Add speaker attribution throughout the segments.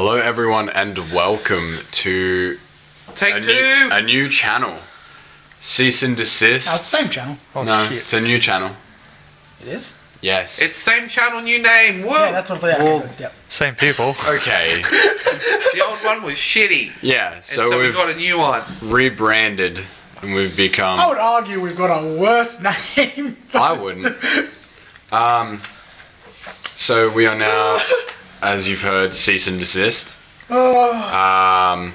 Speaker 1: Hello everyone and welcome to
Speaker 2: Take2!
Speaker 1: A new channel. Cease and desist.
Speaker 3: No, it's the same channel.
Speaker 1: Oh, no, shit. It's a new channel.
Speaker 3: It is?
Speaker 1: Yes.
Speaker 2: It's same channel, new name. Whoa!
Speaker 3: Yeah, that's what they are. Yep.
Speaker 4: Same people.
Speaker 1: Okay.
Speaker 2: The old one was shitty.
Speaker 1: Yeah,
Speaker 2: So we've got a new one.
Speaker 1: Rebranded and we've become...
Speaker 3: I would argue we've got a worse name.
Speaker 1: I wouldn't. So we are now, as you've heard, cease and desist. I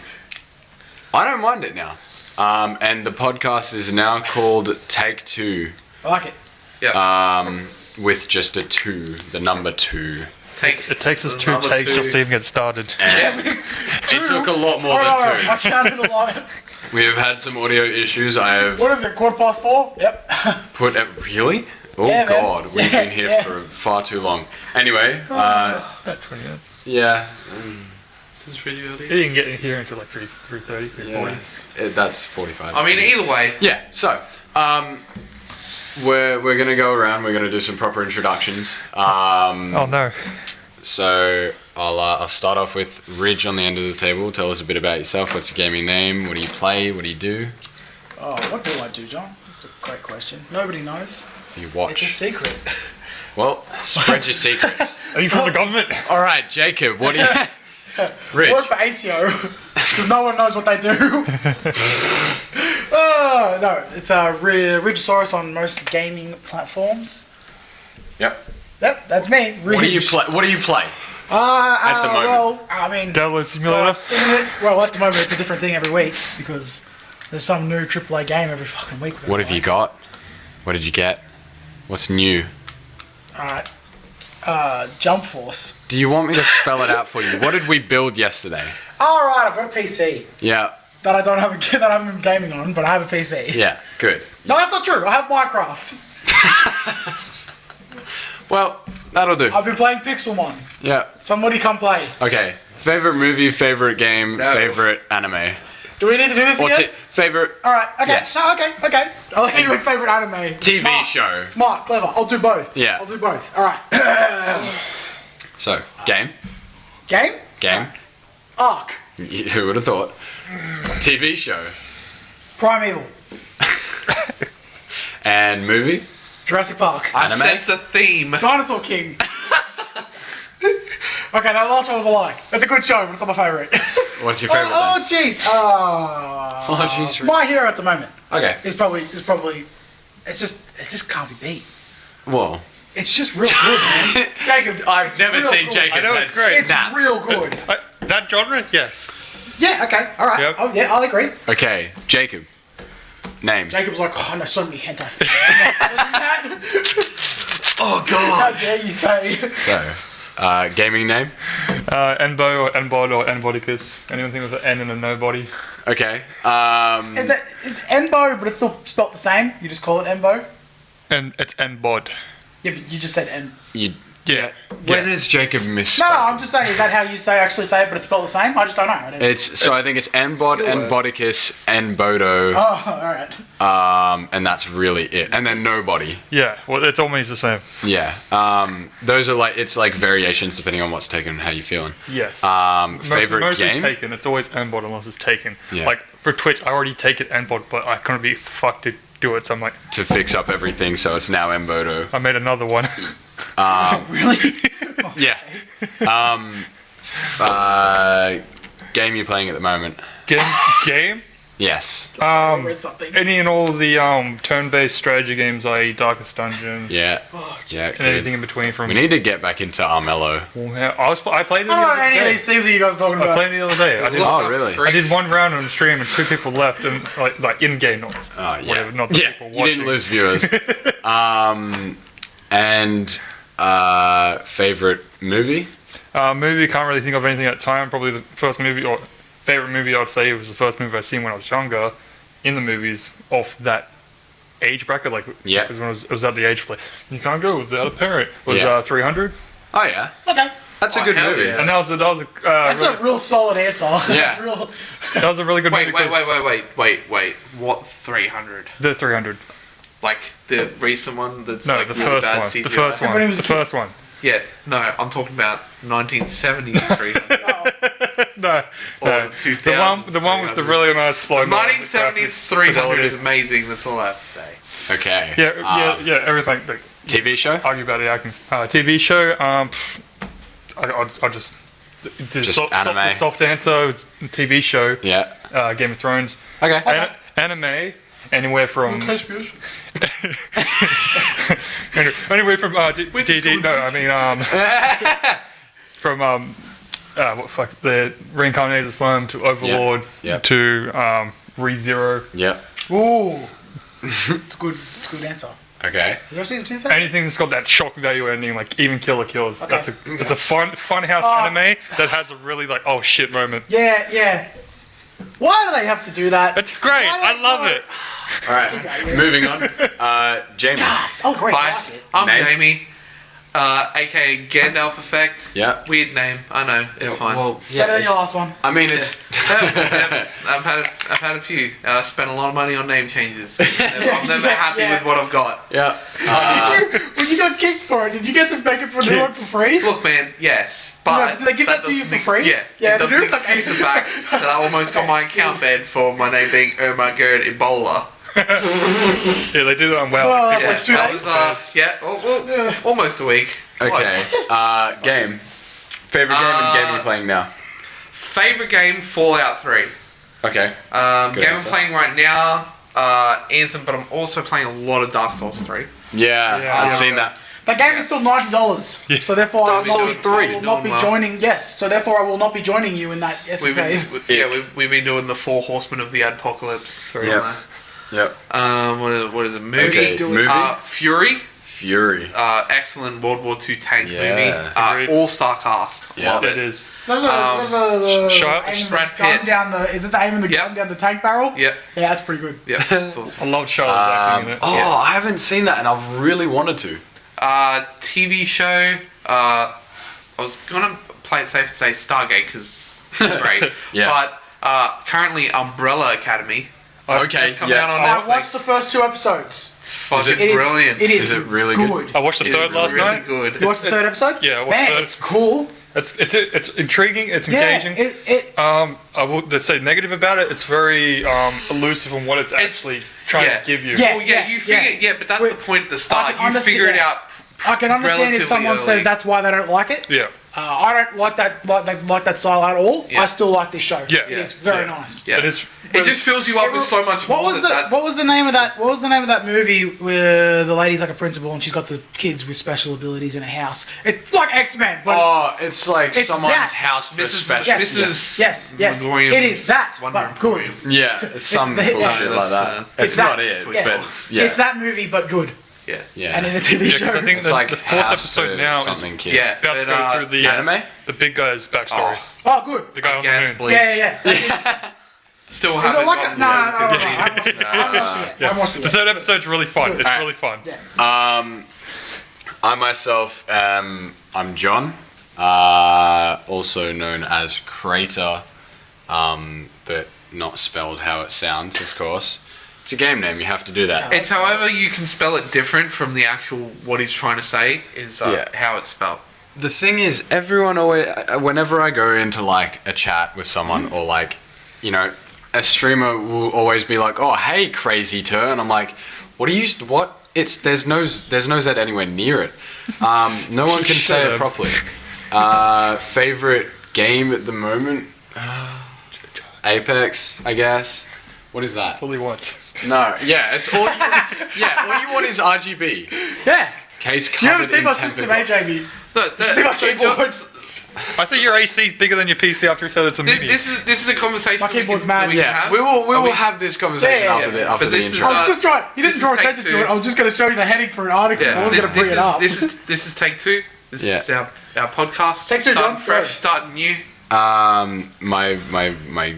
Speaker 1: don't mind it now. And the podcast is now called Take2.
Speaker 3: I like it.
Speaker 2: Yeah.
Speaker 1: With just a 2, the number 2.
Speaker 4: It takes us 2 takes just to even get started.
Speaker 1: It took a lot more than 2.
Speaker 3: I counted a lot.
Speaker 1: We have had some audio issues. I have
Speaker 3: What is it, 4:15? Yep.
Speaker 1: put it... Really? Oh
Speaker 3: Yeah, man.
Speaker 1: God, we've been here for far too long. Anyway,
Speaker 4: About 20 minutes.
Speaker 1: yeah.
Speaker 2: This is really early.
Speaker 4: You can get in here until like 3:30, 3:40.
Speaker 1: That's 45.
Speaker 2: I mean, either way.
Speaker 1: Yeah, so, we're gonna go around, we're gonna do some proper introductions.
Speaker 4: Oh no.
Speaker 1: So, I'll start off with Ridge on the end of the table. Tell us a bit about yourself. What's your gaming name? What do you play? What do you do?
Speaker 3: Oh, what do I do, John? That's a great question. Nobody knows.
Speaker 1: You watch.
Speaker 3: It's a secret.
Speaker 1: Well, spread your secrets.
Speaker 4: Are you from the government?
Speaker 1: Alright, Jacob, what do you... Rich.
Speaker 3: I work for ACO, because no one knows what they do. No, it's a Ridgesaurus on most gaming platforms.
Speaker 1: Yep.
Speaker 3: Yep, that's me. Ridge.
Speaker 1: What do you play? What do you play? At the moment?
Speaker 3: Well, I mean...
Speaker 4: Download simulator?
Speaker 3: Well, at the moment it's a different thing every week, because there's some new AAA game every fucking week.
Speaker 1: What have you got? What did you get? What's new?
Speaker 3: Alright. Jump Force.
Speaker 1: Do you want me to spell it out for you? What did we build yesterday?
Speaker 3: Alright, I've got a PC.
Speaker 1: Yeah.
Speaker 3: That I don't have that I haven't been gaming on, but I have a PC.
Speaker 1: Yeah, good.
Speaker 3: No, that's not true. I have Minecraft.
Speaker 1: Well, that'll do.
Speaker 3: I've been playing Pixelmon.
Speaker 1: Yeah.
Speaker 3: Somebody come play.
Speaker 1: Okay. Favorite movie, favorite game, favorite anime.
Speaker 3: Do we need to do this
Speaker 1: Or
Speaker 3: again?
Speaker 1: favorite
Speaker 3: Alright, okay.
Speaker 1: Yes.
Speaker 3: No, okay. I like how you went favorite anime.
Speaker 1: TV
Speaker 3: Smart.
Speaker 1: show.
Speaker 3: Smart, clever. I'll do both.
Speaker 1: Yeah.
Speaker 3: I'll do both. Alright.
Speaker 1: So, game.
Speaker 3: Game?
Speaker 1: Game.
Speaker 3: Ark.
Speaker 1: Who would have thought? TV show.
Speaker 3: Primeval.
Speaker 1: And movie.
Speaker 3: Jurassic Park.
Speaker 2: I
Speaker 1: Anime?
Speaker 2: sense a theme.
Speaker 3: Dinosaur King. Okay, that last one was a lie. That's a good show, but it's not my favourite.
Speaker 1: What's your favorite
Speaker 3: Oh, jeez.
Speaker 1: jeez.
Speaker 3: My hero at the moment
Speaker 1: then? Okay.
Speaker 3: is probably. It just can't be beat.
Speaker 1: Well.
Speaker 3: It's just real good, man. Jacob,
Speaker 1: I've
Speaker 3: it's
Speaker 1: never
Speaker 3: real
Speaker 1: seen
Speaker 3: good.
Speaker 1: Jacob's
Speaker 4: I know,
Speaker 1: head
Speaker 4: it's great.
Speaker 3: It's
Speaker 1: snap.
Speaker 3: real good.
Speaker 4: That genre? Yes.
Speaker 3: Yeah. Okay. All right.
Speaker 4: Yep.
Speaker 3: Oh, yeah, I'll agree.
Speaker 1: Okay, Jacob. Name.
Speaker 3: Jacob's like, oh, no, so many hentai.
Speaker 1: Oh
Speaker 3: How dare you say?
Speaker 1: So, gaming name?
Speaker 4: Enbo or Enbod or Enbodicus. Anything with an N and a nobody.
Speaker 1: Okay.
Speaker 3: It's Enbo, but it's still spelt the same. You just call it Enbo.
Speaker 4: And it's Enbod.
Speaker 3: Yeah, but you just said En.
Speaker 4: Yeah.
Speaker 1: When is Jacob misspoken?
Speaker 3: No, I'm just saying, is that how you actually say it, but it's spelled the same? I just don't know. I
Speaker 1: I think it's Enbod, Enbodicus, Enbodo,
Speaker 3: Oh, alright.
Speaker 1: and that's really it. And then nobody.
Speaker 4: Yeah. Well, it all means the same.
Speaker 1: Yeah. Those are it's like variations depending on what's taken and how you're feeling.
Speaker 4: Yes.
Speaker 1: Favorite
Speaker 4: mostly
Speaker 1: game?
Speaker 4: taken. It's always Enbod unless it's taken.
Speaker 1: Yeah.
Speaker 4: Like for Twitch, I already take it Enbod, but I couldn't be fucked to do it. So I'm like,
Speaker 1: To fix up everything, so it's now Enbodo.
Speaker 4: I made another one.
Speaker 3: Really?
Speaker 1: Yeah. Game you're playing at the moment?
Speaker 4: Game?
Speaker 1: Yes.
Speaker 3: I read something.
Speaker 4: Any and all the turn-based strategy games, i.e. Darkest Dungeon,
Speaker 1: Yeah.
Speaker 3: Oh,
Speaker 1: Yeah.
Speaker 4: and anything in between from...
Speaker 1: We need to get back into Armello.
Speaker 4: I played it the
Speaker 3: I don't know
Speaker 4: other
Speaker 3: any of
Speaker 4: day.
Speaker 3: these things that you guys are talking
Speaker 4: I
Speaker 3: about.
Speaker 4: played it the other day.
Speaker 1: Oh, really?
Speaker 4: I did one round on stream and 2 people left, and like in-game, not
Speaker 1: Oh, yeah.
Speaker 4: whatever, not the
Speaker 1: Yeah,
Speaker 4: people
Speaker 1: you
Speaker 4: watching.
Speaker 1: didn't lose viewers. And favorite movie?
Speaker 4: Movie, can't really think of anything at the time. Probably the first movie or favorite movie I'd say was the first movie I seen when I was younger in the movies of that age bracket. Like,
Speaker 1: Yeah.
Speaker 4: because when I was at the age like you can't go without a parent. Was
Speaker 1: Yeah.
Speaker 4: 300,
Speaker 1: Oh yeah,
Speaker 3: Okay.
Speaker 1: that's a
Speaker 2: Oh,
Speaker 1: good
Speaker 2: hell
Speaker 1: movie.
Speaker 2: yeah.
Speaker 4: and that was
Speaker 3: That's
Speaker 4: really,
Speaker 3: a real solid answer.
Speaker 1: Yeah.
Speaker 3: That's real.
Speaker 4: that was a really good movie. 'cause
Speaker 2: Wait. What 300?
Speaker 4: The 300.
Speaker 2: Like the recent one that's
Speaker 4: No,
Speaker 2: like
Speaker 4: the
Speaker 2: really
Speaker 4: first
Speaker 2: bad
Speaker 4: one.
Speaker 2: CGI?
Speaker 4: The first
Speaker 3: When he
Speaker 4: one.
Speaker 3: was
Speaker 4: The
Speaker 3: a kid.
Speaker 4: first one.
Speaker 2: Yeah, no, I'm talking about 1970s 300.
Speaker 3: Oh,
Speaker 4: No,
Speaker 2: Or
Speaker 4: no.
Speaker 2: the 2000s,
Speaker 4: The one with the
Speaker 2: 300.
Speaker 4: really nice slow.
Speaker 2: 1970s 300 is amazing. That's all I have to say.
Speaker 1: Okay.
Speaker 4: Yeah, everything. Like,
Speaker 1: TV show?
Speaker 4: argue about it. I can. TV show. I'll just.
Speaker 1: Just anime.
Speaker 4: Soft answer. It's a TV show.
Speaker 1: Yeah.
Speaker 4: Game of Thrones.
Speaker 1: Okay.
Speaker 4: Anime. Anywhere from.
Speaker 3: Anyway.
Speaker 4: Anywhere from DD. No, I mean from what fuck the Reincarnated Slime to Overlord
Speaker 1: Yep.
Speaker 4: to ReZero.
Speaker 1: Yep.
Speaker 3: Ooh. It's a good answer.
Speaker 1: Okay.
Speaker 3: Is there a season 2 for that?
Speaker 4: Anything that's got that shock value ending, like even Killer Kills.
Speaker 3: Okay.
Speaker 4: It's a fun house anime that has a really like oh shit moment.
Speaker 3: Yeah. Why do they have to do that?
Speaker 4: It's great.
Speaker 3: Why do
Speaker 4: I
Speaker 3: they
Speaker 4: love
Speaker 3: do
Speaker 4: it.
Speaker 1: All right. Moving on. Jamie.
Speaker 3: Oh, great. I
Speaker 2: Hi,
Speaker 3: like it.
Speaker 2: I'm
Speaker 1: Name?
Speaker 2: Jamie, aka Gandalf Effect.
Speaker 1: Yeah.
Speaker 2: Weird name, I know. It's fine.
Speaker 1: Well,
Speaker 3: Better than
Speaker 1: yeah.
Speaker 3: your last one.
Speaker 1: I mean, it's.
Speaker 2: Yeah, I've had a few. Spent a lot of money on name changes. I'm never happy with what I've got.
Speaker 1: Yeah.
Speaker 3: When you got kicked for it, did you get to make it for a new one for free?
Speaker 2: Look, man, yes, but
Speaker 3: Do they give that to you
Speaker 2: doesn't
Speaker 3: for free?
Speaker 2: Yeah,
Speaker 3: Yeah,
Speaker 2: it
Speaker 3: they
Speaker 2: doesn't
Speaker 3: do?
Speaker 2: excuse the fact that I almost got my account banned for my name being Irma Gerd Ebola.
Speaker 4: Yeah, they do that on well.
Speaker 3: Well, that's
Speaker 2: Yeah,
Speaker 3: like 2
Speaker 2: that
Speaker 3: days.
Speaker 2: was almost a week.
Speaker 1: Okay. Game. Favorite game and game you're playing now.
Speaker 2: Favorite game, Fallout 3.
Speaker 1: Okay.
Speaker 2: Game I'm
Speaker 1: answer.
Speaker 2: playing right now, Anthem, but I'm also playing a lot of Dark Souls 3.
Speaker 1: Yeah,
Speaker 4: Yeah.
Speaker 1: I've seen that.
Speaker 3: That game is still $90.
Speaker 4: Yeah.
Speaker 3: So therefore
Speaker 1: Dark Souls 3.
Speaker 3: I will not be
Speaker 2: Normal.
Speaker 3: joining. Yes. So therefore I will not be joining you in that escapade.
Speaker 2: We've been doing the 4 Horsemen of the Apocalypse.
Speaker 1: Yeah. Yep.
Speaker 2: What is it? Movie?
Speaker 1: Okay. Movie.
Speaker 2: Fury.
Speaker 1: Fury.
Speaker 2: Excellent World War II tank
Speaker 1: Yeah.
Speaker 2: movie. All-star cast.
Speaker 1: Yeah.
Speaker 2: Love
Speaker 4: It
Speaker 2: it.
Speaker 4: is.
Speaker 3: Is that the
Speaker 4: Shia-
Speaker 3: aiming the
Speaker 2: Brad
Speaker 3: gun
Speaker 2: Pitt.
Speaker 3: down the? Is it the aiming the
Speaker 2: Yep.
Speaker 3: gun down the tank barrel?
Speaker 2: Yep.
Speaker 3: Yeah, that's pretty good.
Speaker 2: Yep. That's awesome.
Speaker 4: I love Charlotte's acting in it.
Speaker 1: Oh,
Speaker 2: Yeah.
Speaker 1: I haven't seen that, and I've really wanted to.
Speaker 2: TV show. I was gonna play it safe and say Stargate because it's great.
Speaker 1: Yeah.
Speaker 2: But currently Umbrella Academy.
Speaker 1: Okay.
Speaker 2: It's come
Speaker 1: Yeah.
Speaker 2: out on
Speaker 3: I've
Speaker 2: Netflix.
Speaker 3: watched the first 2 episodes.
Speaker 2: It's fucking
Speaker 1: it-
Speaker 3: It is
Speaker 2: brilliant.
Speaker 3: It is.
Speaker 1: Is it really good?
Speaker 4: I watched the
Speaker 2: It's
Speaker 4: third last
Speaker 2: really
Speaker 4: night.
Speaker 2: good.
Speaker 3: You watched the 3rd episode?
Speaker 4: Yeah, I watched
Speaker 3: Man,
Speaker 4: the-
Speaker 3: it's cool.
Speaker 4: It's intriguing. It's
Speaker 3: Yeah,
Speaker 4: engaging.
Speaker 3: it
Speaker 4: I would say negative about it. It's very elusive on what it's actually trying
Speaker 2: yeah.
Speaker 4: to give you.
Speaker 3: Yeah.
Speaker 2: Well, you figure, but that's the point at the start.
Speaker 3: I can
Speaker 2: You figure it
Speaker 3: understand-
Speaker 2: out.
Speaker 3: I can understand
Speaker 2: relatively
Speaker 3: if someone
Speaker 2: early.
Speaker 3: says that's why they don't like it.
Speaker 4: Yeah.
Speaker 3: I don't like that style at all.
Speaker 2: Yeah.
Speaker 3: I still like this show.
Speaker 4: Yeah.
Speaker 3: It is very
Speaker 4: Yeah.
Speaker 3: nice.
Speaker 2: Yeah.
Speaker 4: It is.
Speaker 2: It just fills you up with so much
Speaker 3: What
Speaker 2: more.
Speaker 3: was
Speaker 2: that
Speaker 3: what was the name of that? What was the name of that movie where the lady's like a principal and she's got the kids with special abilities in a house? It's like X-Men, but
Speaker 1: Oh, it's like
Speaker 3: It's
Speaker 1: someone's
Speaker 3: that.
Speaker 1: house for
Speaker 2: Mrs.
Speaker 1: special.
Speaker 3: yes,
Speaker 2: Mrs.
Speaker 3: yes, yes.
Speaker 2: Williams,
Speaker 3: It is that,
Speaker 2: Wonder
Speaker 3: but good.
Speaker 2: Emporium.
Speaker 1: Yeah, it's some
Speaker 3: the-
Speaker 1: bullshit
Speaker 3: yeah.
Speaker 2: No,
Speaker 1: like that.
Speaker 2: that's,
Speaker 1: It's
Speaker 3: that.
Speaker 1: not it,
Speaker 3: Yeah.
Speaker 1: but it's, yeah.
Speaker 3: It's that movie, but good,
Speaker 2: Yeah.
Speaker 1: Yeah.
Speaker 3: and in a TV
Speaker 4: Yeah, 'cause
Speaker 3: show.
Speaker 4: I think
Speaker 1: It's
Speaker 4: the,
Speaker 1: like
Speaker 4: the 4th
Speaker 1: House
Speaker 4: episode
Speaker 1: for
Speaker 4: now
Speaker 1: something
Speaker 4: is
Speaker 1: kids.
Speaker 2: Yeah.
Speaker 4: about to
Speaker 2: but,
Speaker 4: go through the
Speaker 1: Anime?
Speaker 4: the big guy's backstory.
Speaker 3: Oh, good.
Speaker 4: The guy on the
Speaker 2: Gas
Speaker 4: moon.
Speaker 2: bleach.
Speaker 3: Yeah.
Speaker 2: Still
Speaker 3: Is it
Speaker 2: haven't
Speaker 3: like
Speaker 2: gotten
Speaker 3: no,
Speaker 2: to
Speaker 3: no,
Speaker 2: the
Speaker 3: no, I haven't watched it. I haven't watched it yet. I haven't watched it
Speaker 4: The
Speaker 3: yet.
Speaker 4: third episode's really fun. It's
Speaker 1: Alright.
Speaker 4: really fun.
Speaker 3: Yeah.
Speaker 1: I myself I'm John, also known as Crater, but not spelled how it sounds, of course. It's a game name, you have to do that.
Speaker 2: It's however you can spell it different from the actual what he's trying to say is
Speaker 1: Yeah.
Speaker 2: how it's spelled.
Speaker 1: The thing is, everyone always, whenever I go into like a chat with someone or like, you know, a streamer will always be like, "Oh, hey, crazy turn." I'm like, "What do you? What? It's there's no Z anywhere near it. No one can say
Speaker 4: Shut
Speaker 1: it
Speaker 4: up.
Speaker 1: properly." Favorite game at the moment? Apex, I guess. What is that?
Speaker 4: That's all he wants.
Speaker 1: No, yeah, it's all. All you want is RGB.
Speaker 3: Yeah.
Speaker 1: Case
Speaker 3: You haven't
Speaker 1: covered
Speaker 3: seen
Speaker 1: in
Speaker 3: my
Speaker 1: tempered
Speaker 3: system,
Speaker 1: glass.
Speaker 3: Jamie?
Speaker 2: Look,
Speaker 3: See my keyboard?
Speaker 4: I think your AC's bigger than your PC after you said it's a mini.
Speaker 2: This is a conversation.
Speaker 3: My
Speaker 2: that we
Speaker 3: keyboard's
Speaker 2: can-
Speaker 3: mad.
Speaker 2: that we can
Speaker 1: Yeah,
Speaker 2: have.
Speaker 1: we will
Speaker 2: Are
Speaker 1: have this conversation
Speaker 3: Yeah,
Speaker 1: after
Speaker 3: yeah.
Speaker 1: the after
Speaker 2: But
Speaker 1: the
Speaker 2: this is,
Speaker 1: intro.
Speaker 3: I was just trying. You
Speaker 2: This
Speaker 3: didn't draw
Speaker 2: is take
Speaker 3: attention to
Speaker 2: two.
Speaker 3: it. I was just going to show you the heading for an article. I wasn't going to bring it up.
Speaker 2: This is take 2. This
Speaker 1: Yeah.
Speaker 2: is our podcast.
Speaker 3: Take 2,
Speaker 2: starting
Speaker 3: John.
Speaker 2: fresh,
Speaker 3: Go.
Speaker 2: starting new.
Speaker 1: My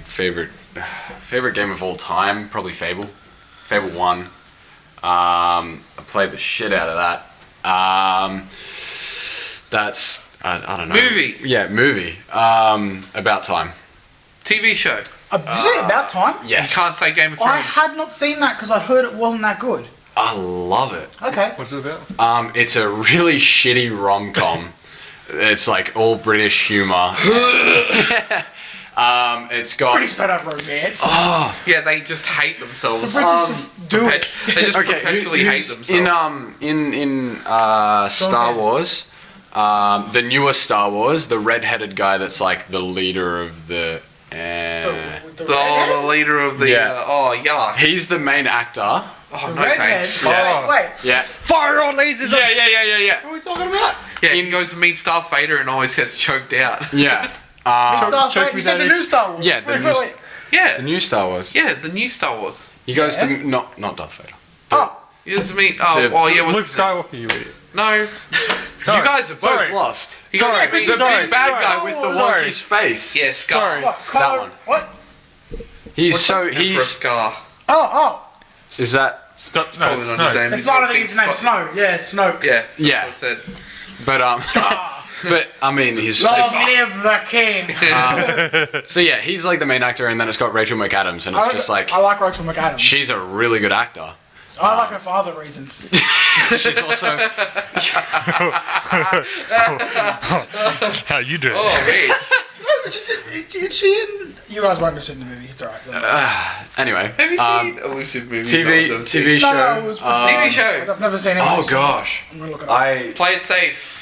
Speaker 1: favorite game of all time, probably Fable. Fable 1. I played the shit out of that. That's I don't know.
Speaker 2: Movie.
Speaker 1: Yeah, movie. About time.
Speaker 2: TV show.
Speaker 3: Did you say about time?
Speaker 1: Yes.
Speaker 2: You can't say Game of Thrones.
Speaker 3: I had not seen that because I heard it wasn't that good.
Speaker 1: I love it.
Speaker 3: Okay.
Speaker 4: What's it about?
Speaker 1: It's a really shitty rom-com. It's like all British humor. It's got.
Speaker 3: British don't have romance.
Speaker 1: Oh,
Speaker 2: Yeah, they just hate themselves.
Speaker 3: The British just do it.
Speaker 2: They just
Speaker 1: okay.
Speaker 2: perpetually hate
Speaker 1: who's
Speaker 2: themselves.
Speaker 1: in Star Wars, the newest Star Wars, the red-headed guy that's like the leader of the.
Speaker 2: The leader of the.
Speaker 1: Yeah.
Speaker 2: Yuck.
Speaker 1: He's the main actor.
Speaker 2: Oh,
Speaker 3: The
Speaker 2: no
Speaker 3: redhead.
Speaker 2: thanks.
Speaker 1: Yeah.
Speaker 3: Wait,
Speaker 1: Yeah.
Speaker 4: Fire on lasers!
Speaker 1: Yeah.
Speaker 3: what are we talking about?
Speaker 2: Yeah, he goes to meet Darth Vader and always gets choked out.
Speaker 1: Yeah.
Speaker 3: Star
Speaker 4: choke
Speaker 3: Wars.
Speaker 4: me,
Speaker 3: You said the
Speaker 4: Daddy.
Speaker 3: new Star Wars.
Speaker 1: Yeah, the
Speaker 3: Wait,
Speaker 1: new-
Speaker 3: wait.
Speaker 1: The
Speaker 2: Yeah.
Speaker 1: new Star Wars.
Speaker 2: Yeah, the new Star Wars.
Speaker 1: He goes
Speaker 3: Yeah.
Speaker 1: to not Darth Vader.
Speaker 3: Oh,
Speaker 2: He goes to meet.
Speaker 1: The-
Speaker 2: Yeah,
Speaker 4: Luke
Speaker 2: what's his name?
Speaker 4: Skywalker, you idiot.
Speaker 2: No.
Speaker 1: You guys are both
Speaker 4: Sorry.
Speaker 1: lost.
Speaker 2: He goes
Speaker 4: Sorry,
Speaker 2: to meet
Speaker 1: The
Speaker 4: Sorry,
Speaker 1: big bad
Speaker 4: sorry.
Speaker 1: guy with the
Speaker 4: Sorry.
Speaker 1: wonky face.
Speaker 2: Yeah, Scar.
Speaker 4: Sorry.
Speaker 3: what? Kylo,
Speaker 1: one.
Speaker 3: What?
Speaker 1: He's
Speaker 2: Emperor
Speaker 1: he's.
Speaker 2: Scar.
Speaker 3: Oh.
Speaker 1: Is that?
Speaker 4: Stop. No,
Speaker 2: Probably
Speaker 4: it's
Speaker 2: not
Speaker 4: no.
Speaker 2: his name.
Speaker 3: It's not. I think his name's Snow. Yeah, it's Snoke.
Speaker 2: Yeah.
Speaker 1: Yeah.
Speaker 2: That's what I said.
Speaker 1: But but I mean his
Speaker 3: Long
Speaker 1: face.
Speaker 3: live the king.
Speaker 1: So yeah, he's like the main actor, and then it's got Rachel McAdams, and it's just like
Speaker 3: I like Rachel McAdams.
Speaker 1: she's a really good actor.
Speaker 3: I like her for other reasons.
Speaker 1: She's also
Speaker 4: How you doing?
Speaker 2: Oh, Rich.
Speaker 3: But is she in? You guys won't have seen the movie. It's alright.
Speaker 1: anyway.
Speaker 2: Have you seen Elusive Movie?
Speaker 1: TV show.
Speaker 3: No, it was
Speaker 2: TV show.
Speaker 3: I've never seen it.
Speaker 1: Oh gosh,
Speaker 3: I'm gonna look it up.
Speaker 2: Play it safe.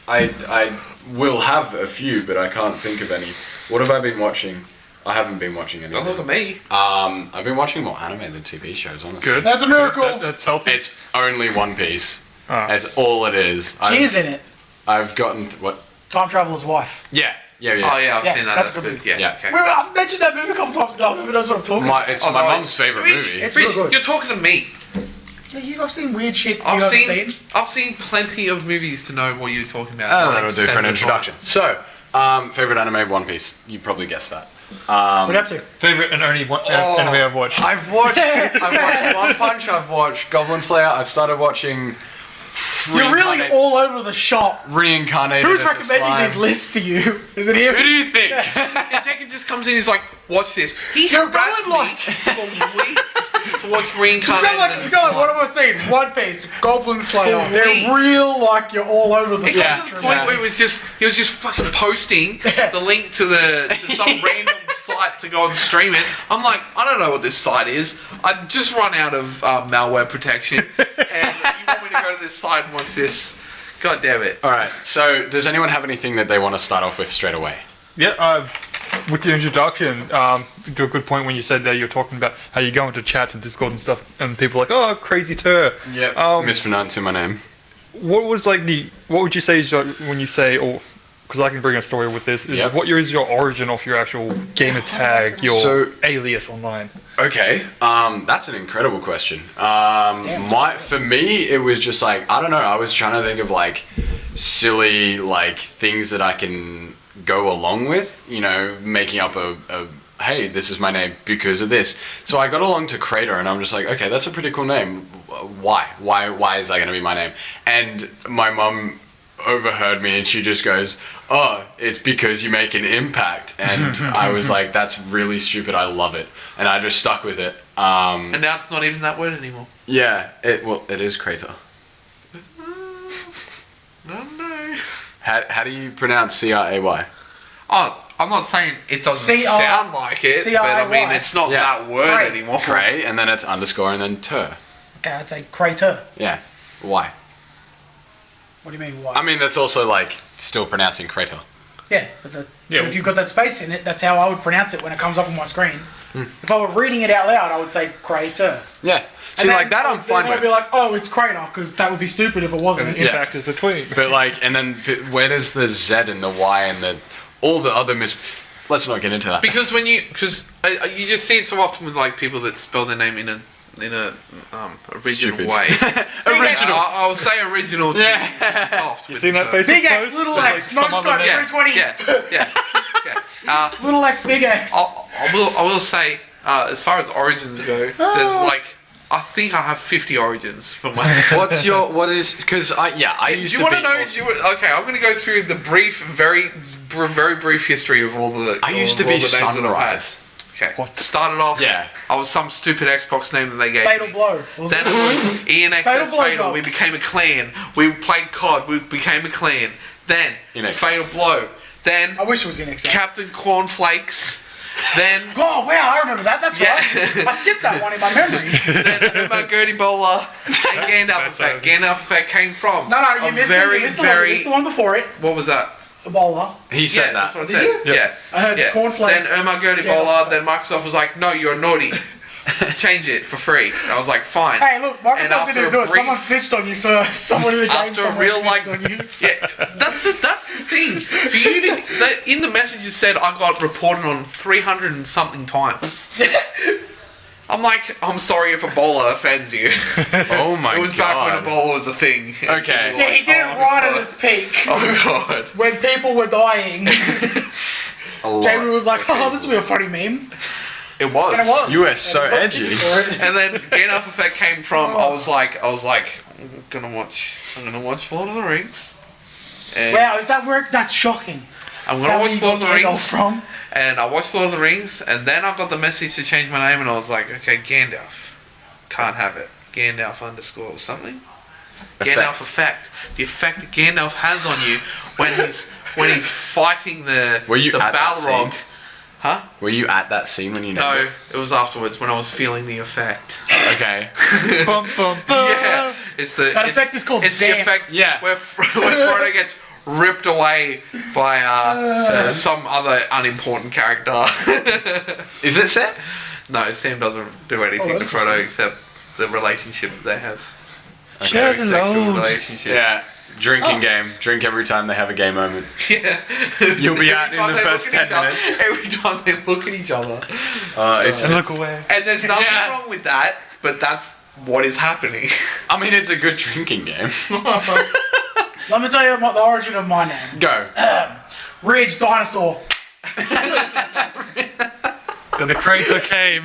Speaker 1: I will have a few, but I can't think of any. What have I been watching? I haven't been watching anything.
Speaker 2: Don't look at me.
Speaker 1: I've been watching more anime than TV shows, honestly.
Speaker 4: Good.
Speaker 3: That's a miracle.
Speaker 4: That's healthy.
Speaker 1: It's only One Piece.
Speaker 4: Ah.
Speaker 1: That's all it is.
Speaker 3: She is in it.
Speaker 1: I've gotten what?
Speaker 3: Time Traveler's Wife.
Speaker 1: Yeah.
Speaker 2: Oh yeah, I've
Speaker 3: Yeah,
Speaker 2: seen that.
Speaker 3: that's
Speaker 2: That's
Speaker 3: a good
Speaker 2: good.
Speaker 3: movie.
Speaker 2: Yeah.
Speaker 1: Yeah.
Speaker 2: Okay.
Speaker 3: Well, I've mentioned that movie a couple times now. Nobody knows what I'm talking about.
Speaker 1: It's
Speaker 2: Oh,
Speaker 1: my
Speaker 2: no.
Speaker 1: mum's favorite
Speaker 2: Rich,
Speaker 1: movie.
Speaker 3: It's
Speaker 2: Rich,
Speaker 3: real good.
Speaker 2: you're talking to me.
Speaker 3: Yeah, I've seen weird shit that you
Speaker 2: I've
Speaker 3: haven't
Speaker 2: seen. I've seen plenty of movies to know what you're talking about.
Speaker 1: Oh,
Speaker 2: Like
Speaker 1: that'll do for an
Speaker 2: 7
Speaker 1: introduction. So, favorite anime, One Piece. You probably guessed that.
Speaker 3: What are you up to?
Speaker 4: Favorite and only one
Speaker 1: Oh.
Speaker 4: anime I've watched.
Speaker 1: I've watched One Punch. I've watched Goblin Slayer. I've started watching.
Speaker 3: You're really all over the shop.
Speaker 1: Reincarnated.
Speaker 3: Who's
Speaker 1: as a
Speaker 3: recommending
Speaker 1: slime.
Speaker 3: these lists to you? Is it him?
Speaker 1: Who do you think?
Speaker 2: Yeah, Jacob just comes in. He's like, "Watch this." He
Speaker 3: You're
Speaker 2: harassed
Speaker 3: going
Speaker 2: me
Speaker 3: like-
Speaker 2: for weeks to watch
Speaker 3: You
Speaker 2: Reincarnated.
Speaker 3: go like,
Speaker 2: as
Speaker 3: you
Speaker 2: a
Speaker 3: go like,
Speaker 2: Slime.
Speaker 3: what am I saying? One Piece, Goblin Slayer.
Speaker 2: For
Speaker 3: They're
Speaker 2: weeks.
Speaker 3: real like you're all over the
Speaker 2: It got
Speaker 3: spectrum.
Speaker 2: to the point
Speaker 1: Yeah.
Speaker 2: where he was just fucking posting the link to some random site to go and stream it. I'm like, I don't know what this site is. I just run out of malware protection, and you want me to go to this site and watch this? God damn it!
Speaker 1: All right. So, does anyone have anything that they want to start off with straight away?
Speaker 4: Yeah, with your introduction, you do a good point when you said that you're talking about how you go into chat and Discord and stuff, and people are like, "Oh, crazy tur."
Speaker 1: Yep. Mispronouncing my name.
Speaker 4: What was like what would you say is your, when you say, or because I can bring a story with this, is
Speaker 1: Yep.
Speaker 4: what is your origin of your actual gamer tag, your
Speaker 1: So-
Speaker 4: alias online?
Speaker 1: Okay, that's an incredible question. For me, it was just like, I don't know, I was trying to think of like silly like things that I can go along with, you know, making up a hey, this is my name because of this. So I got along to Crater, and I'm just like, okay, that's a pretty cool name. Why is that going to be my name? And my mum overheard me, and she just goes, oh, it's because you make an impact. And I was like, that's really stupid, I love it. And I just stuck with it.
Speaker 2: And now it's not even that word anymore.
Speaker 1: Yeah, it is Crater.
Speaker 2: No.
Speaker 1: How do you pronounce C-R-A-Y?
Speaker 2: Oh, I'm not saying it doesn't
Speaker 3: C-R-
Speaker 2: sound like it, but I mean
Speaker 3: C-R-A-Y.
Speaker 2: it's not
Speaker 1: Yeah.
Speaker 2: that word
Speaker 3: Right.
Speaker 2: anymore.
Speaker 1: Cray, and then it's underscore, and then ter.
Speaker 3: Okay, I'd say Crater.
Speaker 1: Yeah. Why?
Speaker 3: What do you mean, why?
Speaker 1: I mean, that's also like still pronouncing Crater.
Speaker 3: yeah, but
Speaker 4: Yeah.
Speaker 3: if you've got that space in it, that's how I would pronounce it when it comes up on my screen.
Speaker 1: Hmm.
Speaker 3: If I were reading it out loud, I would say Crater.
Speaker 1: Yeah. See,
Speaker 3: And
Speaker 1: like
Speaker 3: then
Speaker 1: that I'm fine
Speaker 3: I'd be
Speaker 1: with.
Speaker 3: like, oh, it's Crater, because that would be stupid if it wasn't.
Speaker 1: Yeah.
Speaker 4: Impact is between.
Speaker 1: But like, and then where does the Z and the Y and all the other Let's not get into that.
Speaker 2: Because when you you just see it so often with like people that spell their name in a original
Speaker 1: Stupid.
Speaker 2: way.
Speaker 1: Original.
Speaker 2: I'll say original. To
Speaker 1: Yeah.
Speaker 2: be soft.
Speaker 4: You
Speaker 2: with
Speaker 4: seen that
Speaker 2: the-
Speaker 4: Facebook
Speaker 3: Big X,
Speaker 4: post?
Speaker 3: little
Speaker 4: There's,
Speaker 3: X,
Speaker 4: like,
Speaker 3: no
Speaker 4: some other
Speaker 3: scope,
Speaker 4: name.
Speaker 3: 320.
Speaker 2: Yeah.
Speaker 3: Little X, big X.
Speaker 2: I will say, as far as origins go, there's like I think I have 50 origins for my.
Speaker 1: what is? Because I used
Speaker 2: Do
Speaker 1: to
Speaker 2: you want
Speaker 1: be.
Speaker 2: to know? Okay, I'm going to go through the very brief history of all the.
Speaker 1: I used to
Speaker 2: all
Speaker 1: be
Speaker 2: the names that I've had.
Speaker 1: Sunrise.
Speaker 2: Okay.
Speaker 4: What?
Speaker 2: Started off.
Speaker 1: Yeah.
Speaker 2: I was some stupid Xbox name that they gave
Speaker 3: Fatal
Speaker 2: me.
Speaker 3: Blow. Was
Speaker 2: Then
Speaker 3: it?
Speaker 2: it was ENXS
Speaker 3: Fatal
Speaker 2: Fatal.
Speaker 3: Blow
Speaker 2: We
Speaker 3: job.
Speaker 2: became a clan. We played COD. We became a clan. Then
Speaker 1: INXS.
Speaker 2: Fatal Blow. Then
Speaker 3: I wish it was in excess.
Speaker 2: Captain Cornflakes. Then
Speaker 3: Oh wow, I remember that. That's
Speaker 2: Yeah.
Speaker 3: right. I skipped that one in my memory.
Speaker 2: Umar Gertie Bowler and Gandalf effect. Gandalf effect came from.
Speaker 3: No, you
Speaker 2: a
Speaker 3: missed
Speaker 2: very,
Speaker 3: it. You
Speaker 2: very.
Speaker 3: missed the one before it.
Speaker 2: What was that?
Speaker 3: Ebola.
Speaker 1: He said
Speaker 2: That's
Speaker 1: that.
Speaker 2: what I
Speaker 3: Did
Speaker 2: said.
Speaker 3: you?
Speaker 2: Yeah.
Speaker 3: I heard
Speaker 2: Yeah.
Speaker 3: cornflakes.
Speaker 2: Then Umar Gertie
Speaker 3: Gandalf
Speaker 2: Bowler.
Speaker 3: effect.
Speaker 2: Then Microsoft was like, no, you're naughty. Change it for free. And I was like, fine.
Speaker 3: Hey, look,
Speaker 2: And
Speaker 3: Microsoft
Speaker 2: after
Speaker 3: didn't
Speaker 2: a
Speaker 3: do it.
Speaker 2: brief-
Speaker 3: Someone snitched on you first. Someone in the game
Speaker 2: After a
Speaker 3: somewhere
Speaker 2: real
Speaker 3: snitched
Speaker 2: like,
Speaker 3: on you.
Speaker 2: yeah, that's the thing. For you to, in the message it said I got reported on 300 and something times. I'm like, I'm sorry if Ebola offends you.
Speaker 1: Oh my god.
Speaker 2: It was back when Ebola was a thing. And
Speaker 1: Okay.
Speaker 2: people were
Speaker 3: Yeah, he
Speaker 2: like,
Speaker 3: did it
Speaker 2: "Oh,
Speaker 3: right
Speaker 2: God."
Speaker 3: at its peak.
Speaker 2: Oh god.
Speaker 3: When people were dying.
Speaker 1: A lot
Speaker 3: Jamie was like,
Speaker 1: of
Speaker 3: oh, this will
Speaker 1: people.
Speaker 3: be a funny meme.
Speaker 2: It was.
Speaker 3: And it was.
Speaker 1: You were
Speaker 3: And
Speaker 1: so
Speaker 3: it got
Speaker 1: edgy.
Speaker 3: people for it.
Speaker 2: And then Gandalf effect came from I was like I'm gonna watch Lord of the Rings. And
Speaker 3: Wow, is that where that's shocking?
Speaker 2: I'm
Speaker 3: Is
Speaker 2: gonna
Speaker 3: that where
Speaker 2: watch
Speaker 3: you
Speaker 2: Lord of
Speaker 3: got
Speaker 2: the
Speaker 3: Gandalf
Speaker 2: Rings.
Speaker 3: from?
Speaker 2: And I watched Lord of the Rings, and then I got the message to change my name, and I was like, okay, Gandalf. Can't have it. Gandalf underscore something. Gandalf effect. The effect that Gandalf has on you when he's fighting the
Speaker 1: Were you
Speaker 2: the
Speaker 1: at that
Speaker 2: Balrog.
Speaker 1: scene?
Speaker 2: Huh?
Speaker 1: Were you at that scene when you named
Speaker 2: No,
Speaker 1: it?
Speaker 2: it was afterwards when I was feeling the effect.
Speaker 1: Okay.
Speaker 4: Bum, bum, bum.
Speaker 2: Yeah, it's the
Speaker 3: That
Speaker 2: it's-
Speaker 3: effect is called
Speaker 2: it's the
Speaker 3: damp.
Speaker 2: effect
Speaker 1: Yeah.
Speaker 2: where Frodo gets ripped away by some other unimportant character.
Speaker 1: Is it set?
Speaker 2: No, Sam doesn't do anything to
Speaker 3: that's
Speaker 2: Frodo
Speaker 3: nice.
Speaker 2: except the relationship that they have.
Speaker 4: Share
Speaker 2: Very
Speaker 4: the
Speaker 2: sexual
Speaker 4: load.
Speaker 2: relationship.
Speaker 1: Yeah. Drinking
Speaker 3: Oh.
Speaker 1: game. Drink every time they have a gay moment.
Speaker 2: Yeah.
Speaker 1: You'll be
Speaker 2: Every
Speaker 1: out in
Speaker 2: time
Speaker 1: the
Speaker 2: they
Speaker 1: first
Speaker 2: look at
Speaker 1: 10
Speaker 2: each other-
Speaker 1: minutes.
Speaker 2: Every time they look at each other.
Speaker 1: It's,
Speaker 4: And
Speaker 1: it's-
Speaker 4: look away.
Speaker 2: And there's nothing
Speaker 1: Yeah.
Speaker 2: wrong with that, but that's what is happening.
Speaker 1: I mean, it's a good drinking game.
Speaker 3: Let me tell you what the origin of my name.
Speaker 1: Go.
Speaker 3: Ridge Dinosaur.
Speaker 4: Then the creator came.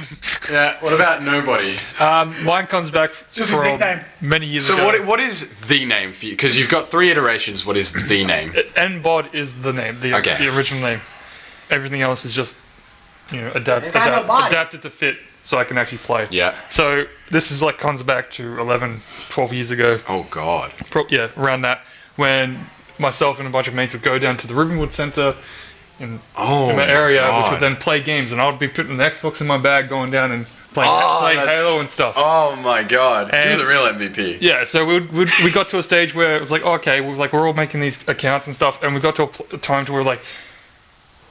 Speaker 1: Yeah. What about nobody?
Speaker 4: Mine comes back
Speaker 3: Just his
Speaker 4: from
Speaker 3: nickname.
Speaker 4: many years
Speaker 1: So
Speaker 4: ago.
Speaker 1: what is the name for you? Because you've got 3 iterations. What is the name?
Speaker 4: NBOD is the name, the original name. Everything else is just, adapted to fit so I can actually play.
Speaker 1: Yeah.
Speaker 4: So this is like comes back to 11, 12 years ago.
Speaker 1: Oh God.
Speaker 4: Around that, when myself and a bunch of mates would go down to the Rubenwood Centre in
Speaker 1: Oh.
Speaker 4: my area, which
Speaker 1: God.
Speaker 4: would then play games, and I would be putting the Xbox in my bag, going down and playing
Speaker 1: that's-
Speaker 4: Halo and stuff.
Speaker 1: Oh my God. You're
Speaker 4: And-
Speaker 1: the real MVP.
Speaker 4: Yeah, so we got to a stage where it was like, okay, we're all making these accounts and stuff, and we got to a time to where like,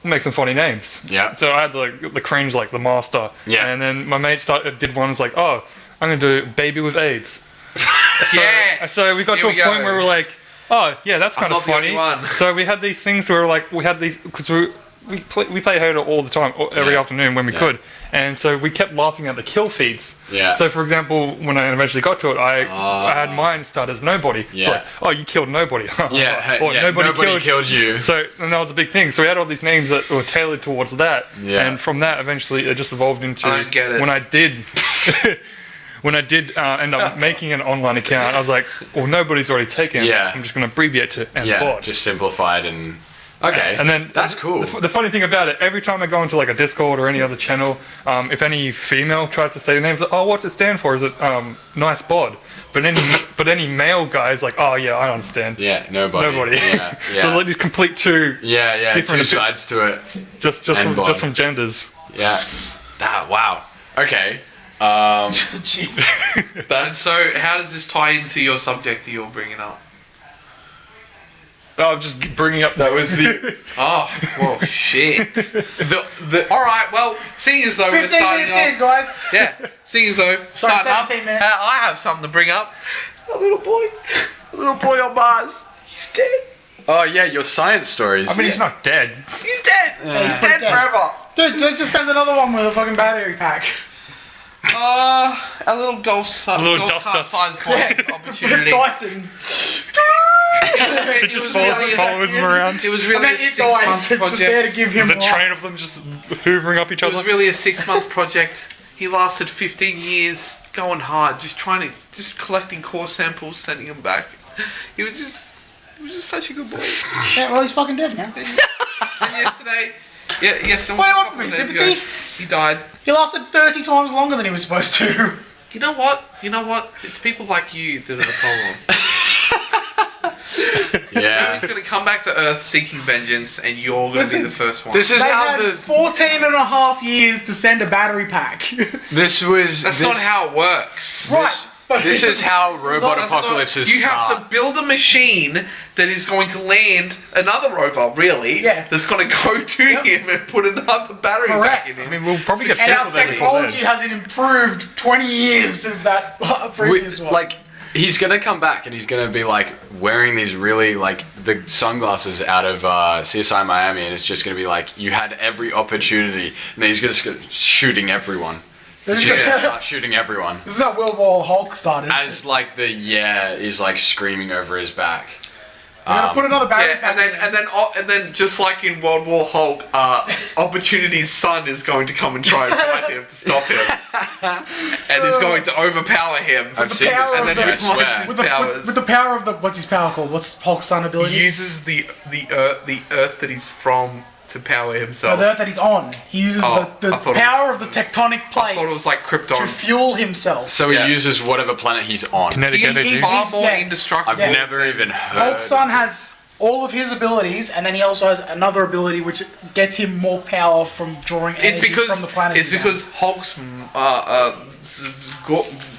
Speaker 4: we'll make some funny names.
Speaker 1: Yeah.
Speaker 4: So I had the cringe, like the master.
Speaker 1: Yeah.
Speaker 4: And then my mate did one. Was like, oh, I'm gonna do baby with AIDS.
Speaker 2: Yes!
Speaker 4: So we got to
Speaker 2: Here
Speaker 4: a
Speaker 2: we
Speaker 4: point
Speaker 2: go.
Speaker 4: where we're like, oh yeah, that's kind of
Speaker 2: not the only
Speaker 4: funny.
Speaker 2: one.
Speaker 4: So we had these things where like we had these because we play Halo all the time, every
Speaker 1: Yeah.
Speaker 4: afternoon when we
Speaker 1: Yeah.
Speaker 4: could, and so we kept laughing at the kill feeds.
Speaker 1: Yeah.
Speaker 4: So for example, when I eventually got to it, I had mine start as nobody. It's
Speaker 1: Yeah.
Speaker 4: like, oh, you killed nobody.
Speaker 1: Yeah. Hey,
Speaker 4: or
Speaker 1: yeah,
Speaker 4: nobody
Speaker 1: killed you.
Speaker 4: So and that was a big thing. So we had all these names that were tailored towards that,
Speaker 1: Yeah.
Speaker 4: and from that, eventually, it just evolved into
Speaker 2: I don't get it.
Speaker 4: when I did. When I did end up making an online account, I was like, well, nobody's already taken it.
Speaker 1: Yeah.
Speaker 4: I'm just going to abbreviate to and
Speaker 1: Yeah.
Speaker 4: bot.
Speaker 1: Just simplified and. Okay.
Speaker 4: And then
Speaker 1: that's cool.
Speaker 4: The funny thing about it, every time I go into like a Discord or any other channel, if any female tries to say the names, oh, what's it stand for? Is it nice bod? But any male guy is like, oh yeah, I understand.
Speaker 1: Yeah. Nobody. Yeah.
Speaker 4: So
Speaker 1: Yeah.
Speaker 4: like these complete two,
Speaker 1: Yeah.
Speaker 4: different
Speaker 1: Two sides to it.
Speaker 4: just
Speaker 1: And bod.
Speaker 4: from genders.
Speaker 1: Yeah. Wow. Okay.
Speaker 3: Jeez.
Speaker 2: And so, how does this tie into your subject that you're bringing up?
Speaker 4: I'm just bringing up
Speaker 1: That was the.
Speaker 2: Oh, well, shit. All right, well, seeing as though we're
Speaker 3: 15
Speaker 2: starting
Speaker 3: minutes in,
Speaker 2: off,
Speaker 3: guys.
Speaker 2: yeah, seeing as though starting up,
Speaker 3: 17 minutes.
Speaker 2: I have something to bring up. A little boy on Mars. He's dead.
Speaker 1: Oh yeah, your science stories.
Speaker 4: I mean, he's not dead.
Speaker 2: He's dead. He's dead
Speaker 3: dead.
Speaker 2: forever.
Speaker 3: Dude, they just sent another one with a fucking battery pack.
Speaker 2: A little golf
Speaker 4: little
Speaker 2: golf cart
Speaker 4: duster.
Speaker 2: size point opportunity.
Speaker 3: Dyson.
Speaker 4: It just follows him around.
Speaker 2: It was
Speaker 3: And
Speaker 2: really
Speaker 3: then
Speaker 2: a
Speaker 3: it
Speaker 2: 6
Speaker 3: dies.
Speaker 2: month
Speaker 3: It's just there
Speaker 2: project.
Speaker 3: to give him
Speaker 4: There's a
Speaker 3: life.
Speaker 4: train of them just hoovering up each
Speaker 2: It
Speaker 4: other.
Speaker 2: was really a 6 month project. He lasted 15 years, going hard, just collecting core samples, sending them back. He was just such a good boy.
Speaker 3: Yeah, well, he's fucking dead now.
Speaker 2: And yesterday,
Speaker 3: What do you want from me, sympathy?
Speaker 2: He died.
Speaker 3: He lasted 30 times longer than he was supposed to.
Speaker 2: You know what? It's people like you that are the problem.
Speaker 1: Yeah.
Speaker 2: He's going to come back to Earth seeking vengeance, and you're going to be
Speaker 3: Listen,
Speaker 2: the first one.
Speaker 1: This is
Speaker 3: They
Speaker 1: how
Speaker 3: had
Speaker 1: the
Speaker 3: 14 and a half years to send a battery pack.
Speaker 1: this was.
Speaker 2: That's
Speaker 1: this,
Speaker 2: not how it works.
Speaker 3: Right. But
Speaker 1: This is how robot
Speaker 2: That's not-
Speaker 1: apocalypses
Speaker 2: You have
Speaker 1: start.
Speaker 2: to build a machine that is going to land another rover, really.
Speaker 3: Yeah.
Speaker 2: That's going to go to him and put another battery back in
Speaker 3: Correct.
Speaker 2: him.
Speaker 4: I mean, we'll probably get
Speaker 3: And our
Speaker 4: people there before
Speaker 3: technology
Speaker 4: then.
Speaker 3: hasn't improved 20 years since that previous one.
Speaker 1: Like, he's gonna come back and he's gonna be like wearing these really like the sunglasses out of CSI Miami, and it's just gonna be like you had every opportunity, and then he's just gonna shooting everyone. He's just gonna start shooting everyone.
Speaker 3: This is how World War Hulk started.
Speaker 1: As like is like screaming over his back.
Speaker 3: We're gonna put another battery
Speaker 2: Yeah,
Speaker 3: pack in.
Speaker 2: and then just like in World War Hulk, Opportunity's son is going to come and try and fight him to stop him, and is going to overpower him.
Speaker 1: I've
Speaker 3: the
Speaker 1: seen this
Speaker 3: power of
Speaker 1: movie,
Speaker 3: the-
Speaker 1: I swear.
Speaker 2: with
Speaker 3: with the power of the what's his power called? What's Hulk's son
Speaker 2: He
Speaker 3: ability?
Speaker 2: uses the Earth that he's from to power
Speaker 3: The
Speaker 2: himself.
Speaker 3: Earth that he's on. He uses
Speaker 2: Oh,
Speaker 3: the
Speaker 2: I thought it
Speaker 3: power of the tectonic
Speaker 2: I
Speaker 3: plates
Speaker 2: thought it was like
Speaker 3: to
Speaker 2: Krypton.
Speaker 3: fuel himself.
Speaker 1: So
Speaker 2: Yeah.
Speaker 1: he uses whatever planet he's on.
Speaker 4: Kinetic
Speaker 2: He's
Speaker 4: energy.
Speaker 2: far more
Speaker 3: yeah.
Speaker 2: indestructible.
Speaker 1: I've never even heard.
Speaker 3: Hulk's son has all of his abilities, and then he also has another ability which gets him more power from drawing
Speaker 2: It's
Speaker 3: energy
Speaker 2: because
Speaker 3: from the planet.
Speaker 2: it's
Speaker 3: he's on.
Speaker 2: because Hulk's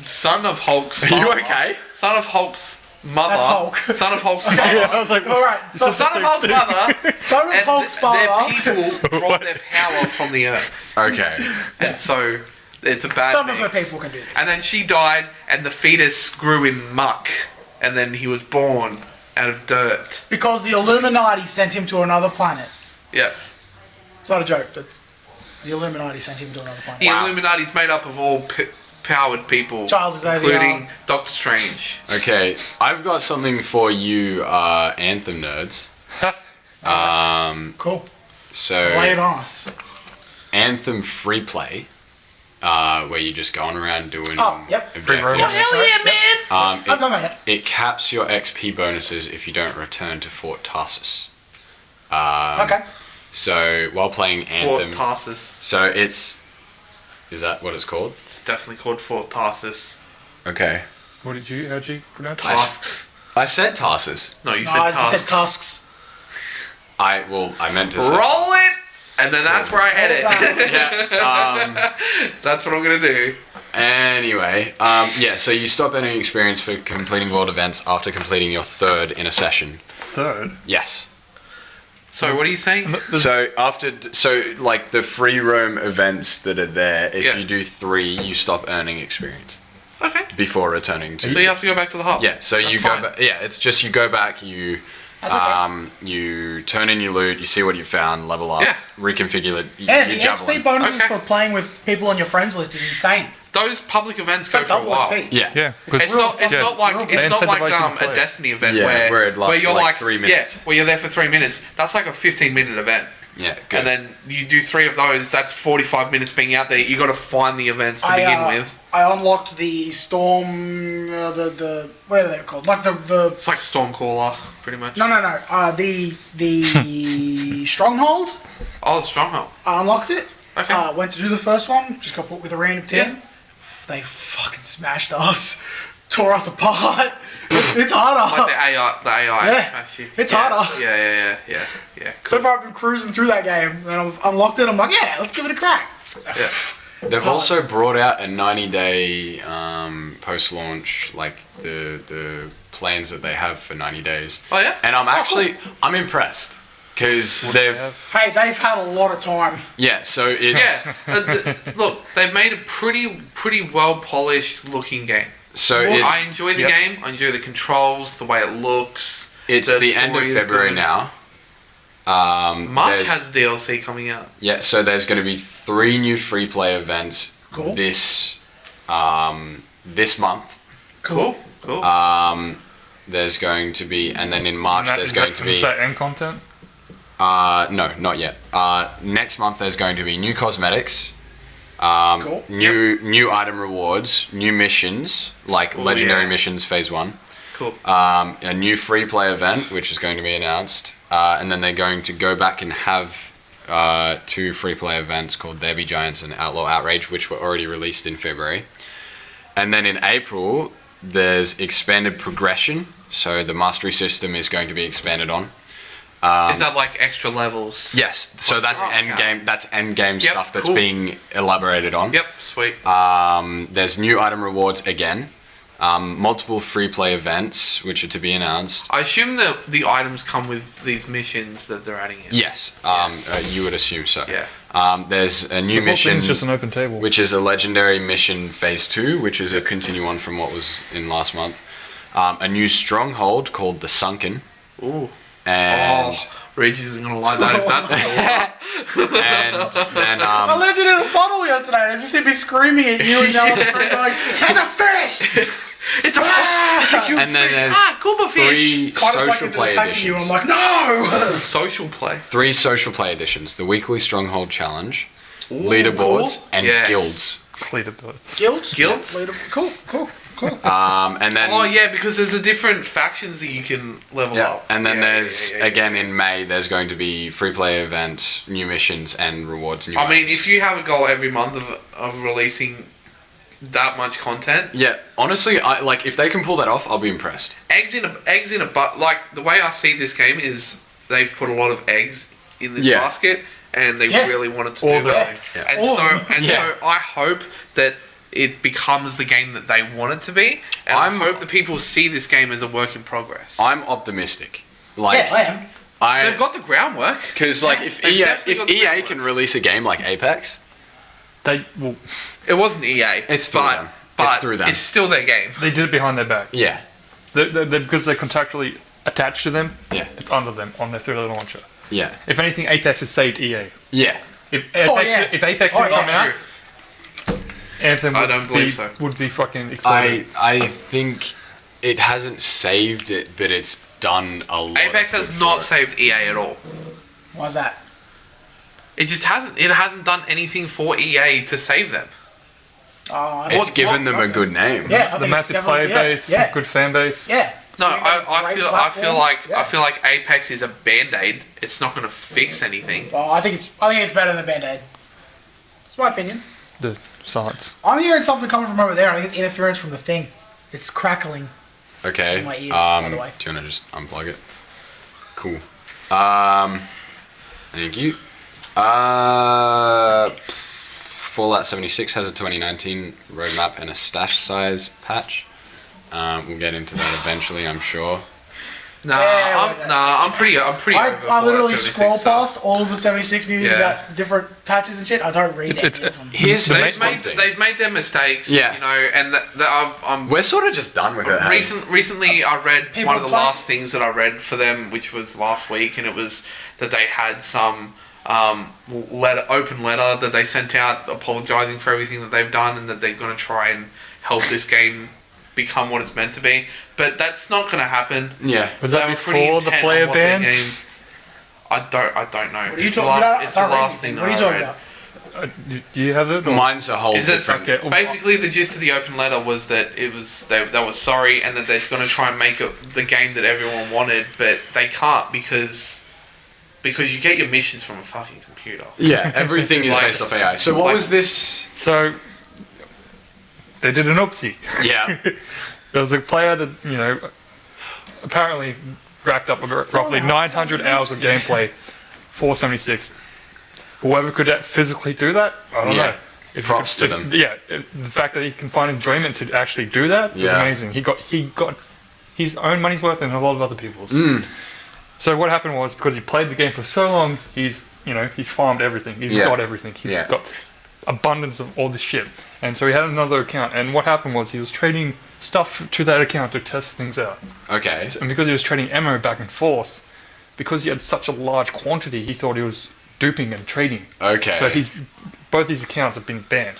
Speaker 2: son of Hulk's
Speaker 1: Are you
Speaker 2: father-
Speaker 1: okay?
Speaker 2: Son of Hulk's mother.
Speaker 3: That's Hulk.
Speaker 2: Son of Hulk's
Speaker 3: Okay.
Speaker 2: mother.
Speaker 4: Yeah, I was like,
Speaker 3: all right. So
Speaker 2: Son of Hulk's mother.
Speaker 3: son of
Speaker 2: And
Speaker 3: Hulk's
Speaker 2: their
Speaker 3: father.
Speaker 2: people draw their power from the Earth,
Speaker 1: Okay.
Speaker 2: and so it's a bad.
Speaker 3: Some of
Speaker 2: thing.
Speaker 3: her people can do this.
Speaker 2: And then she died, and the fetus grew in muck, and then he was born out of dirt.
Speaker 3: Because the Illuminati sent him to another planet.
Speaker 2: Yeah.
Speaker 3: It's not a joke. That's the Illuminati sent him to another planet.
Speaker 2: The Illuminati's made up of all powered people,
Speaker 3: Charles Xavier.
Speaker 2: including Doctor Strange.
Speaker 1: Okay. I've got something for you, Anthem nerds.
Speaker 3: Cool.
Speaker 1: So
Speaker 3: Lay it on us.
Speaker 1: Anthem free play, where you're just going around doing
Speaker 3: Oh, yep.
Speaker 4: Free roam.
Speaker 1: objectives.
Speaker 3: Oh, hell yeah, man! I've done
Speaker 1: It,
Speaker 3: that.
Speaker 1: it caps your XP bonuses if you don't return to Fort Tarsus.
Speaker 3: Okay.
Speaker 1: So while playing
Speaker 2: Fort
Speaker 1: Anthem,
Speaker 2: Tarsus.
Speaker 1: so is that what it's called?
Speaker 2: It's definitely called Fort Tarsus.
Speaker 1: Okay.
Speaker 4: how'd you pronounce it?
Speaker 2: Tasks.
Speaker 1: I said Tarsus.
Speaker 2: No, you
Speaker 3: No,
Speaker 2: said
Speaker 3: I
Speaker 2: tasks.
Speaker 3: just said casks.
Speaker 1: I meant to say.
Speaker 2: Roll it, and then that's where I head it.
Speaker 1: Yeah.
Speaker 2: That's what I'm gonna do.
Speaker 1: Anyway, yeah. So you stop earning experience for completing world events after completing your third in a session.
Speaker 4: Third.
Speaker 1: Yes.
Speaker 2: So what are you saying?
Speaker 1: So like the free roam events that are there, if
Speaker 2: Yeah.
Speaker 1: you do 3, you stop earning experience
Speaker 2: Okay.
Speaker 1: before returning to.
Speaker 2: So you have to go back to the hub.
Speaker 1: Yeah. So you
Speaker 2: That's
Speaker 1: go
Speaker 2: fine.
Speaker 1: back. Yeah. It's just you go back. You. You turn in your loot, you see what you found, level up,
Speaker 2: Yeah.
Speaker 1: reconfigure it,
Speaker 3: Yeah,
Speaker 1: you
Speaker 3: the
Speaker 1: javelin.
Speaker 3: XP bonuses
Speaker 2: Okay.
Speaker 3: for playing with people on your friends list is insane.
Speaker 2: Those public events
Speaker 3: It's
Speaker 2: go
Speaker 3: like
Speaker 2: for a
Speaker 3: double
Speaker 2: while.
Speaker 3: XP.
Speaker 1: Yeah.
Speaker 4: Yeah. 'cause-
Speaker 2: It's not. It's
Speaker 4: Yeah.
Speaker 2: not like. It's
Speaker 4: They
Speaker 2: not like
Speaker 4: incentivize you to
Speaker 2: a
Speaker 4: play.
Speaker 2: Destiny event
Speaker 1: Yeah, where it lasts
Speaker 2: you're
Speaker 1: for like
Speaker 2: like
Speaker 1: 3 minutes.
Speaker 2: Yeah, where you're there for 3 minutes. That's like a 15-minute event.
Speaker 1: Yeah, good.
Speaker 2: And then you do 3 of those. That's 45 minutes being out there. You got to find the events to begin with.
Speaker 3: I unlocked the storm, the whatever they're called, like the
Speaker 2: It's like Stormcaller, pretty much.
Speaker 3: no, the stronghold.
Speaker 2: Oh, the Stronghold.
Speaker 3: I unlocked it.
Speaker 2: Okay.
Speaker 3: Went to do the first one. Just got put with a random team. They fucking smashed us, tore us apart. It's harder.
Speaker 2: Like the AI
Speaker 3: Yeah,
Speaker 2: smash you.
Speaker 3: it's
Speaker 2: yeah.
Speaker 3: harder.
Speaker 2: Yeah.
Speaker 3: So far, I've been cruising through that game, and I've unlocked it. I'm like, yeah, let's give it a crack.
Speaker 2: Yeah.
Speaker 1: They've also brought out a 90-day post-launch, like the plans that they have for 90 days.
Speaker 2: Oh yeah.
Speaker 1: And I'm impressed because they've
Speaker 3: Hey, they've had a lot of time.
Speaker 1: so it's
Speaker 2: Yeah. Look, they've made a pretty well polished looking game.
Speaker 1: so
Speaker 3: Well,
Speaker 1: it's
Speaker 2: I enjoy the game. I enjoy the controls, the way it looks.
Speaker 1: it's the end of
Speaker 2: story is
Speaker 1: February
Speaker 2: good.
Speaker 1: now.
Speaker 2: March
Speaker 1: there's-
Speaker 2: has DLC coming out.
Speaker 1: Yeah, so there's going to be 3 new free play events
Speaker 3: Cool.
Speaker 1: this month.
Speaker 2: Cool.
Speaker 1: There's going to be, and then in March there's going to be.
Speaker 4: Is that end content?
Speaker 1: No, not yet. Next month there's going to be new cosmetics,
Speaker 3: Cool.
Speaker 1: new item rewards, new missions like legendary
Speaker 2: yeah.
Speaker 1: missions phase 1,
Speaker 2: Cool.
Speaker 1: a new free play event which is going to be announced, and then they're going to go back and have 2 free play events called There Be Giants and Outlaw Outrage, which were already released in February, and then in April There's expanded progression, so the mastery system is going to be expanded on.
Speaker 2: Is that like extra levels?
Speaker 1: Yes, so that's end game. That's end game
Speaker 2: Yep,
Speaker 1: stuff that's
Speaker 2: cool.
Speaker 1: being elaborated on.
Speaker 2: Yep, sweet.
Speaker 1: There's new item rewards again. Multiple free play events, which are to be announced.
Speaker 2: I assume that the items come with these missions that they're adding in.
Speaker 1: Yes, you would assume so.
Speaker 2: Yeah.
Speaker 1: There's a new
Speaker 4: The whole
Speaker 1: mission,
Speaker 4: thing's just an open table.
Speaker 1: which is a legendary mission phase 2, which is a continue on from what was in last month. A new stronghold called the Sunken.
Speaker 2: Ooh.
Speaker 1: And
Speaker 2: Regis isn't gonna like that if that's in the water.
Speaker 1: and then
Speaker 3: I left it in a bottle yesterday. And I just heard me screaming at you and down the street going, "It's a fish!"
Speaker 2: It's a huge
Speaker 1: and then there's
Speaker 2: Goober fish.
Speaker 1: 3
Speaker 3: Kind of like
Speaker 1: social
Speaker 3: it's
Speaker 1: play
Speaker 3: attacking you, and I'm
Speaker 1: editions.
Speaker 3: like, "No!"
Speaker 2: Social play.
Speaker 1: 3 social play editions: the weekly stronghold challenge,
Speaker 2: Ooh,
Speaker 1: leaderboards,
Speaker 3: cool.
Speaker 1: and
Speaker 2: Yes.
Speaker 1: guilds.
Speaker 4: Leaderboards.
Speaker 3: Guilds?
Speaker 2: Guilds?
Speaker 3: Yeah, cool.
Speaker 1: And then
Speaker 2: Oh yeah, because there's a different factions that you can level
Speaker 1: yeah,
Speaker 2: up.
Speaker 1: and then
Speaker 2: Yeah,
Speaker 1: there's
Speaker 2: yeah, yeah,
Speaker 1: again
Speaker 2: yeah.
Speaker 1: in May there's going to be free play events, new missions, and rewards. New
Speaker 2: I mean,
Speaker 1: items.
Speaker 2: if you have a goal every month of releasing that much content,
Speaker 1: yeah, honestly, I like if they can pull that off, I'll be impressed.
Speaker 2: eggs in a but like the way I see this game is they've put a lot of eggs in this
Speaker 1: Yeah.
Speaker 2: basket, and they
Speaker 3: Yeah.
Speaker 2: really wanted to
Speaker 4: All
Speaker 2: do
Speaker 4: the
Speaker 2: that.
Speaker 4: eggs.
Speaker 1: Yeah.
Speaker 2: And
Speaker 3: All
Speaker 2: so
Speaker 3: of them.
Speaker 2: and
Speaker 1: Yeah.
Speaker 2: so I hope that it becomes the game that they want it to be, and I hope that people see this game as a work in progress.
Speaker 1: I'm optimistic. Like
Speaker 3: Yeah, I am.
Speaker 2: They've got the groundwork.
Speaker 1: because like if
Speaker 2: They've
Speaker 1: EA
Speaker 2: definitely
Speaker 1: if
Speaker 2: got the
Speaker 1: EA
Speaker 2: groundwork.
Speaker 1: can release a game like Apex,
Speaker 4: They well,
Speaker 2: It wasn't EA.
Speaker 1: It's through them.
Speaker 2: But
Speaker 1: It's through them.
Speaker 2: It's still their game.
Speaker 4: they did it behind their back.
Speaker 1: yeah,
Speaker 4: Because they're contractually attached to them.
Speaker 1: Yeah.
Speaker 4: It's under them on their 3D launcher.
Speaker 1: yeah,
Speaker 4: If anything, Apex has saved EA.
Speaker 1: yeah.
Speaker 4: If
Speaker 3: Oh,
Speaker 4: Apex,
Speaker 3: yeah.
Speaker 4: if Apex
Speaker 3: Oh,
Speaker 4: had
Speaker 3: yeah,
Speaker 4: come out,
Speaker 2: True.
Speaker 4: Anthem
Speaker 2: I
Speaker 4: would
Speaker 2: don't
Speaker 4: be,
Speaker 2: believe so.
Speaker 4: would be fucking exploded.
Speaker 1: I think it hasn't saved it, but it's done a lot.
Speaker 2: Apex
Speaker 1: of
Speaker 2: has
Speaker 1: good
Speaker 2: not
Speaker 1: for it.
Speaker 2: saved EA at all.
Speaker 3: Why's that?
Speaker 2: It just hasn't. It hasn't done anything for EA to save them.
Speaker 3: Oh,
Speaker 1: It's given them a good name.
Speaker 3: Yeah, I
Speaker 4: The
Speaker 3: think
Speaker 4: massive
Speaker 3: it's
Speaker 4: player
Speaker 3: definitely-
Speaker 4: base,
Speaker 3: Yeah.
Speaker 4: good fan base.
Speaker 3: Yeah.
Speaker 2: No,
Speaker 3: It's giving them a
Speaker 2: I
Speaker 3: great
Speaker 2: feel
Speaker 3: platform.
Speaker 2: like
Speaker 3: Yeah.
Speaker 2: I feel like Apex is a band-aid. It's not going to fix anything.
Speaker 3: Oh, I think it's better than Band-Aid. It's my opinion.
Speaker 4: The silence.
Speaker 3: I'm hearing something coming from over there. I think it's interference from the thing. It's crackling.
Speaker 1: Okay.
Speaker 3: In my ears, by the way.
Speaker 1: Do you want to just unplug it? Cool. Thank you. Fallout 76 has a 2019 roadmap and a stash size patch. We'll get into that eventually, I'm sure.
Speaker 2: I'm pretty over
Speaker 3: I
Speaker 2: Fallout
Speaker 3: literally
Speaker 2: 76
Speaker 3: scroll
Speaker 2: stuff.
Speaker 3: past all of the 76 news
Speaker 2: Yeah.
Speaker 3: about different patches and shit. I don't read
Speaker 4: It's-
Speaker 3: any of them.
Speaker 1: Here's
Speaker 4: The
Speaker 1: here's
Speaker 4: main-
Speaker 1: one thing.
Speaker 2: They've made their mistakes.
Speaker 1: Yeah.
Speaker 2: You know, and I'm
Speaker 1: We're sort of just done with it. hey?
Speaker 2: Recently, I read
Speaker 3: People
Speaker 2: one of the
Speaker 3: play-
Speaker 2: last things that I read for them, which was last week, and it was that they had some open letter that they sent out apologising for everything that they've done, and that they're going to try and help this game become what it's meant to be. But that's not going to happen.
Speaker 1: Yeah.
Speaker 4: Was
Speaker 2: They
Speaker 4: that
Speaker 2: were pretty
Speaker 4: before the
Speaker 2: intent
Speaker 4: player
Speaker 2: on what their
Speaker 4: ban?
Speaker 2: game- I don't know.
Speaker 3: What are you
Speaker 2: It's the
Speaker 3: talking
Speaker 2: last,
Speaker 3: about?
Speaker 2: it's the last thing
Speaker 3: What are
Speaker 2: that
Speaker 3: you
Speaker 2: I
Speaker 3: talking
Speaker 2: read.
Speaker 3: about?
Speaker 4: Do you have it? Or?
Speaker 1: Mine's a whole
Speaker 2: Is it
Speaker 1: different...
Speaker 4: Okay.
Speaker 2: basically the gist of the open letter was that it was they were sorry and that they're going to try and make it the game that everyone wanted, but they can't because you get your missions from a fucking computer.
Speaker 1: Yeah, everything is
Speaker 2: Like-
Speaker 1: based off AI. So what
Speaker 2: like-
Speaker 1: was this?
Speaker 4: So they did an oopsie.
Speaker 1: Yeah.
Speaker 4: There was a player that, you know, apparently racked up roughly
Speaker 3: no,
Speaker 4: 900
Speaker 3: that's an
Speaker 4: hours of
Speaker 3: oopsie.
Speaker 4: gameplay for 76. Whoever could physically do that, I don't
Speaker 1: Yeah.
Speaker 4: know.
Speaker 1: Props to them.
Speaker 4: Yeah, the fact that he can find enjoyment to actually do that is
Speaker 1: Yeah.
Speaker 4: amazing. He got his own money's worth and a lot of other people's.
Speaker 1: Mm.
Speaker 4: So what happened was, because he played the game for so long, he's farmed everything. He's
Speaker 1: Yeah.
Speaker 4: got everything. He's
Speaker 1: Yeah.
Speaker 4: got abundance of all this shit. And so he had another account, and what happened was he was trading stuff to that account to test things out.
Speaker 1: Okay.
Speaker 4: And because he was trading ammo back and forth, because he had such a large quantity, he thought he was duping and trading.
Speaker 1: Okay.
Speaker 4: So both these accounts have been banned.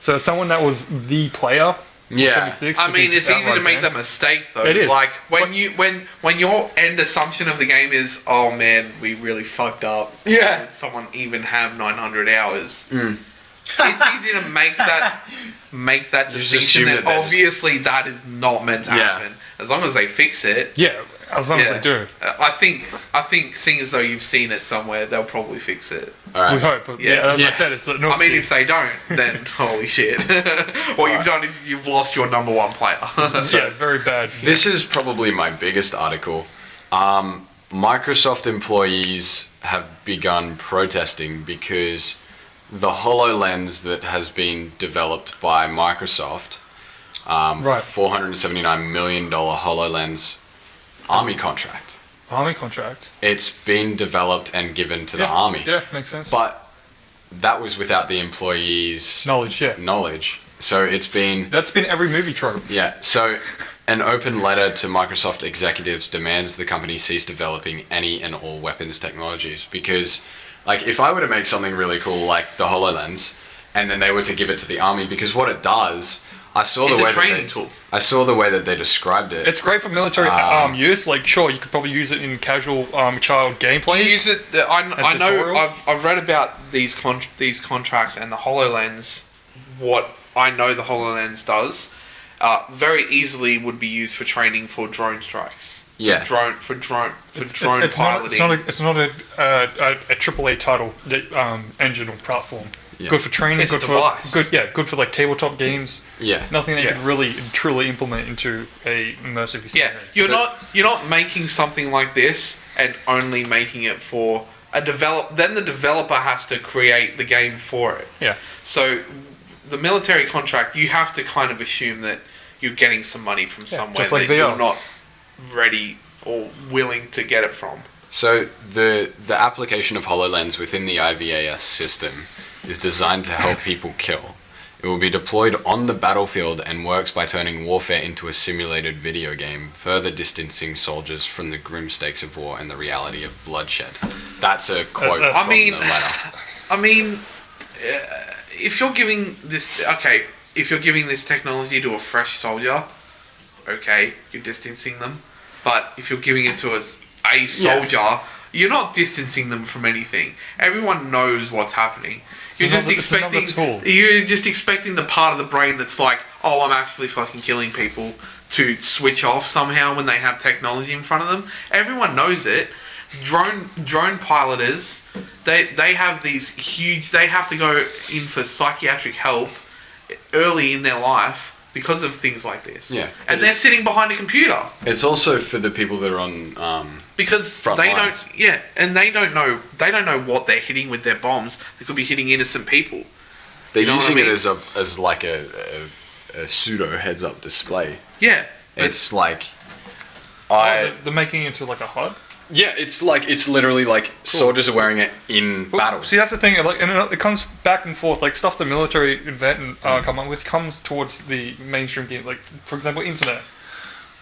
Speaker 4: So as someone that was the player,
Speaker 1: Yeah.
Speaker 4: 76,
Speaker 2: I
Speaker 4: to
Speaker 2: mean,
Speaker 4: be
Speaker 2: it's easy to
Speaker 4: outright
Speaker 2: make
Speaker 4: banned.
Speaker 2: that mistake though.
Speaker 4: It is.
Speaker 2: Like when
Speaker 4: But-
Speaker 2: when your end assumption of the game is, oh man, we really fucked up.
Speaker 1: Yeah.
Speaker 2: Did someone even have 900 hours?
Speaker 1: Mm.
Speaker 2: It's easy to make that
Speaker 1: You just
Speaker 2: distinction
Speaker 1: assume
Speaker 2: that
Speaker 1: that they're just-
Speaker 2: obviously that is not meant to
Speaker 1: Yeah.
Speaker 2: happen. As long as they fix it.
Speaker 4: Yeah, As long as they do.
Speaker 2: I think, seeing as though you've seen it somewhere, they'll probably fix it.
Speaker 1: All right.
Speaker 4: We hope. But
Speaker 2: Yeah.
Speaker 4: as I said, it's not.
Speaker 2: I mean, if they don't, then holy shit. What you've done is you've lost your number one player.
Speaker 4: yeah, very bad.
Speaker 1: This is probably my biggest article. Microsoft employees have begun protesting because the HoloLens that has been developed by Microsoft,
Speaker 4: Right.
Speaker 1: $479 million HoloLens Army contract.
Speaker 4: Army contract.
Speaker 1: It's been developed and given to the
Speaker 4: Yeah.
Speaker 1: Army.
Speaker 4: Yeah, makes sense.
Speaker 1: But that was without the employees'
Speaker 4: Knowledge, yeah.
Speaker 1: knowledge. So it's been...
Speaker 4: That's been every movie trope.
Speaker 1: Yeah, so an open letter to Microsoft executives demands the company cease developing any and all weapons technologies. Because, like, if I were to make something really cool like the HoloLens, and then they were to give it to the Army, because what it does... I saw
Speaker 2: It's
Speaker 1: the
Speaker 2: a
Speaker 1: way
Speaker 2: training tool.
Speaker 1: I saw the way that they described it.
Speaker 4: It's great for military use. Like, sure, you could probably use it in casual child gameplay.
Speaker 2: You use it. I know.
Speaker 4: tutorial?
Speaker 2: I've read about these contracts and the HoloLens. What I know the HoloLens does, very easily would be used for training for drone strikes.
Speaker 1: Yeah.
Speaker 2: Drone piloting.
Speaker 4: It's not a AAA title engine or platform.
Speaker 1: Yeah.
Speaker 4: Good for training.
Speaker 2: It's a
Speaker 4: good
Speaker 2: device.
Speaker 4: for good for like tabletop games.
Speaker 1: Yeah.
Speaker 4: Nothing that you
Speaker 2: Yeah.
Speaker 4: could really truly implement into a immersive experience.
Speaker 2: Yeah, you're not making something like this and only making it for a develop. Then the developer has to create the game for it.
Speaker 4: Yeah.
Speaker 2: So the military contract, you have to kind of assume that you're getting some money from somewhere
Speaker 4: just like
Speaker 2: that
Speaker 4: VR.
Speaker 2: you're not ready or willing to get it from.
Speaker 1: So the application of HoloLens within the IVAS system is designed to help people kill. It will be deployed on the battlefield and works by turning warfare into a simulated video game, further distancing soldiers from the grim stakes of war and the reality of bloodshed. That's a quote
Speaker 4: I
Speaker 1: from
Speaker 2: mean-
Speaker 1: the letter.
Speaker 2: I mean, if you're giving this technology to a fresh soldier, okay, you're distancing them. But if you're giving it to a soldier, you're not distancing them from anything. Everyone knows what's happening. You're just expecting the part of the brain that's like, oh, I'm actually fucking killing people, to switch off somehow when they have technology in front of them. Everyone knows it. Drone piloters, they have these huge. They have to go in for psychiatric help early in their life because of things like this.
Speaker 1: Yeah,
Speaker 2: and they're sitting behind a computer.
Speaker 1: It's also for the people that are on
Speaker 2: Because
Speaker 1: front
Speaker 2: they
Speaker 1: lines.
Speaker 2: don't, yeah, and they don't know what they're hitting with their bombs. They could be hitting innocent people.
Speaker 1: They're
Speaker 2: You know what
Speaker 1: using
Speaker 2: I mean?
Speaker 1: it as like a pseudo heads up display.
Speaker 2: Yeah,
Speaker 1: It's like
Speaker 4: They're making it into like a HUD.
Speaker 1: yeah, it's literally like soldiers are wearing it in battle.
Speaker 4: See, that's the thing. Like, and it comes back and forth. Like stuff the military invent and come up with comes towards the mainstream game. Like, for example, internet.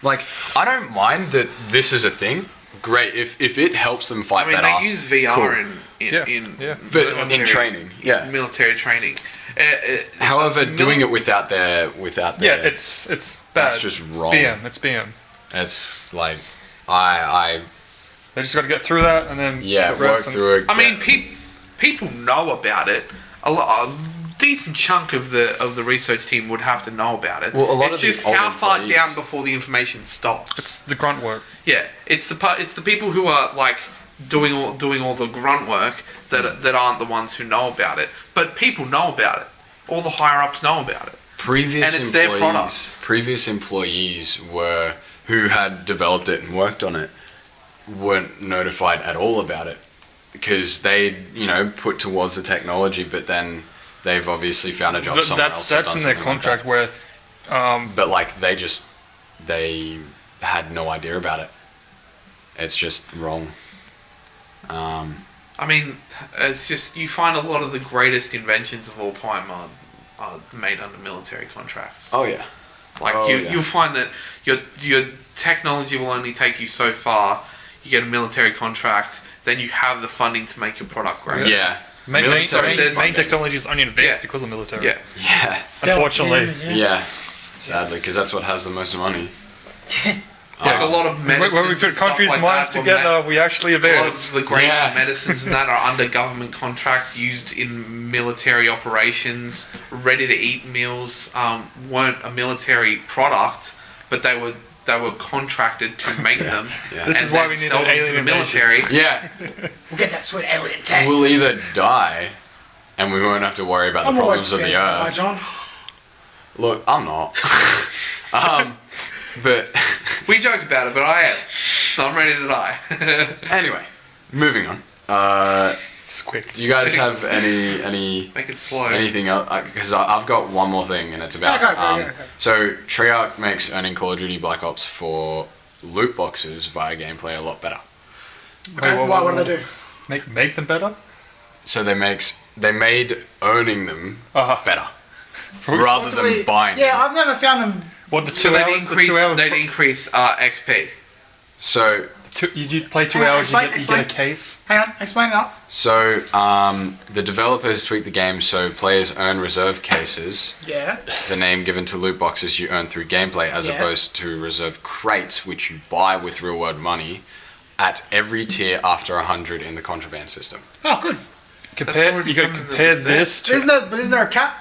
Speaker 1: Like, I don't mind that this is a thing. Great, if it helps them fight
Speaker 2: I mean,
Speaker 1: better.
Speaker 2: they use VR
Speaker 1: cool.
Speaker 2: in
Speaker 1: But
Speaker 2: military,
Speaker 1: in training, yeah.
Speaker 2: military training.
Speaker 1: However, doing it without their
Speaker 4: Yeah, it's bad.
Speaker 1: That's just wrong.
Speaker 4: BM. It's BM.
Speaker 1: It's like I
Speaker 4: They just got to get through that and then
Speaker 1: yeah
Speaker 4: progress
Speaker 1: work
Speaker 4: and-
Speaker 1: through it.
Speaker 2: I mean, people know about it. A decent chunk of the research team would have to know about it.
Speaker 1: Well, a lot
Speaker 2: it's
Speaker 1: of the
Speaker 2: just
Speaker 1: old
Speaker 2: how far
Speaker 1: employees-
Speaker 2: down before the information stops.
Speaker 4: It's the grunt work.
Speaker 2: Yeah, it's the people who are like doing all the grunt work that aren't the ones who know about it. But people know about it. All the higher ups know about it.
Speaker 1: Previous
Speaker 2: and it's their
Speaker 1: employees,
Speaker 2: product.
Speaker 1: previous employees who had developed it and worked on it weren't notified at all about it because they put towards the technology, but then they've obviously found a job somewhere else.
Speaker 4: That's in their contract where.
Speaker 1: But like they had no idea about it. It's just wrong.
Speaker 2: I mean, it's just you find a lot of the greatest inventions of all time are made under military contracts.
Speaker 1: Oh yeah.
Speaker 2: Like you'll find that your technology will only take you so far. You get a military contract, then you have the funding to make your product great.
Speaker 1: Yeah.
Speaker 4: Main
Speaker 2: Military-
Speaker 4: technology is only advanced
Speaker 2: Yeah.
Speaker 4: because of military.
Speaker 2: Yeah.
Speaker 1: Yeah.
Speaker 4: Unfortunately.
Speaker 1: Yeah. Sadly, because that's what has the most money.
Speaker 2: Like a lot of medicines.
Speaker 4: When we put
Speaker 2: and stuff
Speaker 4: countries'
Speaker 2: like
Speaker 4: minds
Speaker 2: that were
Speaker 4: together, we actually
Speaker 2: a lot
Speaker 4: advance.
Speaker 2: of the great
Speaker 1: Yeah.
Speaker 2: medicines and that are under government contracts used in military operations. Ready-to-eat meals weren't a military product, but they they were contracted to make them.
Speaker 1: Yeah.
Speaker 4: This
Speaker 2: and
Speaker 4: is why
Speaker 2: then
Speaker 4: we need
Speaker 2: sell
Speaker 4: an
Speaker 2: them to
Speaker 4: alien
Speaker 2: the
Speaker 4: invasion.
Speaker 2: military.
Speaker 1: Yeah,
Speaker 3: We'll get that sweet alien tech.
Speaker 1: we'll either die, and we won't have to worry about the problems of the Earth.
Speaker 3: John.
Speaker 1: Look, I'm not. But
Speaker 2: We joke about it, but I am. So I'm ready to die.
Speaker 1: anyway, moving on.
Speaker 4: Just quick.
Speaker 1: Do you guys have any
Speaker 2: Make it slow.
Speaker 1: anything else? Because I've got one more thing, and it's about.
Speaker 3: Okay.
Speaker 1: So Treyarch makes earning Call of Duty Black Ops for loot boxes via gameplay a lot better.
Speaker 3: Okay,
Speaker 4: Wait,
Speaker 3: what do they do?
Speaker 4: Make them better?
Speaker 1: So they made earning them
Speaker 4: Uh-huh.
Speaker 1: better
Speaker 4: What
Speaker 1: rather than buying
Speaker 3: Yeah,
Speaker 1: them.
Speaker 3: I've never found them.
Speaker 4: What, the 2
Speaker 2: So
Speaker 4: hours?
Speaker 2: they'd
Speaker 4: The 2 hours
Speaker 2: increase XP.
Speaker 1: So
Speaker 4: you play 2
Speaker 3: Hang on,
Speaker 4: hours, you
Speaker 3: explain.
Speaker 4: get a case.
Speaker 3: Hang on, explain it up.
Speaker 1: So the developers tweaked the game so players earn reserve cases,
Speaker 3: Yeah.
Speaker 1: the name given to loot boxes you earn through gameplay, as
Speaker 3: Yeah.
Speaker 1: opposed to reserve crates, which you buy with real world money, at every tier after 100 in the contraband system.
Speaker 3: Oh, good.
Speaker 4: Compare,
Speaker 2: already
Speaker 4: you got to
Speaker 2: something that
Speaker 4: compare
Speaker 2: was there.
Speaker 4: this to.
Speaker 3: Isn't there a cap?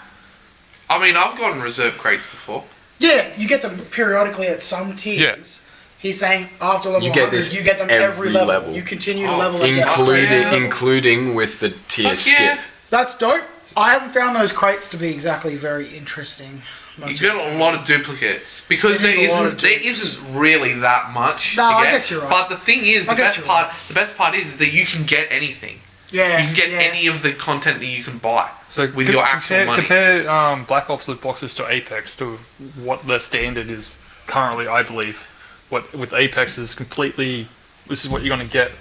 Speaker 2: I mean, I've gotten reserve crates before.
Speaker 3: Yeah, you get them periodically at some tiers. He's saying after level
Speaker 1: You get
Speaker 3: 100,
Speaker 1: this
Speaker 3: you get them
Speaker 1: every
Speaker 3: every level.
Speaker 1: level.
Speaker 3: You continue to
Speaker 2: Oh,
Speaker 3: level and get
Speaker 1: Including
Speaker 3: upgraded.
Speaker 1: including with the tier
Speaker 2: Fuck yeah.
Speaker 1: skip.
Speaker 3: That's dope. I haven't found those crates to be exactly very interesting.
Speaker 2: You got a lot of duplicates because
Speaker 3: There is a lot of
Speaker 2: there
Speaker 3: dupes.
Speaker 2: isn't really that much.
Speaker 3: No,
Speaker 2: to
Speaker 3: I
Speaker 2: get.
Speaker 3: guess you're right.
Speaker 2: But the thing is,
Speaker 3: I
Speaker 2: the
Speaker 3: guess
Speaker 2: best
Speaker 3: you're
Speaker 2: part, the best part is that you can get anything.
Speaker 3: Yeah.
Speaker 2: You can get
Speaker 3: yeah.
Speaker 2: any of the content that you can buy
Speaker 4: So
Speaker 2: with your actual money.
Speaker 4: Compare Black Ops loot boxes to Apex to what the standard is currently, I believe. What with Apex is completely. This is what you're gonna get.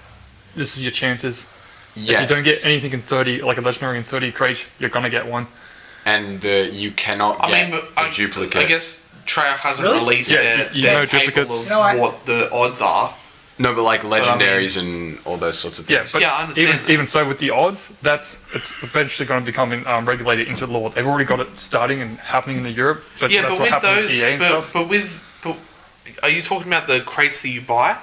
Speaker 4: This is your chances. If
Speaker 1: Yeah,
Speaker 4: you don't get anything in 30, like a legendary in 30 crates, you're gonna get one.
Speaker 1: and you cannot
Speaker 2: I
Speaker 1: get
Speaker 2: mean, but
Speaker 1: a duplicate.
Speaker 2: I guess Treyarch hasn't
Speaker 3: Really?
Speaker 2: released
Speaker 4: Yeah,
Speaker 2: their,
Speaker 4: you
Speaker 2: their
Speaker 4: know
Speaker 2: table
Speaker 4: duplicates.
Speaker 2: of
Speaker 3: You know what?
Speaker 2: what the odds are.
Speaker 1: No, but like
Speaker 2: I mean-
Speaker 1: legendaries and all those sorts of
Speaker 4: Yeah,
Speaker 1: things.
Speaker 4: but
Speaker 2: Yeah, I understand
Speaker 4: even
Speaker 2: that.
Speaker 4: even so, with the odds, it's eventually going to become regulated into law. They've already got it starting and happening in Europe. But
Speaker 2: Yeah,
Speaker 4: that's
Speaker 2: but
Speaker 4: what
Speaker 2: with
Speaker 4: happened
Speaker 2: those,
Speaker 4: with EA and stuff.
Speaker 2: but are you talking about the crates that you buy?